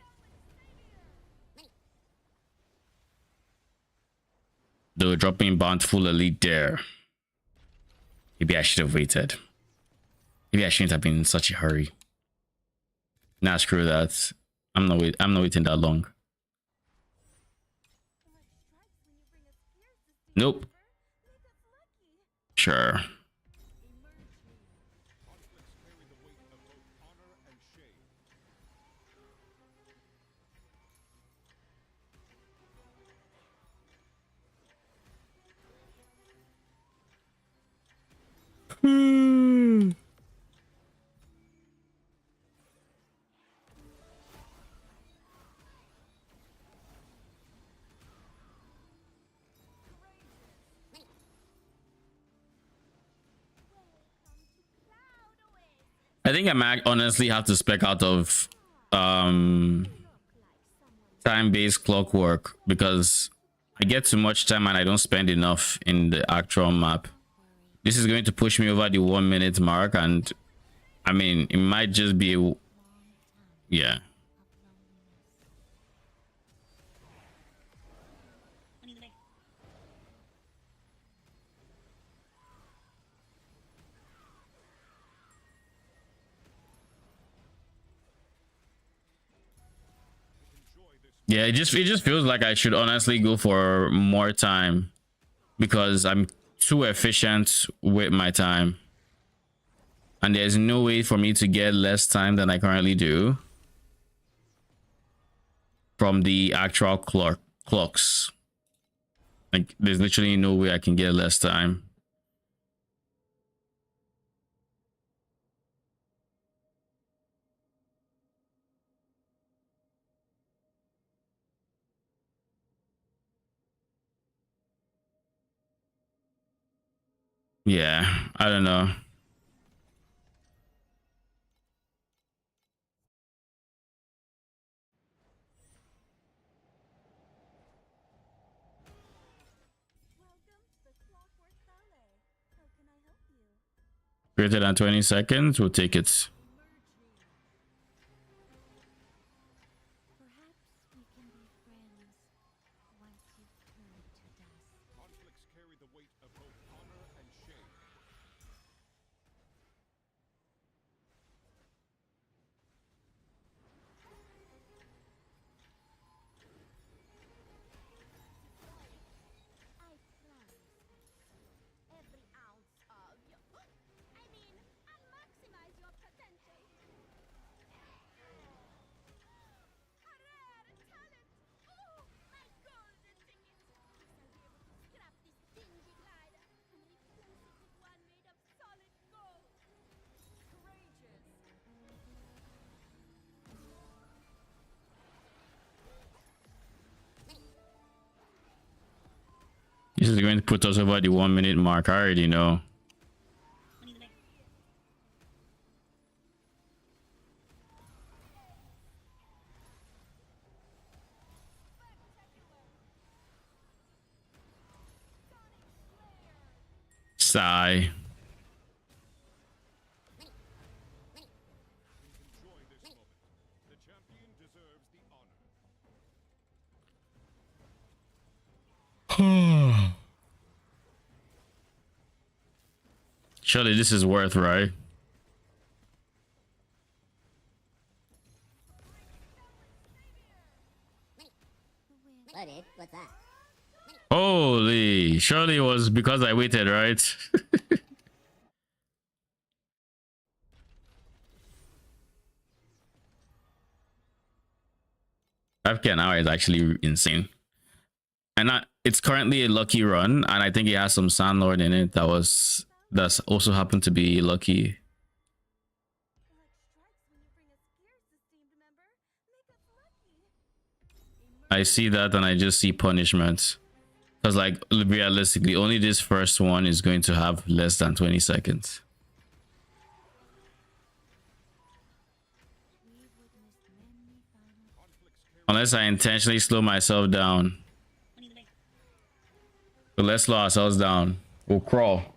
Though dropping bountiful elite there. Maybe I should have waited. Maybe I shouldn't have been in such a hurry. Nah, screw that. I'm not waiting that long. Nope. Sure. I think I might honestly have to spec out of time-based clockwork because I get too much time and I don't spend enough in the actual map. This is going to push me over the 1 minute mark, and I mean it might just be a, yeah. Yeah, it just feels like I should honestly go for more time because I'm too efficient with my time. And there's no way for me to get less time than I currently do from the actual clocks. Like there's literally no way I can get less time. Yeah, I don't know. Greater than 20 seconds, we'll take it. This is going to put us over the 1 minute mark. I already know. Sigh. Surely this is worth, right? What's that? Holy, surely it was because I waited, right? FK an hour is actually insane. And it's currently a lucky run, and I think it has some Sandlord in it that's also happened to be lucky. I see that and I just see punishment. Because like realistically, only this first one is going to have less than 20 seconds. Unless I intentionally slow myself down. So let's slow ourselves down. We'll crawl.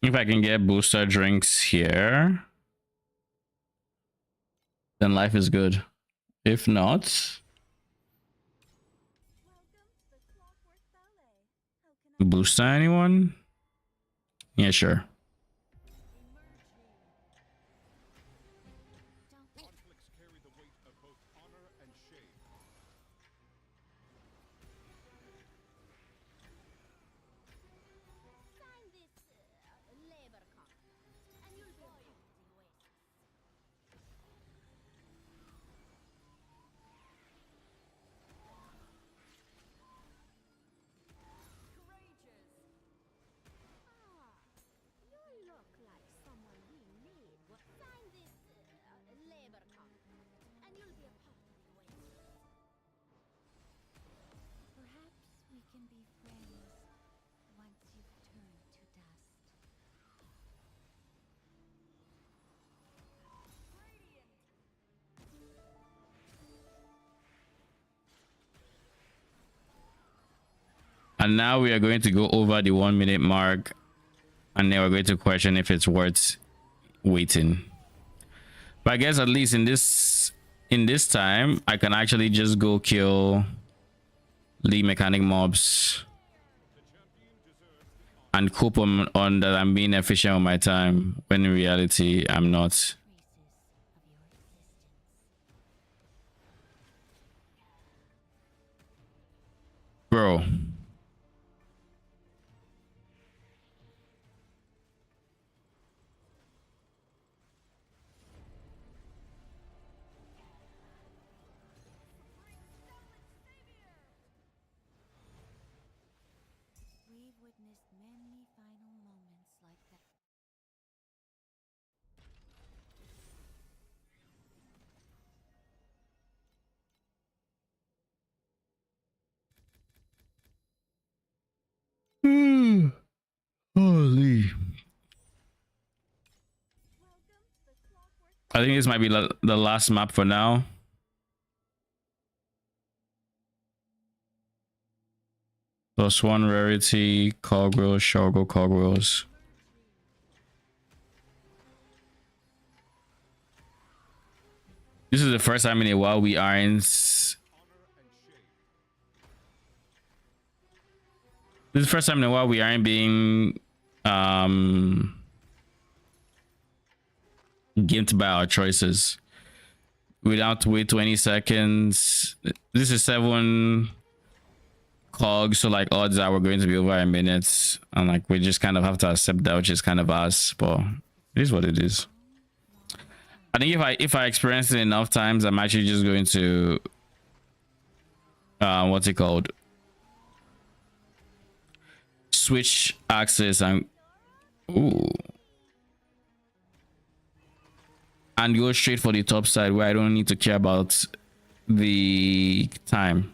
If I can get booster drinks here, then life is good. If not, booster anyone? Yeah, sure. And now we are going to go over the 1 minute mark, and then we're going to question if it's worth waiting. But I guess at least in this time, I can actually just go kill league mechanic mobs and cope on that I'm being efficient with my time, when in reality I'm not. Bro. Holy. I think this might be the last map for now. +1 rarity, cogwheels, shoggle cogwheels. This is the first time in a while we aren't. This is the first time in a while we aren't being gimped by our choices. Without to wait 20 seconds. This is 7 cogs, so like odds are we're going to be over a minute, and like we just kind of have to accept that, which is kind of us, but it is what it is. I think if I experience it enough times, I'm actually just going to what's it called, switch axis and go straight for the top side, where I don't need to care about the time.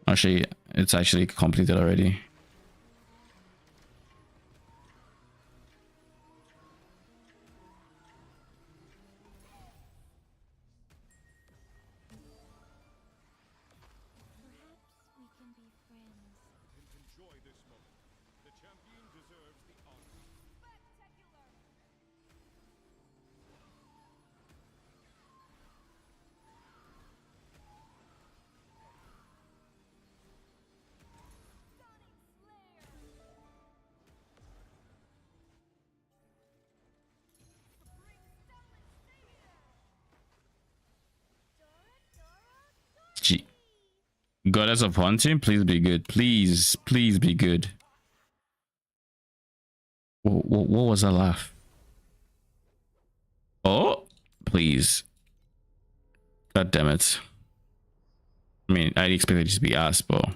Actually, it's actually completed already. Gee. Goddess of Hunting, please be good. Please be good. What was that laugh? Oh, please. God damn it. I mean, I expected it to be ass, but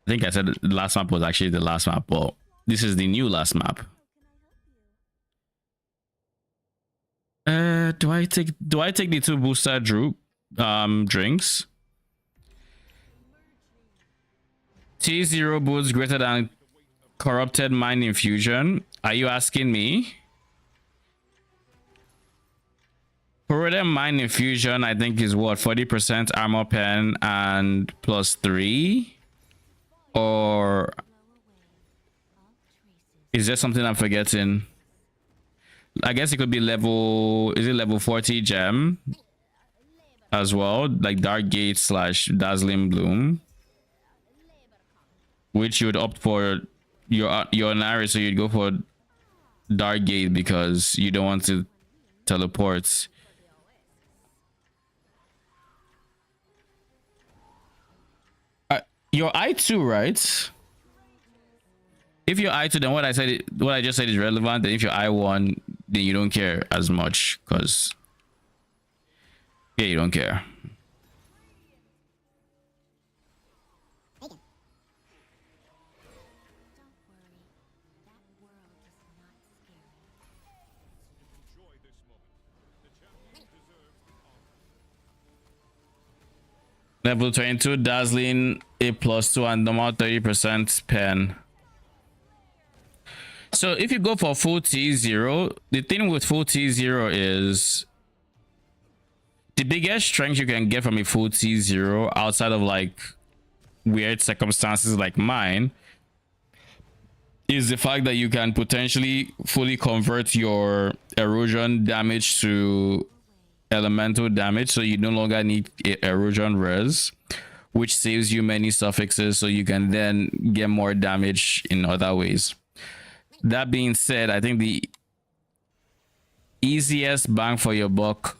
I think I said the last map was actually the last map, but this is the new last map. Do I take the 2 booster drinks? T0 boosts greater than corrupted mind infusion. Are you asking me? Corrupted mind infusion, I think, is what, 40% armor pen and +3? Or is there something I'm forgetting? I guess it could be level, is it level 40 gem as well, like Dark Gate / Dazzling Bloom, which you would opt for your Nari, so you'd go for Dark Gate because you don't want to teleport. Your I2, right? If you're I2, then what I just said is relevant. And if you're I1, then you don't care as much, because yeah, you don't care. Level 22, Dazzling, A +2, and normal 30% pen. So if you go for full T0, the thing with full T0 is the biggest strength you can get from a full T0 outside of like weird circumstances like mine is the fact that you can potentially fully convert your erosion damage to elemental damage, so you no longer need erosion res, which saves you many suffixes, so you can then get more damage in other ways. That being said, I think the easiest bang for your buck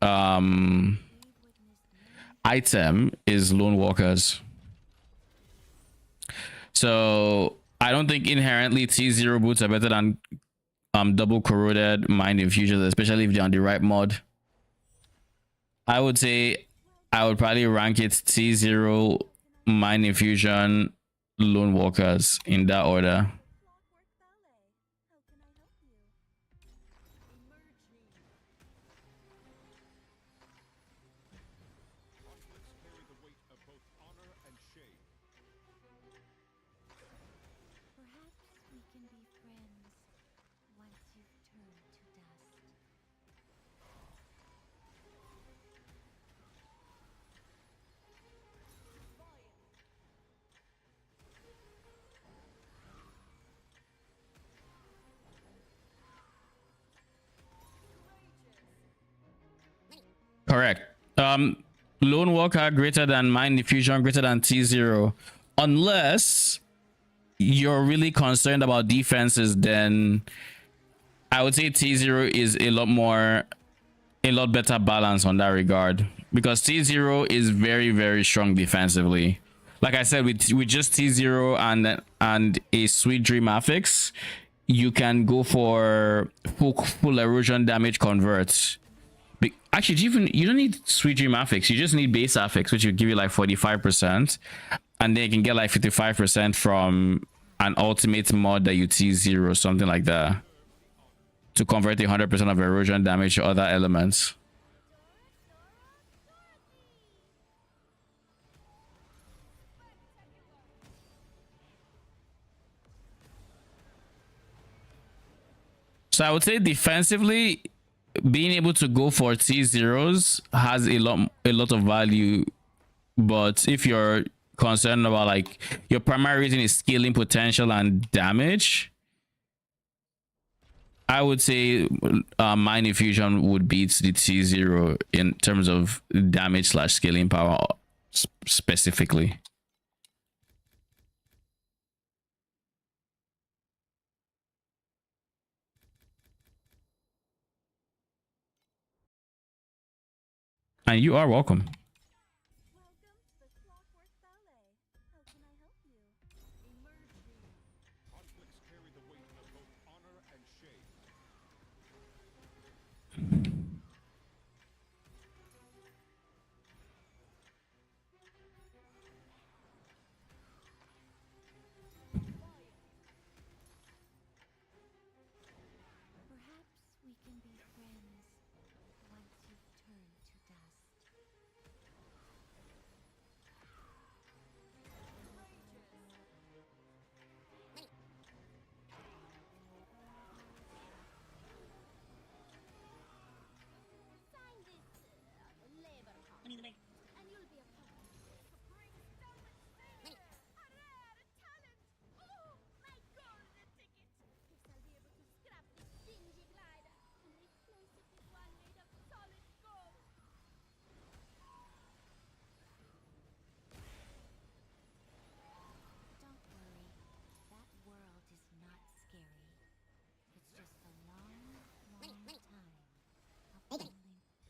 item is Lone Walkers. So I don't think inherently T0 boots are better than double corroded mind infusions, especially if they're on the right mod. I would say I would probably rank it T0, mind infusion, Lone Walkers in that order. Correct. Lone Walker greater than mind diffusion, greater than T0, unless you're really concerned about defenses, then I would say T0 is a lot better balance on that regard, because T0 is very strong defensively. Like I said, with just T0 and a Sweet Dream affix, you can go for full erosion damage converts. Actually, you don't need Sweet Dream affix, you just need base affix, which will give you like 45%, and then you can get like 55% from an ultimate mod that you T0, something like that, to convert 100% of erosion damage to other elements. So I would say defensively, being able to go for T0s has a lot of value. But if you're concerned about like your primary reason is scaling potential and damage, I would say Mind Infusion would beat the T0 in terms of damage slash scaling power specifically. And you are welcome. Perhaps we can be friends once you've turned to dust. Don't worry, that world is not scary. It's just a long, long time of only...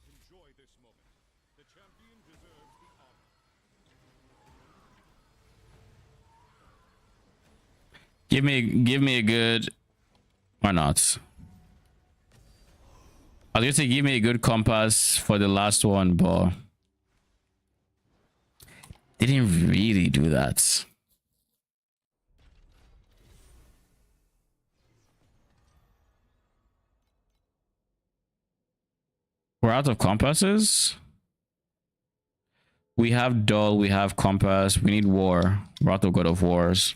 Enjoy this moment. The champion deserves the honor. Give me a good, or not. I was gonna say give me a good compass for the last one, but they didn't really do that. We're out of compasses. We have dull, we have compass, we need war. We're out of God of Wars.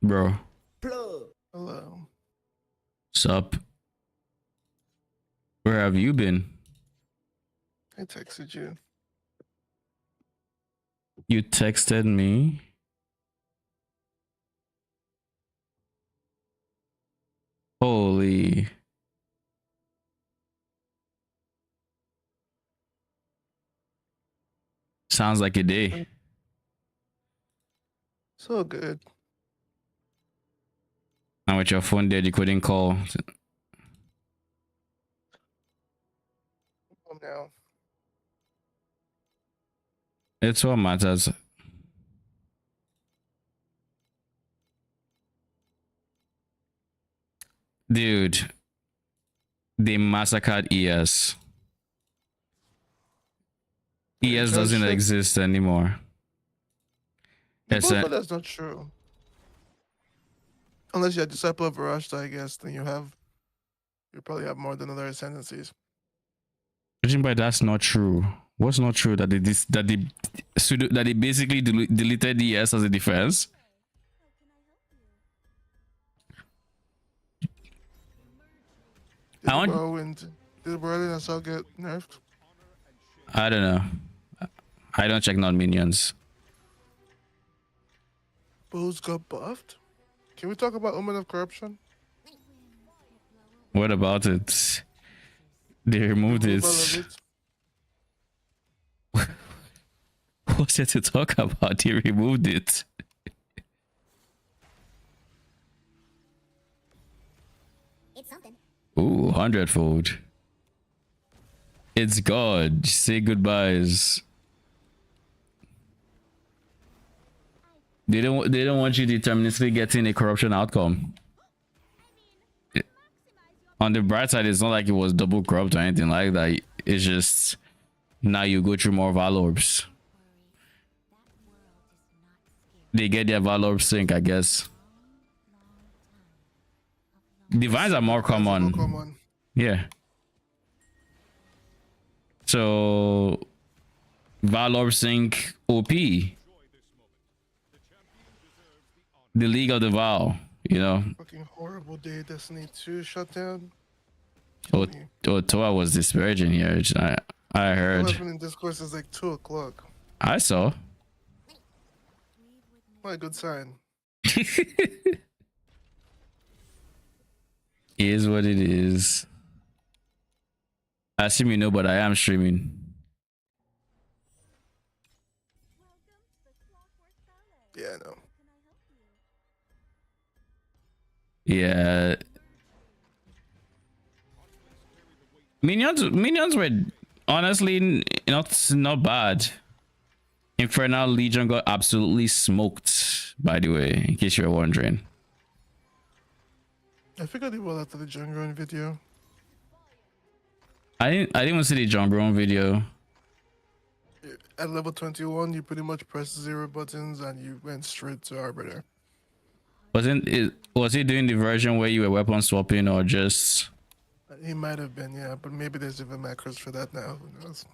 Bro. Hello. Sup? Where have you been? I texted you. You texted me? Holy. Sounds like a day. So good. And with your phone dead, you couldn't call. Now. It's what matters. Dude, they massacred ES. ES doesn't exist anymore. But that's not true. Unless you're a disciple of Varashta, I guess, then you probably have more than other ascendancies. But that's not true. What's not true? That they basically deleted ES as a defense? Did Berlin and Cell get nerfed? I don't know. I don't check non-minions. Bows got buffed? Can we talk about Omen of Corruption? What about it? They removed it. What's there to talk about? They removed it. It's something. Ooh, 100-fold. It's God. Say goodbyes. They don't want you deterministically getting a corruption outcome. On the bright side, it's not like it was double corrupt or anything like that. It's just now you go through more Valorbs. They get their Valorb sync, I guess. Divines are more common. Yeah. So Valorb sync OP. the League of the Vow, you know. Fucking horrible day. Destiny 2 shut down. Oh, Toa was disparaging here. I heard. 11 in discourse is like 2 o'clock. I saw. What a good sign. Is what it is. I assume you know, but I am streaming. Yeah, I know. Yeah. Minions were honestly not bad. Infernal Legion got absolutely smoked, by the way, in case you were wondering. I figured it well after the Jungron video. I didn't even see the John Brown video. At level 21, you pretty much pressed 0 buttons and you went straight to Arbiter. Was he doing the version where you were weapon swapping or just? He might have been, yeah, but maybe there's even macros for that now. Who knows?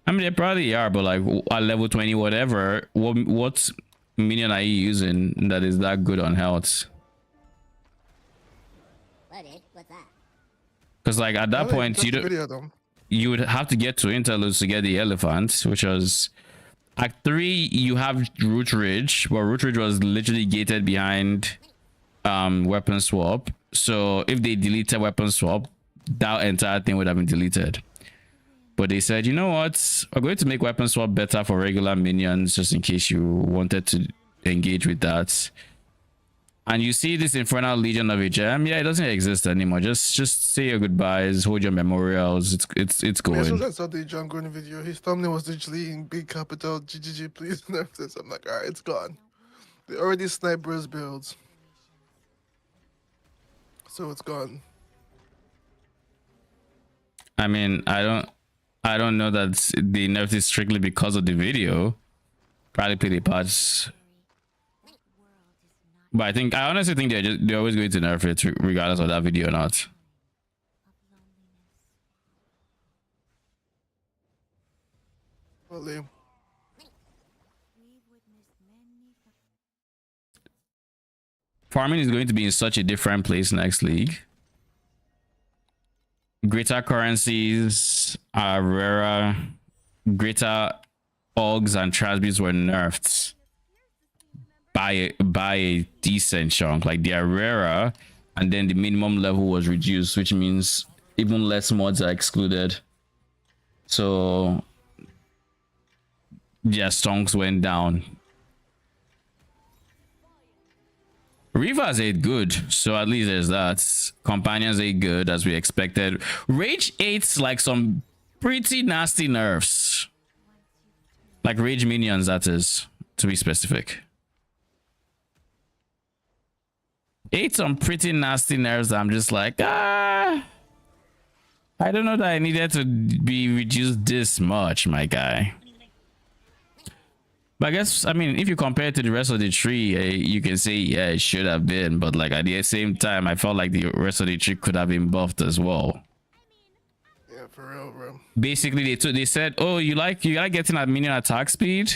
I mean, they probably are, but like at level 20, whatever. What minion are you using that is that good on health? What's that? Because like at that point, you would have to get to interludes to get the elephant, which was Act 3. You have Root Ridge, but Root Ridge was literally gated behind weapon swap. So if they deleted weapon swap, that entire thing would have been deleted. But they said, you know what, we're going to make weapon swap better for regular minions, just in case you wanted to engage with that. And you see this Infernal Legion of a gem, yeah, it doesn't exist anymore. Just say your goodbyes, hold your memorials. It's going. As soon as I saw the John Gordon video, his thumbnail was literally in big capital GGG please and everything. So I'm like, alright, it's gone. They already sniped Bros builds. So it's gone. I mean, I don't know that they nerfed it strictly because of the video. Probably play the parts. But I honestly think they're always going to nerf it regardless of that video or not. Well, Farming is going to be in such a different place next league. Greater currencies are rarer. Greater Augs and Transmutes were nerfed by a decent chunk. Like they are rarer, and then the minimum level was reduced, which means even less mods are excluded. So their stonks went down. Reavers ate good, so at least there's that. Companions ate good as we expected. Rage ate like some pretty nasty nerfs. Like rage minions, that is, to be specific. Ate some pretty nasty nerfs that I'm just like, I don't know that I needed to be reduced this much, my guy. But I guess, I mean, if you compare it to the rest of the tree, you can say, yeah, it should have been. But like at the same time, I felt like the rest of the tree could have been buffed as well. yeah, for real, bro. Basically, they said, oh, you like getting a minion attack speed.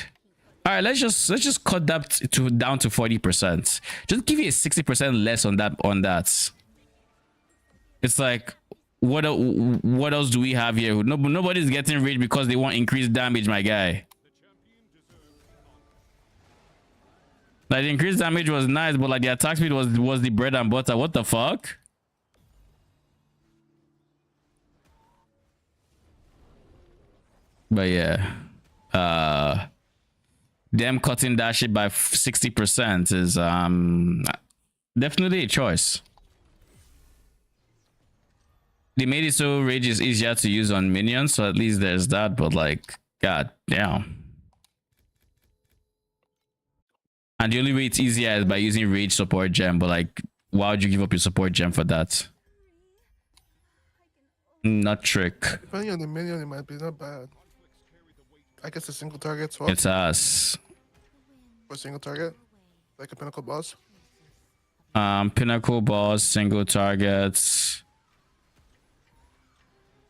All right, let's just cut that down to 40%. Just give you a 60% less on that. It's like, what else do we have here? Nobody's getting rage because they want increased damage, my guy. Like the increased damage was nice, but like the attack speed was the bread and butter. What the fuck? But yeah, them cutting that shit by 60% is definitely a choice. They made it so rage is easier to use on minions, so at least there's that. But like, god damn. And the only way it's easier is by using rage support gem, but like, why would you give up your support gem for that? Not trick. Depending on the minion, it might be not bad. I guess a single target swap. It's us. For a single target? Like a pinnacle boss? Pinnacle boss, single targets.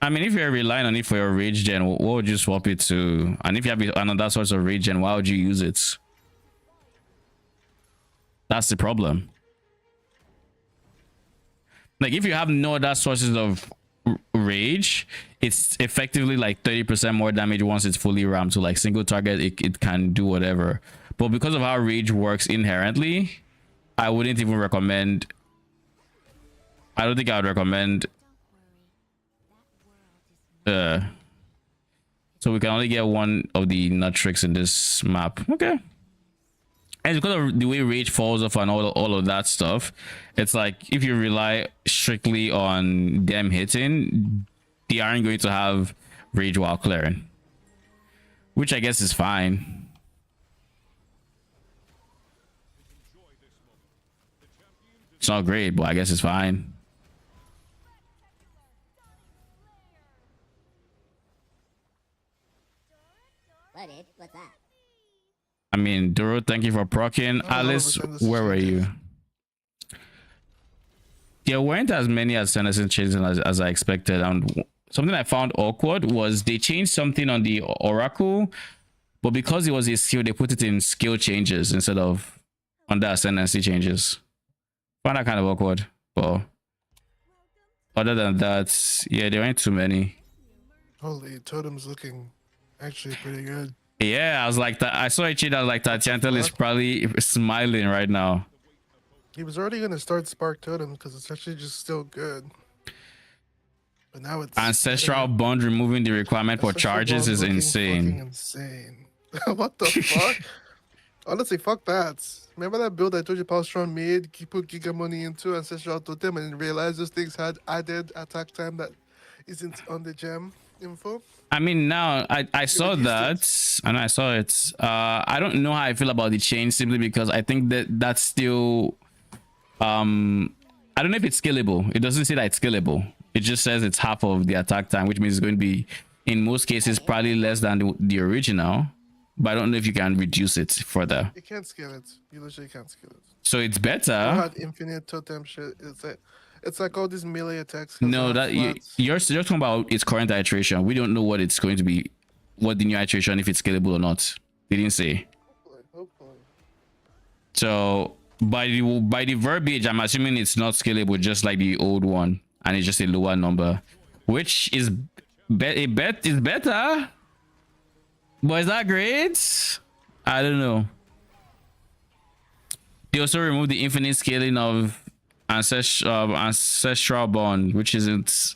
I mean, if you're relying on it for your rage gen, what would you swap it to? And if you have another source of rage gen, why would you use it? That's the problem. Like if you have no other sources of rage, it's effectively like 30% more damage once it's fully rammed. So like single target, it can do whatever. But because of how rage works inherently, I wouldn't even recommend. I don't think I would recommend. So we can only get one of the nut tricks in this map. Okay. And because of the way rage falls off and all of that stuff, it's like if you rely strictly on them hitting, they aren't going to have rage while clearing, which I guess is fine. It's not great, but I guess it's fine. What's that? I mean, Duro, thank you for proccing. Alice, where were you? There weren't as many ascendancy changes as I expected. And something I found awkward was they changed something on the Oracle, but because it was a skill, they put it in skill changes instead of under ascendancy changes. Found that kind of awkward. But other than that, yeah, there weren't too many. Holy, Totem's looking actually pretty good. Yeah, I was like that. I saw a cheat. I was like, Tatiantel is probably smiling right now. He was already gonna start Spark Totem because it's actually just still good. But now it's Ancestral Bond removing the requirement for charges is insane. Insane. What the fuck? Honestly, fuck that. Remember that build I told you Palstrom made? He put Giga Money into Ancestral Totem and realized those things had added attack time that isn't on the gem info? I mean, now I saw that and I saw it. I don't know how I feel about the change simply because I think that that's still I don't know if it's scalable. It doesn't say that it's scalable. It just says it's half of the attack time, which means it's going to be in most cases probably less than the original, but I don't know if you can reduce it further. You can't scale it. You literally can't scale it. So it's You better. had infinite totem shit. It's like all these melee attacks. No, that you're talking about its current iteration. We don't know what it's going to be, what the new iteration, if it's scalable or not. They didn't say. Hopefully. So by the verbiage, I'm assuming it's not scalable, just like the old one, and it's just a lower number, which is is better. But is that great? I don't know. They also removed the infinite scaling of ancestral bond, which isn't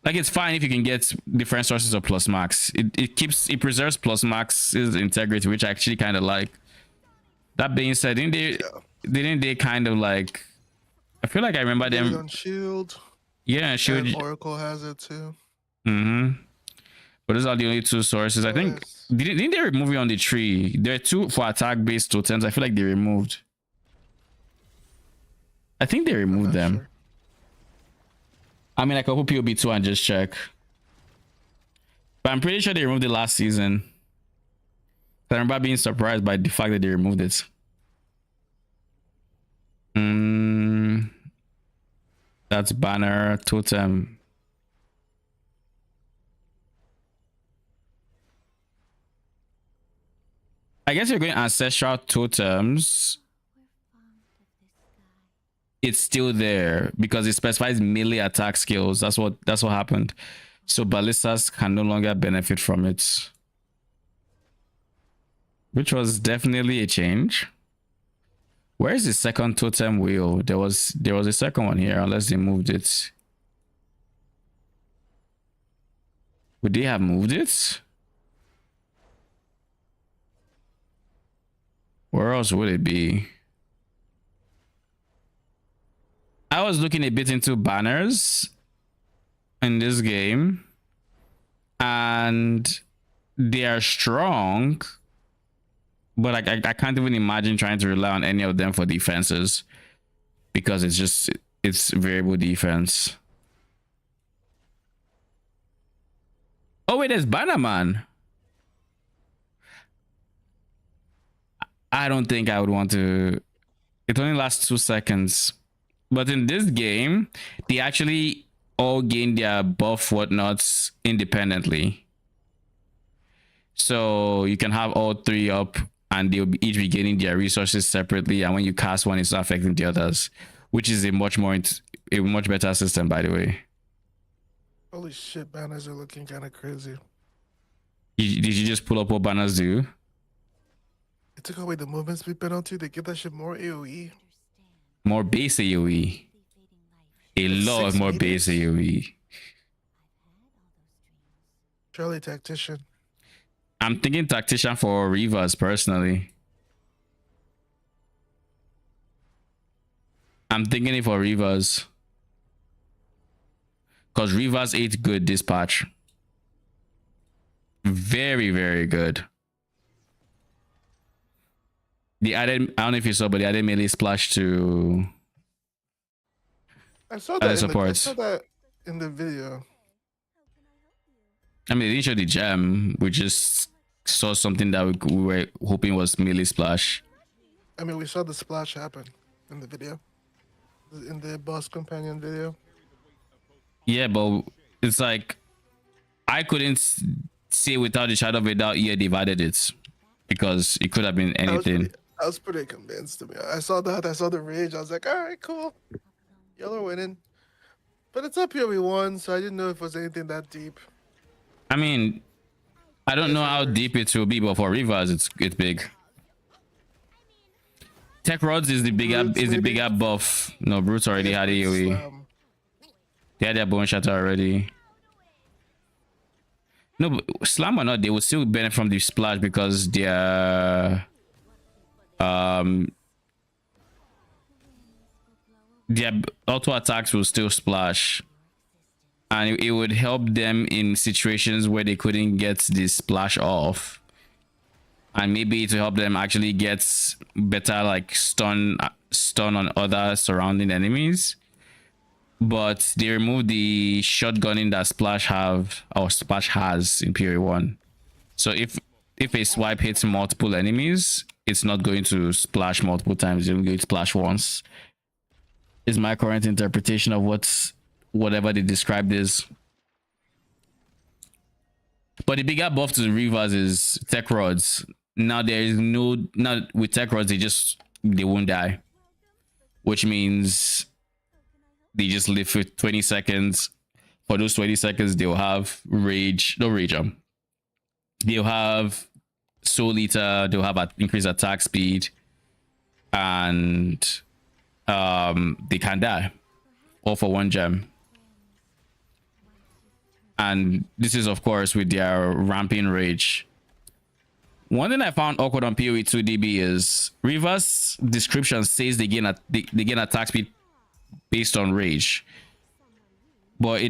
like, it's fine if you can get different sources of plus max. It preserves plus max's integrity, which I actually kind of like. That being said, didn't they kind of like, I feel like I remember them on Shield. Yeah, Shield. And Oracle has it too. But those are the only two sources. I think didn't they remove it on the tree? There are two for attack based totems. I feel like they removed. I think they removed them. Sure. I mean, I can put POB2 and just check. But I'm pretty sure they removed it last season. I remember being surprised by the fact that they removed it. That's banner, totem. I guess you're going ancestral totems. It's still there because it specifies melee attack skills. That's what happened. So ballistas can no longer benefit from it, which was definitely a change. Where is the second totem wheel? There was a second one here, unless they moved it. Would they have moved it? Where else would it be? I was looking a bit into banners in this game, and they are strong, but I can't even imagine trying to rely on any of them for defenses because it's variable defense. Oh wait, there's Banner Man. I don't think I would want to. It only lasts 2 seconds. But in this game, they actually all gain their buff whatnots independently. So you can have all three up and they'll each be getting their resources separately. And when you cast one, it's not affecting the others, which is a much better system, by the way. Holy shit, banners are looking kind of crazy. Did you just pull up what banners do? They took away the movement speed penalty. They give that shit more AoE. More base AoE. A lot of more base AoE. Charlie Tactician. I'm thinking Tactician for Reavers personally. I'm thinking it for Reavers. Because Reavers ate good this patch. Very, very good. They added, I don't know if you saw, but they added melee splash to I saw that, supports. I saw that in the video. I mean, they didn't show the gem. We just saw something that we were hoping was melee splash. I mean, we saw the splash happen in the video. In the boss companion video. Yeah, but it's like I couldn't say without a shadow of a doubt, yeah, they've added it. Because it could have been anything. I was pretty convinced, to me. I saw that. I saw the rage. I was like, all right, cool. Yellow winning. But it's up here, we won, so I didn't know if it was anything that deep. I mean, I don't know how deep it will be, but for Reavers, it's big. Tech Rods is the bigger buff. No, Brutes already had AoE. They had their bone shatter already. No, but slam or not, they will still benefit from the splash because their auto attacks will still splash, and it would help them in situations where they couldn't get the splash off, and maybe to help them actually get better like stun on other surrounding enemies. But they removed the shotgunning that splash has in period 1. So if a swipe hits multiple enemies, it's not going to splash multiple times. It's going to splash once. Is my current interpretation of whatever they described is. But the bigger buff to the Reavers is Tech Rods. Now there is now with Tech Rods they won't die, which means they just live for 20 seconds. For those 20 seconds, they'll have they'll have Soul Eater, they'll have increased attack speed, and they can die, all for 1 gem. And this is, of course, with their ramping rage. One thing I found awkward on PoE 2DB is Reavers' description says they gain attack speed based on rage, but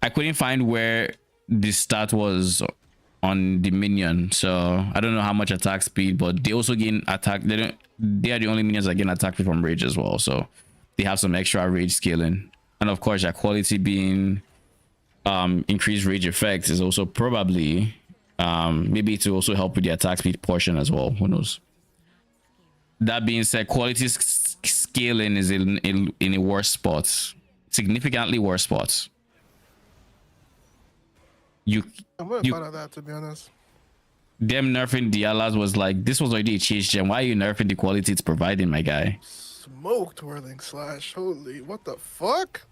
I couldn't find where the stat was on the minion, so I don't know how much attack speed, but they also gain attack. They are the only minions that gain attack speed from rage as well, so they have some extra rage scaling. And of course, their quality being increased rage effects is also probably maybe to also help with the attack speed portion as well. Who knows? That being said, quality scaling is in a worse spot, significantly worse spots. I'm gonna find out that, to be honest. Them nerfing the Alas was like, this was already a change gem. Why are you nerfing the quality it's providing, my guy? Smoke twirling slash. Holy, what the fuck?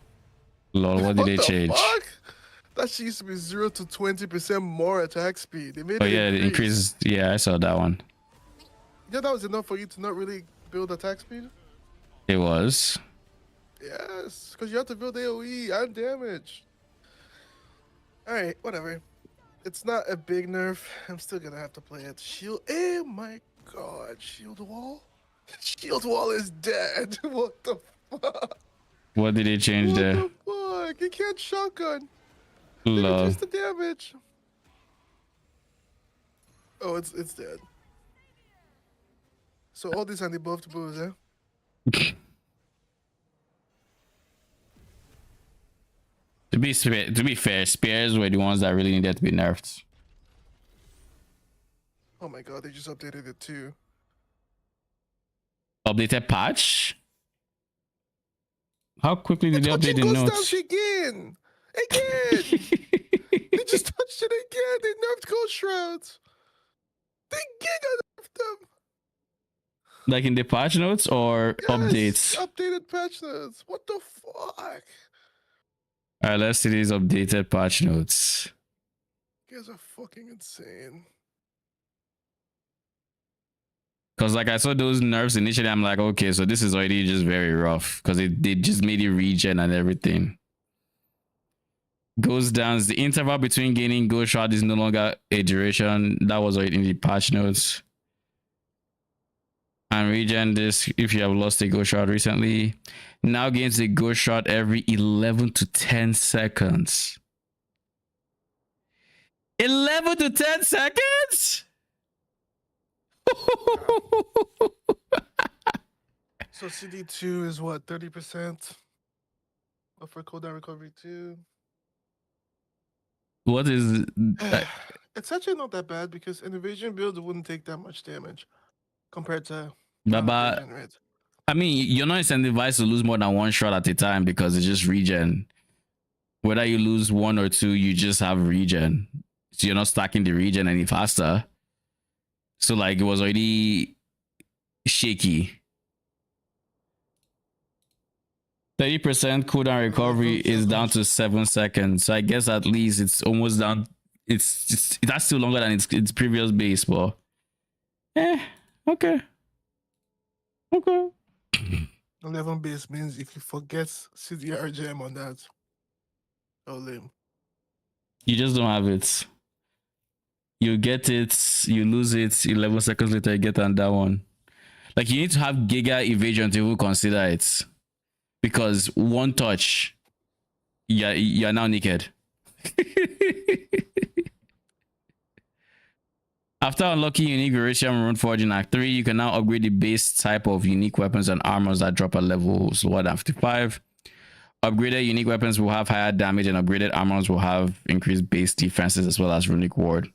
Lol, what did they change? Fuck? That shit used to be 0 to 20% more attack speed. They made Oh yeah, it increased. Yeah, I saw that one. Yeah, that was enough for you to not really build attack speed? It was. Yes, because you have to build AoE and damage. Alright, whatever. It's not a big nerf. I'm still gonna have to play it. Shield. Oh my god, shield wall? Shield wall is dead. What the fuck? What did they change there? What the fuck? You can't shotgun. Lol. Just the damage. Oh, it's dead. So all these are the buffed boos, eh? To be fair, spears were the ones that really needed to be nerfed. Oh my god, they just updated it too. Updated patch? How quickly did they update the notes? Again! Again! They just touched it again! They nerfed Ghost Shrouds! They giga nerfed them! Like in the patch notes or Yes, updates? updated patch notes. What the fuck? Alright, let's see these updated patch notes. You guys are fucking insane. Because like I saw those nerfs initially, I'm like, okay, so this is already just very rough because they just made it regen and everything. Goes down. The interval between gaining gold shot is no longer a duration. That was already in the patch notes. And regen this if you have lost a gold shot recently. Now gains a gold shot every 11 to 10 seconds. 11 to 10 seconds? So CD2 is what, 30%? For cooldown recovery 2. What is It's actually not that bad because an evasion build wouldn't take that much damage compared to Baba? regen, right? I mean, you're not incentivized to lose more than one shot at a time because it's just regen. Whether you lose one or two, you just have regen. So you're not stacking the regen any faster. So like it was already shaky. 30% cooldown recovery is down to 7 seconds. So I guess at least it's almost down. That's still longer than its previous base, but okay. 11 base means if you forget CDR gem on that, oh lame. You just don't have it. You get it, you lose it, 11 seconds later, you get on that one. Like, you need to have Giga Evasion to even consider it. Because one touch, you're now naked. After unlocking unique Eurasian Runeforge in Act 3, you can now upgrade the base type of unique weapons and armors that drop at levels lower than 55. Upgraded unique weapons will have higher damage, and upgraded armors will have increased base defenses as well as runic ward,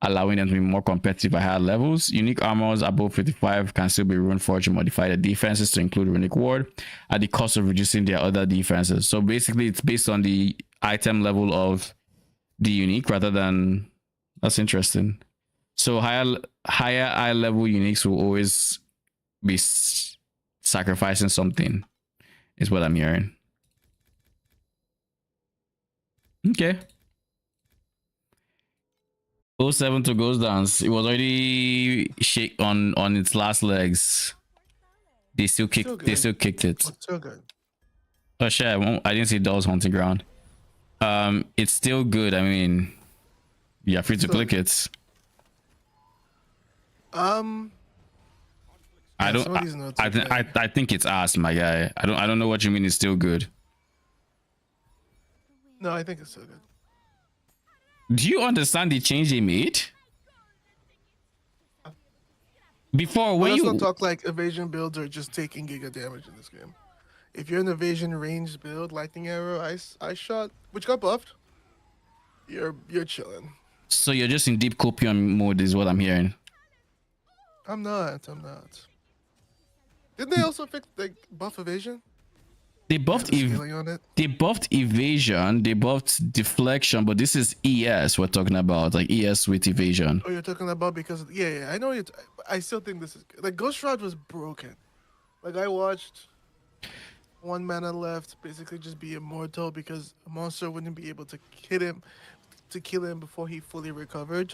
allowing them to be more competitive at higher levels. Unique armors above 55 can still be Runeforged and modify their defenses to include runic ward at the cost of reducing their other defenses. So basically, it's based on the item level of the unique rather than. That's interesting. So higher eye level uniques will always be sacrificing something, is what I'm hearing. Okay. 07 to goes down. It was already shake on its last legs. They still kicked it. It's so good. Oh shit, I didn't see Doll's Haunting Ground. It's still good. I mean, you're free to click it. I think it's ass, my guy. I don't know what you mean it's still good. No, I think it's so good. Do you understand the change they made? Before, when let's not talk like evasion builds are just taking giga damage in this game. If you're an evasion ranged build, lightning arrow, ice shot, which got buffed, you're chilling. So you're just in deep copium mode, is what I'm hearing. I'm not. Didn't they also fix like buff evasion? They buffed they buffed evasion, they buffed deflection, but this is ES we're talking about, like ES with evasion. Oh, you're talking about because yeah, I know I still think this is like Ghost Shroud was broken. Like I watched 1 mana left, basically just be immortal because a monster wouldn't be able to kill him before he fully recovered.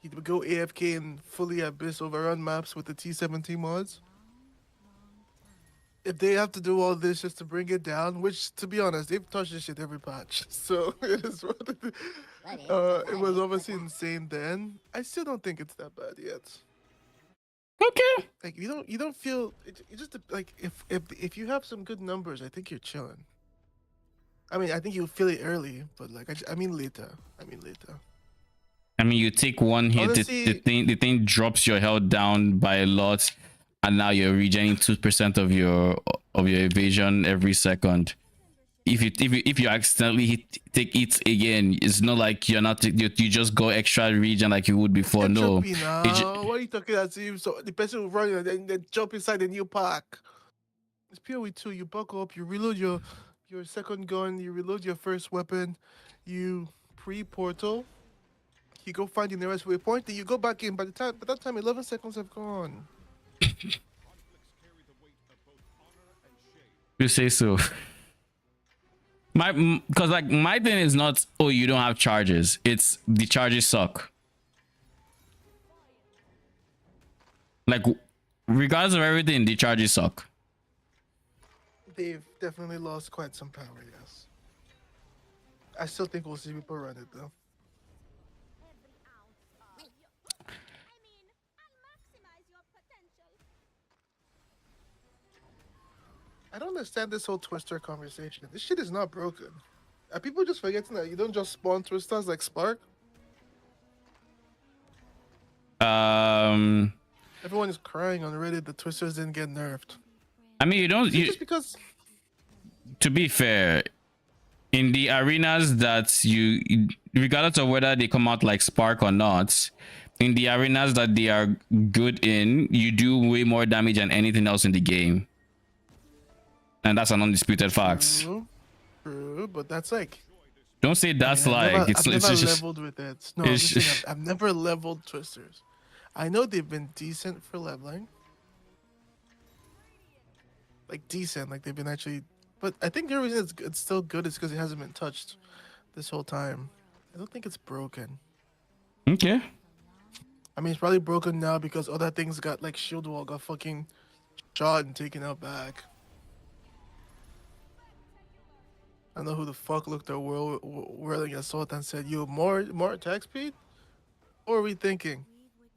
He would go AFK and fully abyss overrun maps with the T17 mods. If they have to do all this just to bring it down, which to be honest, they've touched this shit every patch, so it is. It was obviously insane then. I still don't think it's that bad yet. Okay. Like you don't feel it just like if you have some good numbers, I think you're chilling. I mean, I think you'll feel it early, but like I mean later. I mean, you take one hit, Honestly, the thing drops your health down by a lot, and now you're regenerating 2% of your evasion every second. If you accidentally take it again, it's not like you just go extra regen like you would before. No. What are you talking about? So the person will run and then jump inside the new pack. It's PoE 2. You buckle up, you reload your second gun, you reload your first weapon, you pre-portal. You go find the nearest waypoint, then you go back in. By that time, 11 seconds have gone. You say so. Because like my thing is not, oh, you don't have charges. It's the charges suck. Like, regardless of everything, the charges suck. They've definitely lost quite some power, yes. I still think we'll see people run it though. I don't understand this whole Twister conversation. This shit is not broken. Are people just forgetting that you don't just spawn Twisters like Spark? Everyone is crying on Reddit the Twisters didn't get nerfed. I mean, Just because to be fair, in the arenas that you, regardless of whether they come out like Spark or not, in the arenas that they are good in, you do way more damage than anything else in the game. And that's an undisputed fact. True, but that's like, Don't say that's I've like it's never just leveled with it. No, listen, I've never leveled Twisters. I know they've been decent for leveling. Like decent, like they've been actually, but I think the reason it's still good is because it hasn't been touched this whole time. I don't think it's broken. okay. I mean, it's probably broken now because other things got like shield wall got fucking shot and taken out back. I don't know who the fuck looked at whirling assault and said, "You more attack speed?" What are we thinking?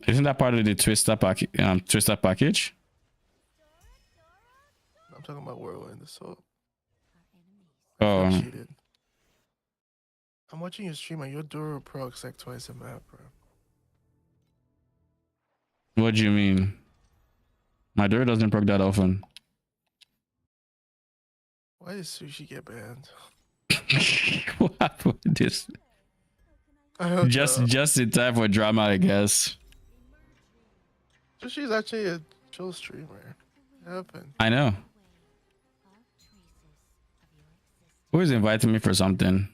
Isn't that part of the Twister package? I'm talking about whirling assault. Oh, Cheated. I'm watching your stream and your Duro procs like twice a map, bro. what do you mean? My door doesn't proc that often. Why did sushi get banned? What happened with this? I don't know. Just in time for drama, I guess. Sushi's actually a chill streamer. What happened? I know. Who is inviting me for something?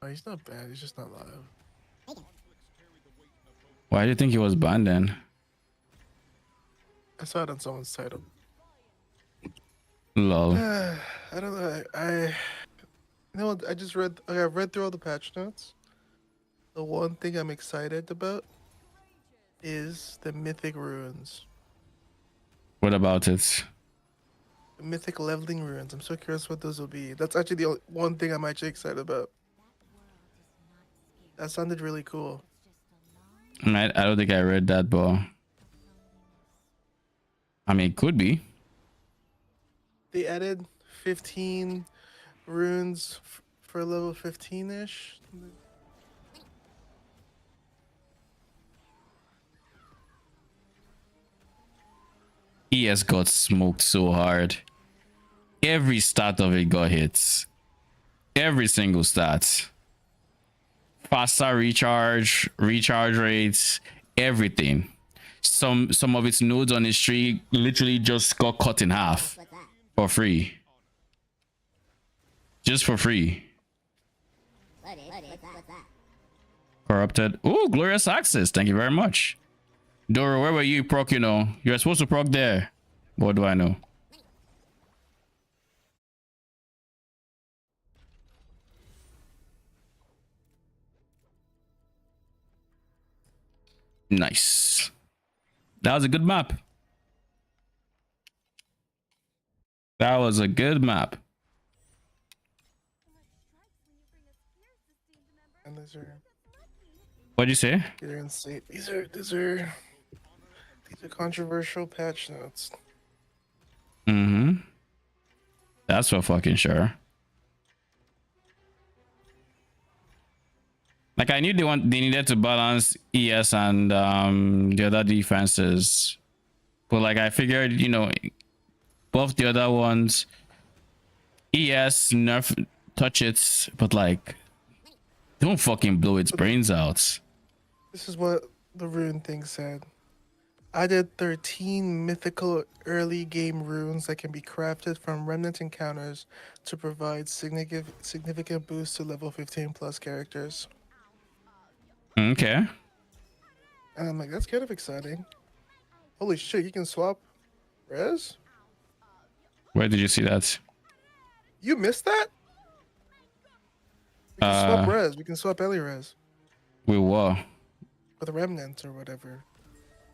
Oh, he's not bad. He's just not live. Why do you think he was banned then? I saw it on someone's title. Lol. I don't know. You know what? I've read through all the patch notes. The one thing I'm excited about is the mythic runes. What about it? The mythic leveling runes. I'm so curious what those will be. That's actually the one thing I'm actually excited about. That sounded really cool. I don't think I read that, but I mean, it could be. They added 15 runes for level 15-ish. ES got smoked so hard. Every stat of it got hits. Every single stat. Faster recharge rates, everything. Some of its nodes on its tree literally just got cut in half What's that? for free. Just for free. What's that? Corrupted. Oh, glorious access. Thank you very much. Doro, where were you proc? You know, you're supposed to proc there. What do I know? Nice. That was a good map. That was a good map. And these are What'd you say? insane. These are controversial patch notes. Mm-hmm. That's for fucking sure. Like I knew they needed to balance ES and the other defenses. But like I figured, you know, both the other ones, ES nerf touch it, but like don't fucking blow its brains out. This is what the rune thing said. I did 13 mythical early game runes that can be crafted from remnant encounters to provide significant boost to level 15 plus characters. Okay. And I'm like, that's kind of exciting. Holy shit, you can swap res? Where did you see that? You missed that? We can swap Uh, res. We can swap Ellie res we were with remnant or whatever.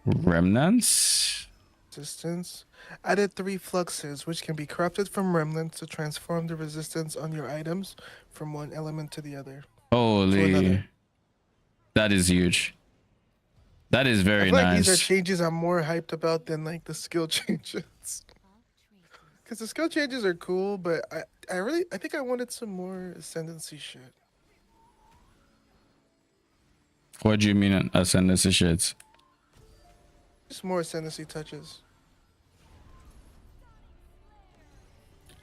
remnants. Resistance. Added 3 fluxes, which can be crafted from remnants to transform the resistance on your items from one element to the other. Holy, another. that is huge. That is I very feel like these are nice. changes I'm more hyped about than like the skill changes. Because the skill changes are cool, but I think I wanted some more ascendancy shit. What do you mean ascendancy shit? Just more ascendancy touches.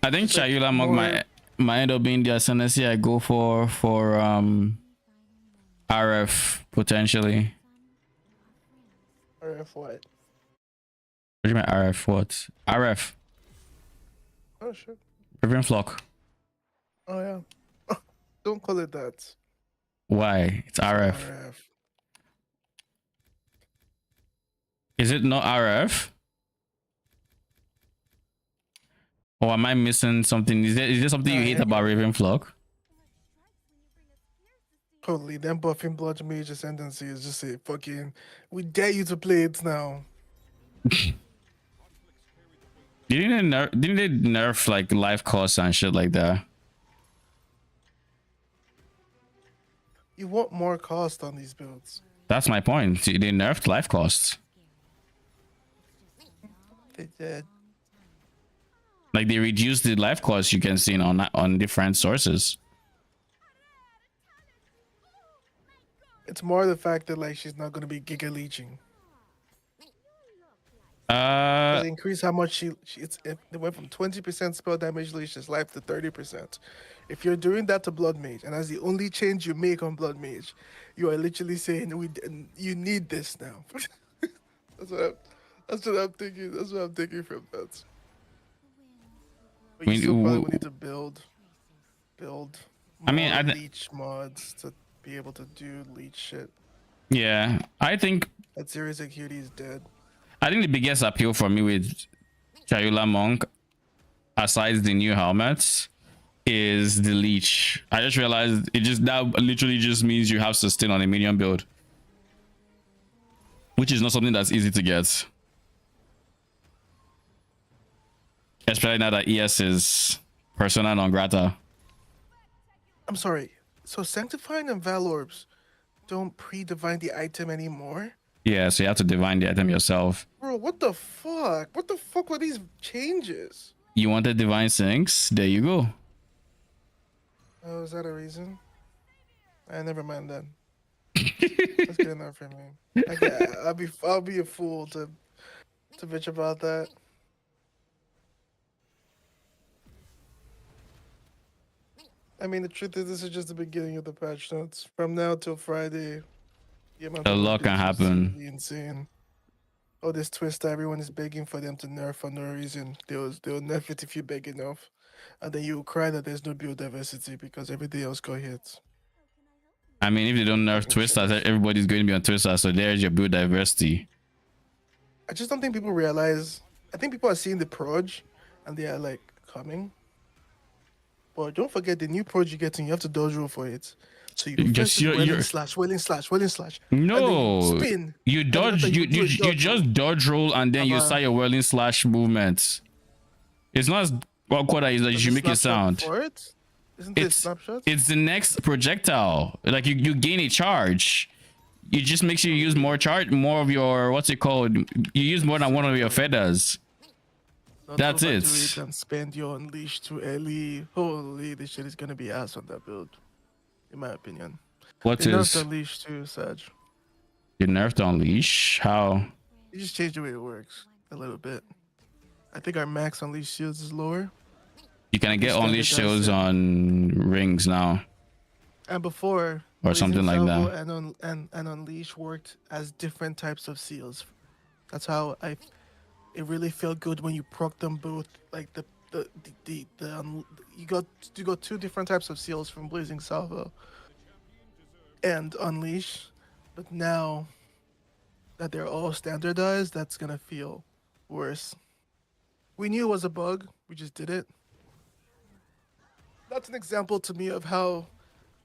I think Just like Chayula Mog more- might end up being the ascendancy I go for RF potentially. RF what? What do you mean RF? What? RF. Oh shit. Riven Flock. Oh yeah. Don't call it that. Why? It's RF. RF. Is it not RF? Or am I missing something? Is there something you hate about Raven Flock? Totally. Them buffing blood mage ascendancy is just a fucking. We dare you to play it now. Didn't they nerf like life costs and shit like that? You want more cost on these builds. That's my point. They nerfed life costs. They did. Like they reduced the life costs you can see on different sources. It's more the fact that like she's not gonna be giga leeching. They increase how much they went from 20% spell damage leech's life to 30%. If you're doing that to blood mage, and that's the only change you make on blood mage, you are literally saying you need this now. that's what I'm thinking. That's what I'm thinking from that. But you still probably will need to build. I mean, more leech mods to be able to do leech shit. Yeah, I think That series acuity is dead. I think the biggest appeal for me with Chayula Monk, aside the new helmets, is the leech. I just realized that literally just means you have sustain on a minion build, which is not something that's easy to get, especially now that ES is persona non grata. I'm sorry. So Sanctifying and Valorbs don't pre-divine the item anymore? Yeah, so you have to divine the item yourself. Bro, what the fuck? What the fuck were these changes? You wanted divine sinks? There you go. Oh, is that a reason? Never mind then. That's good enough for me. I'll be a fool to bitch about that. I mean, the truth is, this is just the beginning of the patch notes. From now till Friday, A lot can happen. Insane. Oh, this twist! Everyone is begging for them to nerf for no reason. They'll nerf it if you beg enough, and then you cry that there's no build diversity because everything else got hit. I mean, if they don't nerf Twister, everybody's going to be on Twister, so there's your build diversity. I just don't think people realize. I think people are seeing the proj, and they are like coming. But don't forget the new proj you get, and you have to dodge roll for it. So you Just wailing slash. No, spin. you dodge. You just dodge roll and then you start your whirling slash movement. It's not as awkward as you should make it sound. For it? Isn't it snapshot? It's the next projectile. Like you gain a charge. You just make sure you use more of your what's it called? You use more than one of your feathers. That's it. And spend your unleash too early. Holy, this shit is gonna be ass on that build, in my opinion. What they is nerfed unleash too, Sag? You nerfed unleash? How? You just changed the way it works a little bit. I think our max unleash shields is lower. You can get unleash shields on rings now. And before, or something like that. And unleash worked as different types of seals. That's how it really felt good when you proc them both. Like you got two different types of seals from Blazing Salvo and Unleash, but now that they're all standardized, that's gonna feel worse. We knew it was a bug. We just did it. That's an example to me of how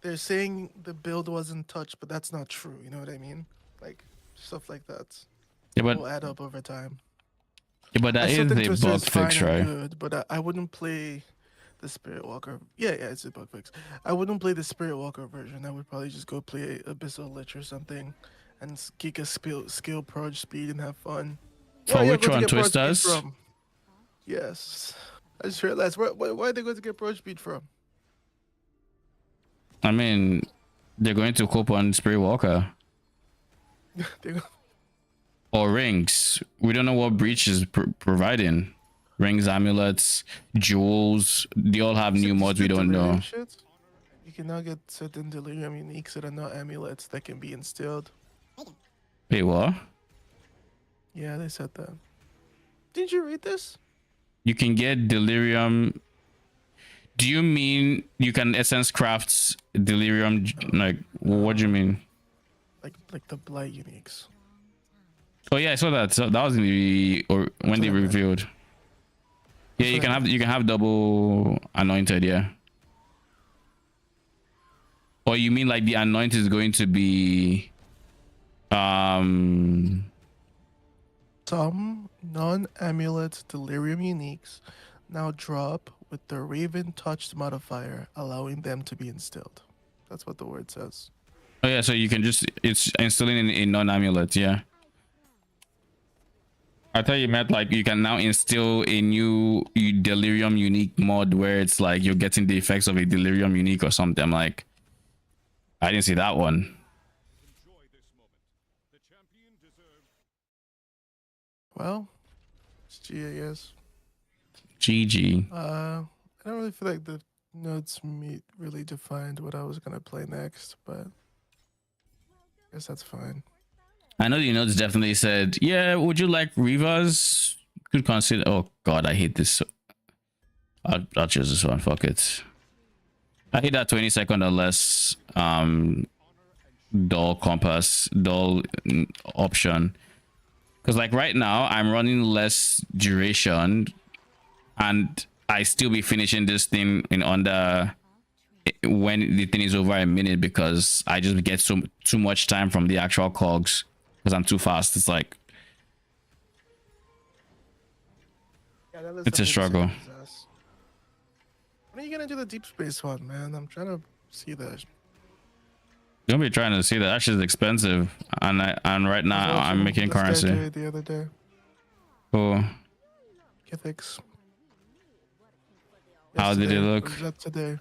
they're saying the build wasn't touched, but that's not true. You know what I mean? Like stuff like that Yeah, will add up over time. but I that still is think a Twister bug is fine fix, and right? good, but I wouldn't play the Spirit Walker. Yeah, it's a bug fix. I wouldn't play the Spirit Walker version. I would probably just go play Abyssal Lich or something and geek a skill proj speed and have fun. For Where are you which going to one, get proj speed Twisters? from? Yes. I just realized, why are they going to get proj speed from? I mean, they're going to cope on Spirit Walker They go- or rings. We don't know what Breach is providing. Rings, amulets, jewels. They all have new Just mods we the don't delirium know. shit. You can now get certain delirium uniques that are not amulets that can be instilled. Wait, what? Yeah, they said that. Didn't you read this? You can get delirium. Do you mean you can essence crafts delirium? Like, what do you mean? Like the blight uniques. Oh yeah, I saw that. So that was in the or when they what I meant. revealed. Yeah, That's you what can I have double anointed, yeah. Or you mean like the anointed is going to be Some non-amulet delirium uniques now drop with the Raven touched modifier, allowing them to be instilled. That's what the word says. oh yeah, so you can just it's installing in a non-amulet, yeah. I thought you meant like you can now instill a new delirium unique mod where it's like you're getting the effects of a delirium unique or something. Like I didn't see that one. Enjoy this moment. The champion deserves Well, it's G, I guess. GG. I don't really feel like the notes meet really defined what I was gonna play next, but I guess that's fine. I know the notes definitely said, yeah, would you like Rivas? Could consider. Oh god, I hate this. I'll choose this one. Fuck it. I hate that 20-second or less dull compass, dull option. Because like right now, I'm running less duration and I still be finishing this thing in under when the thing is over a minute because I just get too much time from the actual cogs because I'm too fast. It's like Yeah, that it's a struggle. When are you gonna do the deep space one, man? I'm trying to see that. You'll be trying to see that. That shit's expensive, and right now I'm making This guy currency. did it the other day. Oh, Kithics. how did it Yesterday, look? or was that today?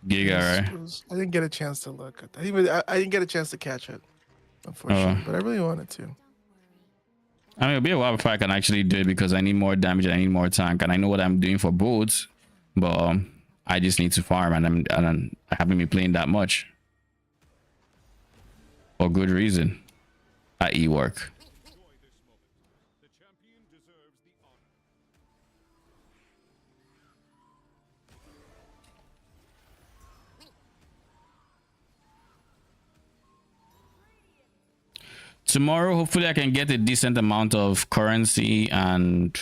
Giga, right? I didn't get a chance to look. I didn't get a chance to catch it, unfortunately. But I really wanted to. I mean, it'll be a while before I can actually do it because I need more damage and I need more tank, and I know what I'm doing for boats, but I just need to farm, and I haven't been playing that much for good reason. I.e. work. enjoy this moment. The champion deserves the honor. Tomorrow, hopefully, I can get a decent amount of currency, and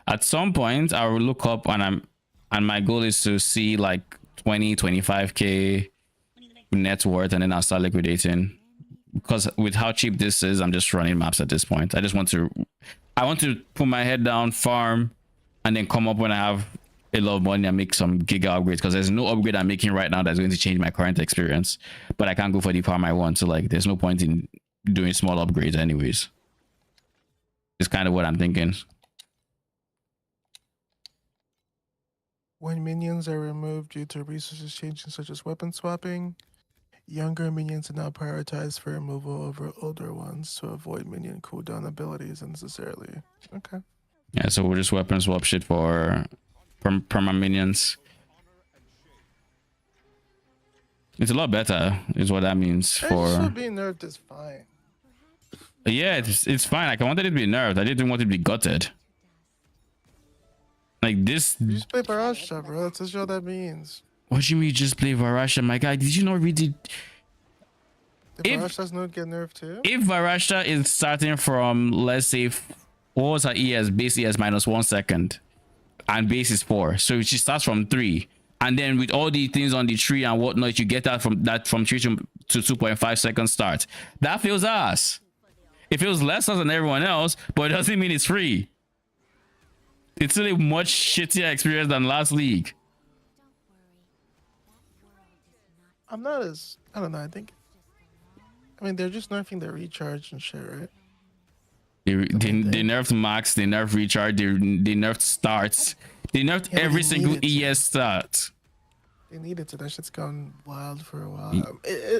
at some point, I will look up and my goal is to see like 20-25k net worth, and then I'll start liquidating. Because with how cheap this is, I'm just running maps at this point. I want to put my head down, farm, and then come up when I have a lot of money and make some giga upgrades, because there's no upgrade I'm making right now that's going to change my current experience, but I can't go for the farm I want, so like there's no point in doing small upgrades anyways. It's kind of what I'm thinking. When minions are removed due to resources changing, such as weapon swapping, younger minions are now prioritized for removal over older ones to avoid minion cooldown abilities unnecessarily. Okay. Yeah, so we'll just weapon swap shit for perma minions. It's a lot better, is what that means So for. being nerfed is fine. Yeah, it's fine. Like I wanted it to be nerfed. I didn't want it to be gutted. Like this. You just play Barasha, bro. That's just what that means. What do you mean you just play Varasha? My guy, did you not read it? Did Varashta's node get nerfed too? If Varashta is starting from, let's say, what was her ES? Base ES minus 1 second, and base is 4, so she starts from 3, and then with all the things on the tree and whatnot, you get that from 3 to 2.5 second start. That feels ass. It feels lesser than everyone else, but it doesn't mean it's free. It's still a much shittier experience than last league. I'm not as, I don't know, I mean, they're just nerfing the recharge and shit, right? They nerfed max, they nerfed recharge, they nerfed starts, they nerfed every single ES start. They needed to. That shit's gone wild for a while.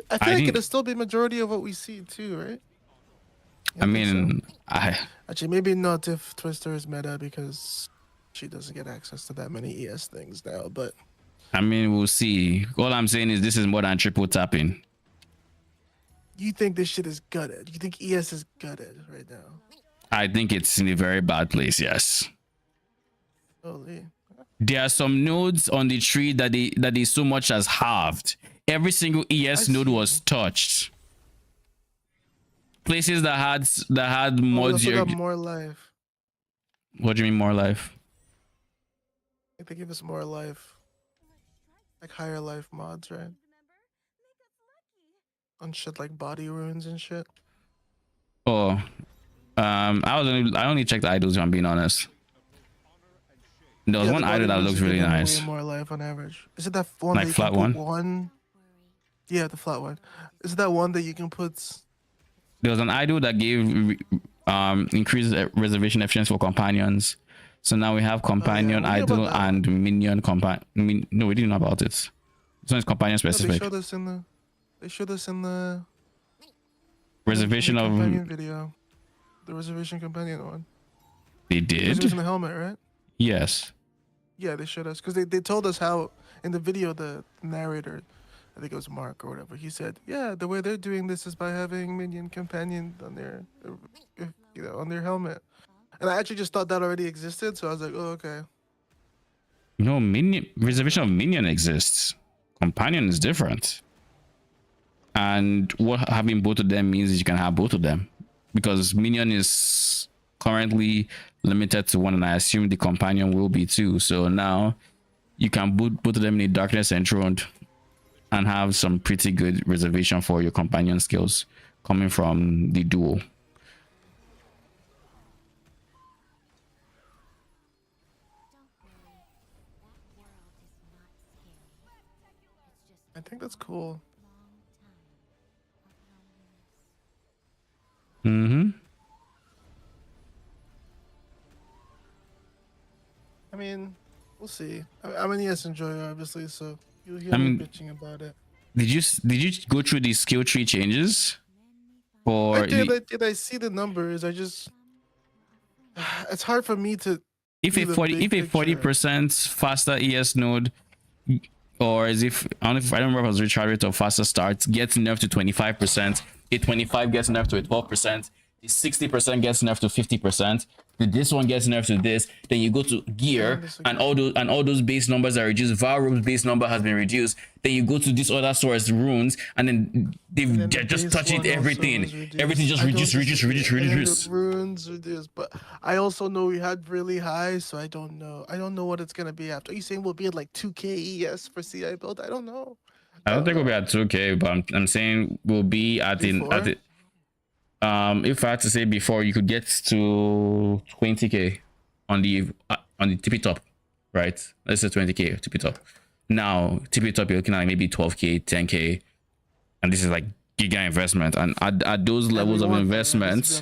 I feel like it'll still be majority of what we see too, right? I mean, actually maybe not if Twister is meta because she doesn't get access to that many ES things now. But I mean, we'll see. All I'm saying is this is more than triple tapping. You think this shit is gutted? You think ES is gutted right now? I think it's in a very bad place. Yes. Holy. There are some nodes on the tree that they so much as halved. Every single ES node was touched. Places that had mods. We also got more life. What do you mean more life? Like they give us more life, like higher life mods, right? On shit like body runes and shit. Oh, I only checked the idols if I'm being honest. There was one idol that looks really nice. Way more life on average. Is it that one? Like that flat one? Yeah, the flat one. Is it that one that you can put? There was an idol that gave increased reservation efficiency for companions. So now we have companion idol and minion companion. No, we didn't know about it. This one is companion specific. They showed us in the reservation of companion video. The reservation companion one. They did. It was in the helmet, right? Yes. Yeah, they showed us because they told us how in the video the narrator, I think it was Mark or whatever, he said, yeah, the way they're doing this is by having minion companion on their, on their helmet. And I actually just thought that already existed, so I was like, oh, okay. No, reservation of minion exists. Companion is different. And what having both of them means is you can have both of them, because minion is currently limited to one, and I assume the companion will be too. So now you can put both of them in a darkness enthroned and have some pretty good reservation for your companion skills coming from the duo. I think that's cool. Mm-hmm. I mean, we'll see. I'm an ES enjoyer, obviously, so you'll hear me bitching about it. Did you go through the skill tree changes? Or I did. I see the numbers. I just it's hard for me to. If a 40% faster ES node, or as if I don't remember if it was recharge rate or faster starts, gets nerfed to 25%, a 25 gets nerfed to a 12%, the 60% gets nerfed to 50%, this one gets nerfed to this, then you go to gear and all those base numbers are reduced. Valrobe's base number has been reduced. Then you go to this other source runes, and then they're just touching everything. Everything just reduce. Runes reduced, but I also know we had really high, so I don't know what it's gonna be after. Are you saying we'll be at like 2k ES for CI build? I don't know. I don't think we'll be at 2k, but I'm saying we'll be at the if I had to say before, you could get to 20k on the tippy top, right? Let's say 20k tippy top. Now tippy top, you're looking at maybe 12k, 10k, and this is like giga investment. And at those levels of investments,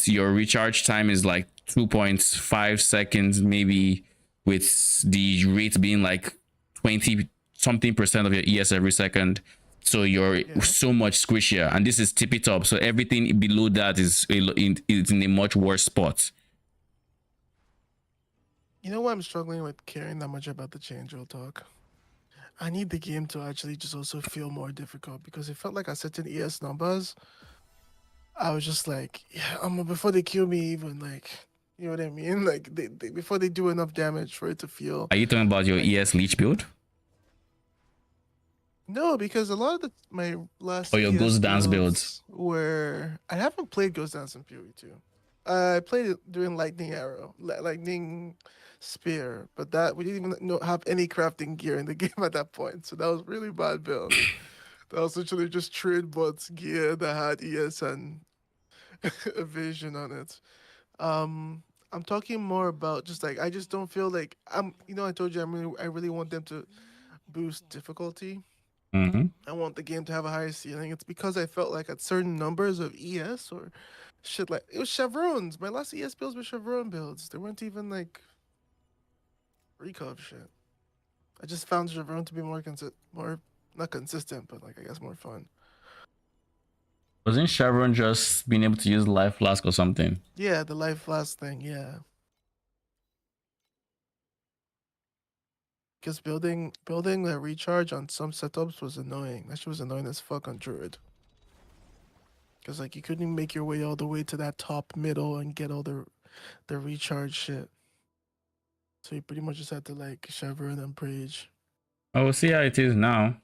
your recharge time is like 2.5 seconds, maybe, with the rate being like 20 something percent of your ES every second. So you're so much squishier, and this is tippy top, so everything below that is in a much worse spot. You know why I'm struggling with caring that much about the change, real talk? I need the game to actually just also feel more difficult, because it felt like at certain ES numbers, I was just like, yeah, before they kill me, even, like, you know what I mean? Like, they before they do enough damage for it to feel. Are you talking about your ES leech build? No, because a lot of my last Or your ES Ghost Dance builds? builds were I haven't played Ghost Dance in PoE 2. I played it during Lightning Arrow, Lightning Spear, but that we didn't even have any crafting gear in the game at that point, so that was really bad build. That was literally just trade bots gear that had ES and evasion on it. Um, I'm talking more about just like I just don't feel like I told you I really want them to boost difficulty. Mm-hmm. I want the game to have a higher ceiling. It's because I felt like at certain numbers of ES or shit like it was chevrons. My last ES builds were chevron builds. They weren't even like recov shit. I just found chevron to be more not consistent, but like I guess more fun. Wasn't Chevron just being able to use Life Flask or something? Yeah, the life last thing, yeah. Because building the recharge on some setups was annoying. That shit was annoying as fuck on Druid. Because like you couldn't even make your way all the way to that top middle and get all the recharge shit. So you pretty much just had to like chevron and preach. Oh, we'll see how it is now.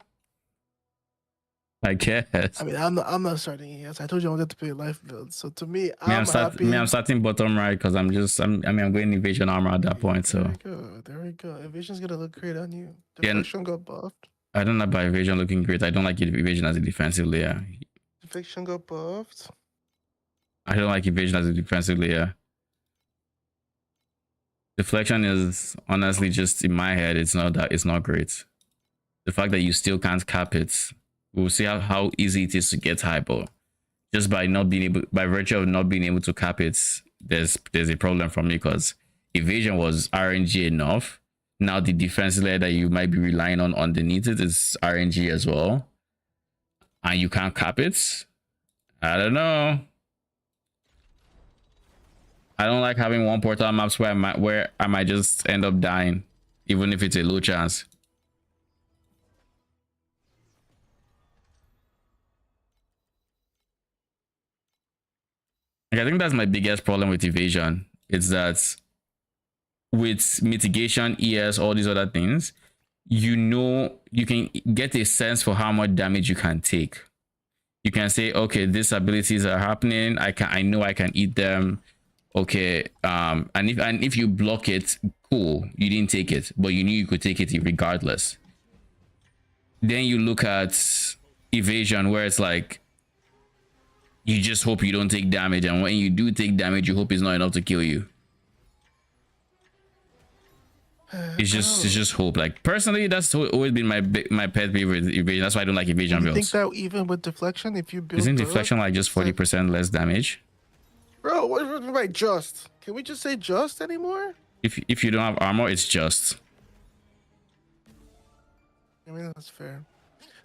I guess. I mean, I'm not starting ES. I told you I wanted to play life build. So to me, I'm happy. I'm starting bottom right because I'm going invasion armor at that point. So There we go. Evasion's gonna look great on you. Yeah, Deflection got buffed. I don't know about evasion looking great. I don't like evasion as a defensive layer. Deflection got buffed. I don't like evasion as a defensive layer. Deflection is honestly just in my head. It's not great. The fact that you still can't cap it, we'll see how easy it is to get hyper. Just by virtue of not being able to cap it, there's a problem for me because evasion was RNG enough. Now the defensive layer that you might be relying on underneath it is RNG as well, and you can't cap it. I don't know. I don't like having one portal maps where I might just end up dying, even if it's a low chance. Like, I think that's my biggest problem with evasion. It's that with mitigation, ES, all these other things, you can get a sense for how much damage you can take. You can say, okay, these abilities are happening. I know I can eat them. Okay, and if you block it, cool, you didn't take it, but you knew you could take it regardless. Then you look at evasion, where it's like you just hope you don't take damage, and when you do take damage, you hope it's not enough to kill you. It's just hope. Like personally, that's always been my pet peeve with evasion. That's why I don't like evasion builds. You think that even with deflection, if you build isn't deflection like just 40% less damage? Bro, what do you mean by just? Can we just say just anymore? If you don't have armor, it's just. I mean, that's fair.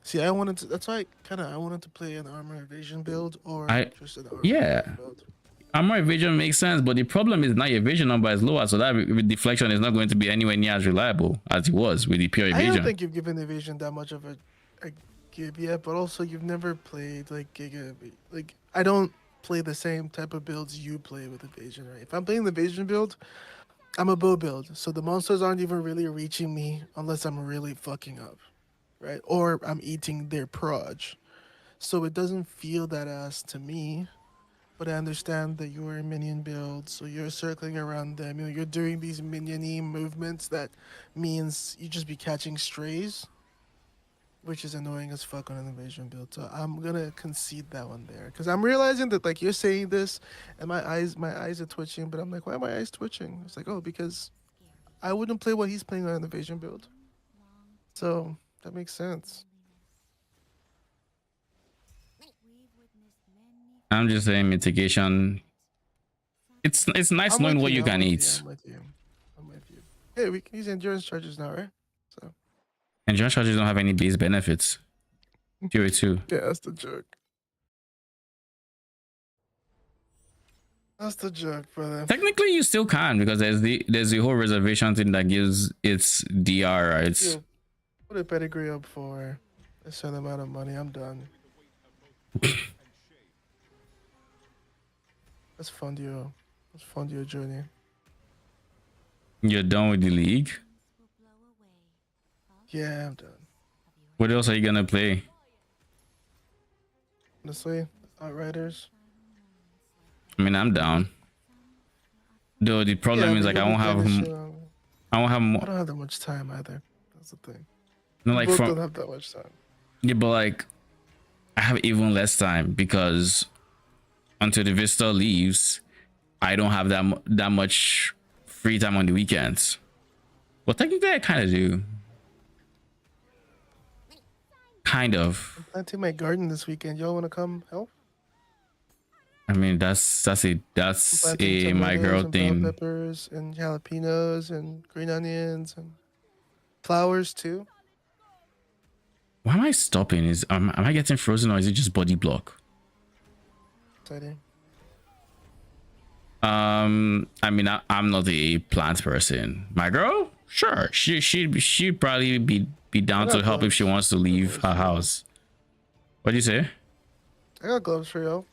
See, that's why I wanted to play an armor evasion build or just an armor build. Armor evasion makes sense, but the problem is now your evasion number is lower, so that with deflection is not going to be anywhere near as reliable as it was with the pure evasion. I don't think you've given evasion that much of a give yet, but also you've never played like Giga. Like I don't play the same type of builds you play with evasion, right? If I'm playing the evasion build, I'm a bow build, so the monsters aren't even really reaching me unless I'm really fucking up, right? Or I'm eating their proj. So it doesn't feel that ass to me, but I understand that you're a minion build, so you're circling around them. You're doing these minion-y movements that means you just be catching strays, which is annoying as fuck on an evasion build. So I'm gonna concede that one there, because I'm realizing that like you're saying this, and my eyes are twitching. But I'm like, why are my eyes twitching? It's like, oh, because I wouldn't play what he's playing on an evasion build. So that makes sense. I'm just saying mitigation. It's nice knowing what you can eat. I'm with you. Hey, we can use endurance charges now, right? So. Endurance charges don't have any base benefits. Fury 2. Yeah, that's the joke. That's the joke, brother. Technically, you still can because there's the whole reservation thing that gives its DR rights. Yeah. Put a pedigree up for a certain amount of money. I'm done. Let's fund your journey. You're done with the league? Yeah, I'm done. What else are you gonna play? Honestly, Outriders. I mean, I'm down. Though the problem Yeah, is but like you'll be finishing. I won't have I more. don't have that much time either. That's the thing. No, We like both from don't have that much time. yeah, but like I have even less time because until the Vista leaves, I don't have that much free time on the weekends. Well, technically, I kind of do. Kind of. I'm planting my garden this weekend. Y'all want to come help? I mean, that's I'm planting a my tomatoes girl and bell thing. peppers and jalapenos and green onions and flowers too. Why am I stopping? Is am I getting frozen or is it just body block? Exciting. I mean, I'm not a plant person. My girl, sure, she'd probably be down I to got help if she gloves. wants to leave her house. What do you say? I got gloves for y'all.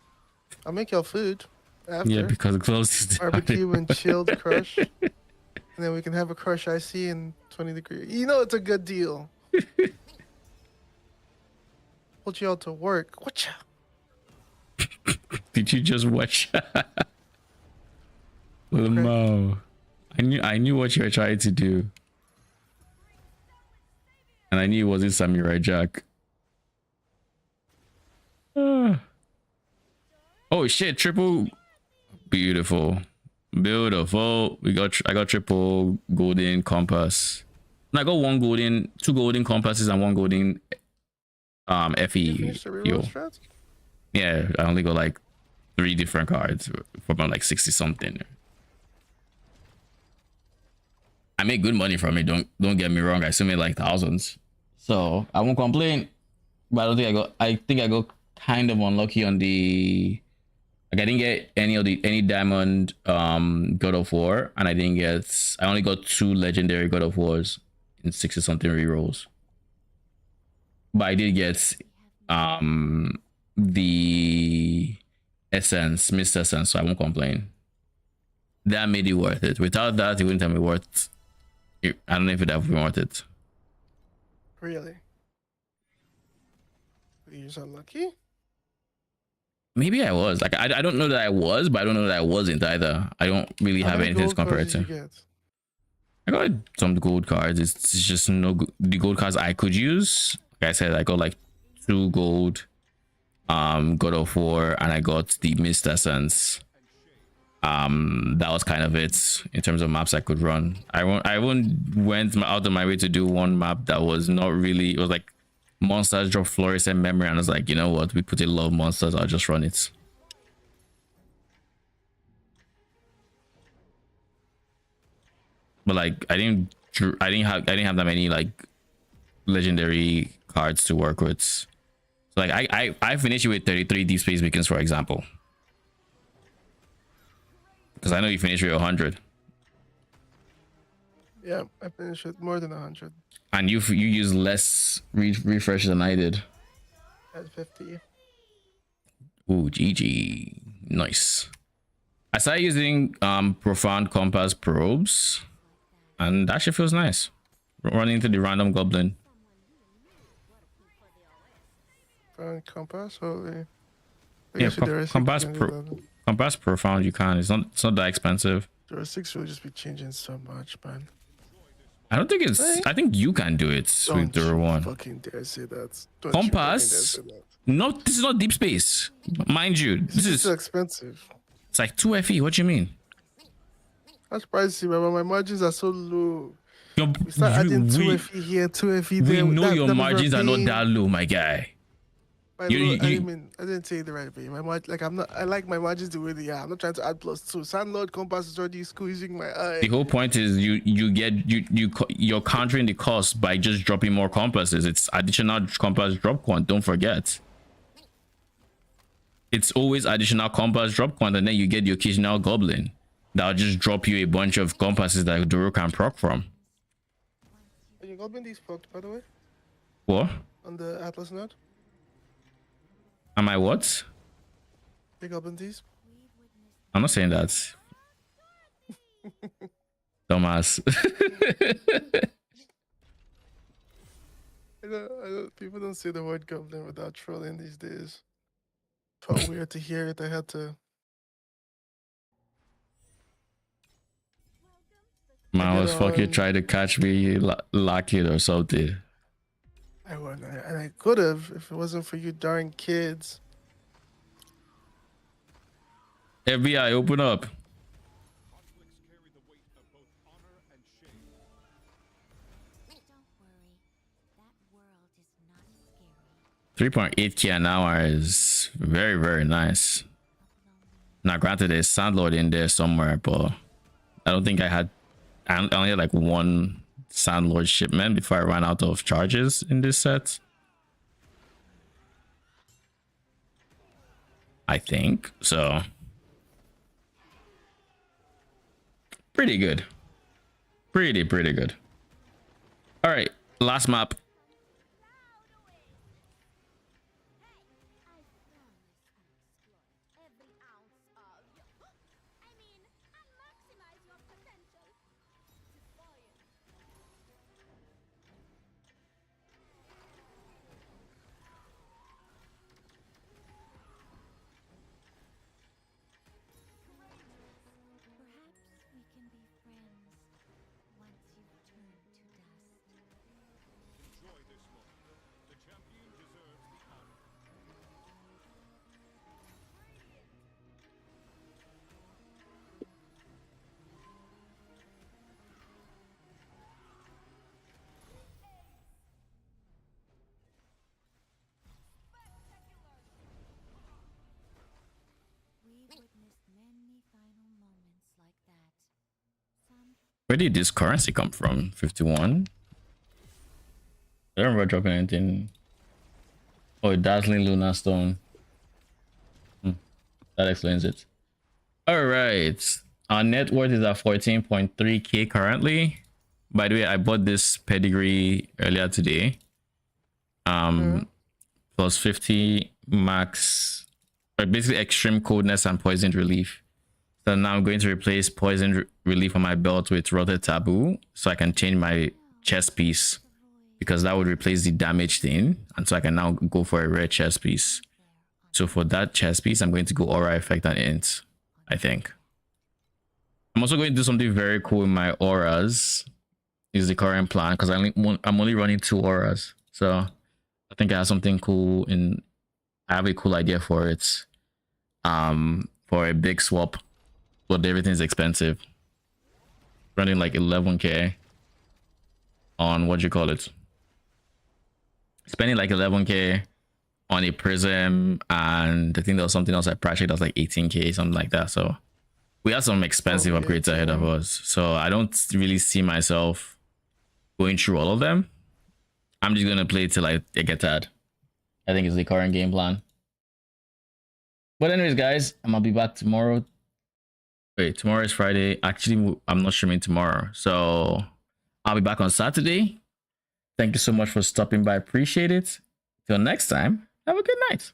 I'll make y'all food after. Yeah, because close is Barbecue and chilled crush. And then we can have a crush IC in 20 degrees. You know it's a good deal. Put y'all to work. Whatcha? Did you just watch? Lamo. I knew what you were trying to do. And I knew it wasn't Samurai Jack. Ah. Oh shit, triple beautiful. Beautiful. I got triple golden compass. No, I got two golden compasses and one golden You FE. finished the Yo. reroll strats? Yeah, I only got like 3 different cards from like 60 something. I make good money from it. Don't get me wrong. I still made like thousands. So I won't complain. But I don't think I think I got kind of unlucky on the like I didn't get any diamond God of War, and I only got 2 legendary God of Wars in 60 something rerolls. But I did get the essence, Mist Essence, so I won't complain. That made it worth it. Without that, it wouldn't have been worth it. I don't know if it would have been worth it. Really? You're just unlucky? Maybe I was. Like I don't know that I was, but I don't know that I wasn't either. I don't really How have many anything to gold compare cards it did to. you get? I got some gold cards. It's just the gold cards I could use. Like I said, I got like 2 gold God of War, and I got the Mist Essence. That was kind of it in terms of maps I could run. I went out of my way to do one map that was not really, it was like monsters drop fluorescent memory, and I was like, you know what, we put a lot of monsters, I'll just run it. But like I didn't have that many like legendary cards to work with. So like I finished with 33 deep space beacons, for example, because I know you finished with 100. Yeah, I finished with more than 100. And you use less refresh than I did. At 50. Ooh, GG. Nice. I started using Profound Compass probes, and that shit feels nice. Running into the random goblin. Found compass? Holy. I Yeah, guess with the rest Compass you can do that. Compass Profound you can. It's not that expensive. The 6 will just be changing so much, man. I don't think it's. Hey. I think you can do it with Don't the you one. fucking dare say that. Don't Compass. you fucking dare say that. No, this is not deep space, mind you. This It's is so expensive. it's like 2 FE. What do you mean? That's pricey, man. My margins are so low. Your, We start adding 2 we, FE here, 2 FE we there. know your that means we're margins are not paying- that low, my guy. By You- low, you- I didn't say it the right way. My like I'm not. I like my margins the way they are. I'm not trying to add +2. Sandlord compass is already squeezing my eye. The whole point is you're countering the cost by just dropping more compasses. It's additional compass drop quant. Don't forget. It's always additional compass drop quant, and then you get the occasional goblin that'll just drop you a bunch of compasses that Duro can proc from. Are you goblin these fucked, by the way, What? on the Atlas node? Am I what? You goblin these? I'm not saying that. Dumbass. People don't say the word goblin without trolling these days. Felt weird to hear it. I had to. Man was get fucking on. trying to catch me, lock it or something. I would, and I could have if it wasn't for you darn kids. FBI, open up. Conflicts carry the weight of both honor and shame. Don't worry. That world is not scary. 3.8k an hour is very, very nice. Now, granted, there's Sandlord in there somewhere, but I don't think I only had like one Sandlord shipment before I ran out of charges in this set. I think so. Pretty good. Pretty good. All right, last map. Every ounce of you. I mean, I'll maximize your potential. Defiant. Perhaps we can be friends once you've turned to dust. Enjoy this moment. The champion deserves the honor. We've witnessed many final moments like that. Some Where did this currency come from? 51. I don't remember dropping anything. Oh, dazzling lunar stone. That explains it. All right, our net worth is at 14.3k currently. By the way, I bought this pedigree earlier today. Plus 50 max, or basically extreme coldness and poisoned relief. So now I'm going to replace poisoned relief on my belt with rotted taboo, so I can change my chest piece, because that would replace the damage thing, and so I can now go for a rare chest piece. So for that chest piece, I'm going to go aura effect and int, I think. I'm also going to do something very cool in my auras, is the current plan, because I'm only running 2 auras. So I think I have something cool I have a cool idea for it. For a big swap, but everything's expensive. Running like 11k on what you call it. Spending like 11k on a prism, and I think there was something else I priced that was like 18k, something like that. So we have some expensive upgrades ahead of us. So I don't really see myself going through all of them. I'm just gonna play till I get tired. I think it's the current game plan. But anyways, guys, I'm gonna be back tomorrow. Wait, tomorrow is Friday. Actually, I'm not streaming tomorrow, so I'll be back on Saturday. Thank you so much for stopping by. Appreciate it. Till next time, have a good night.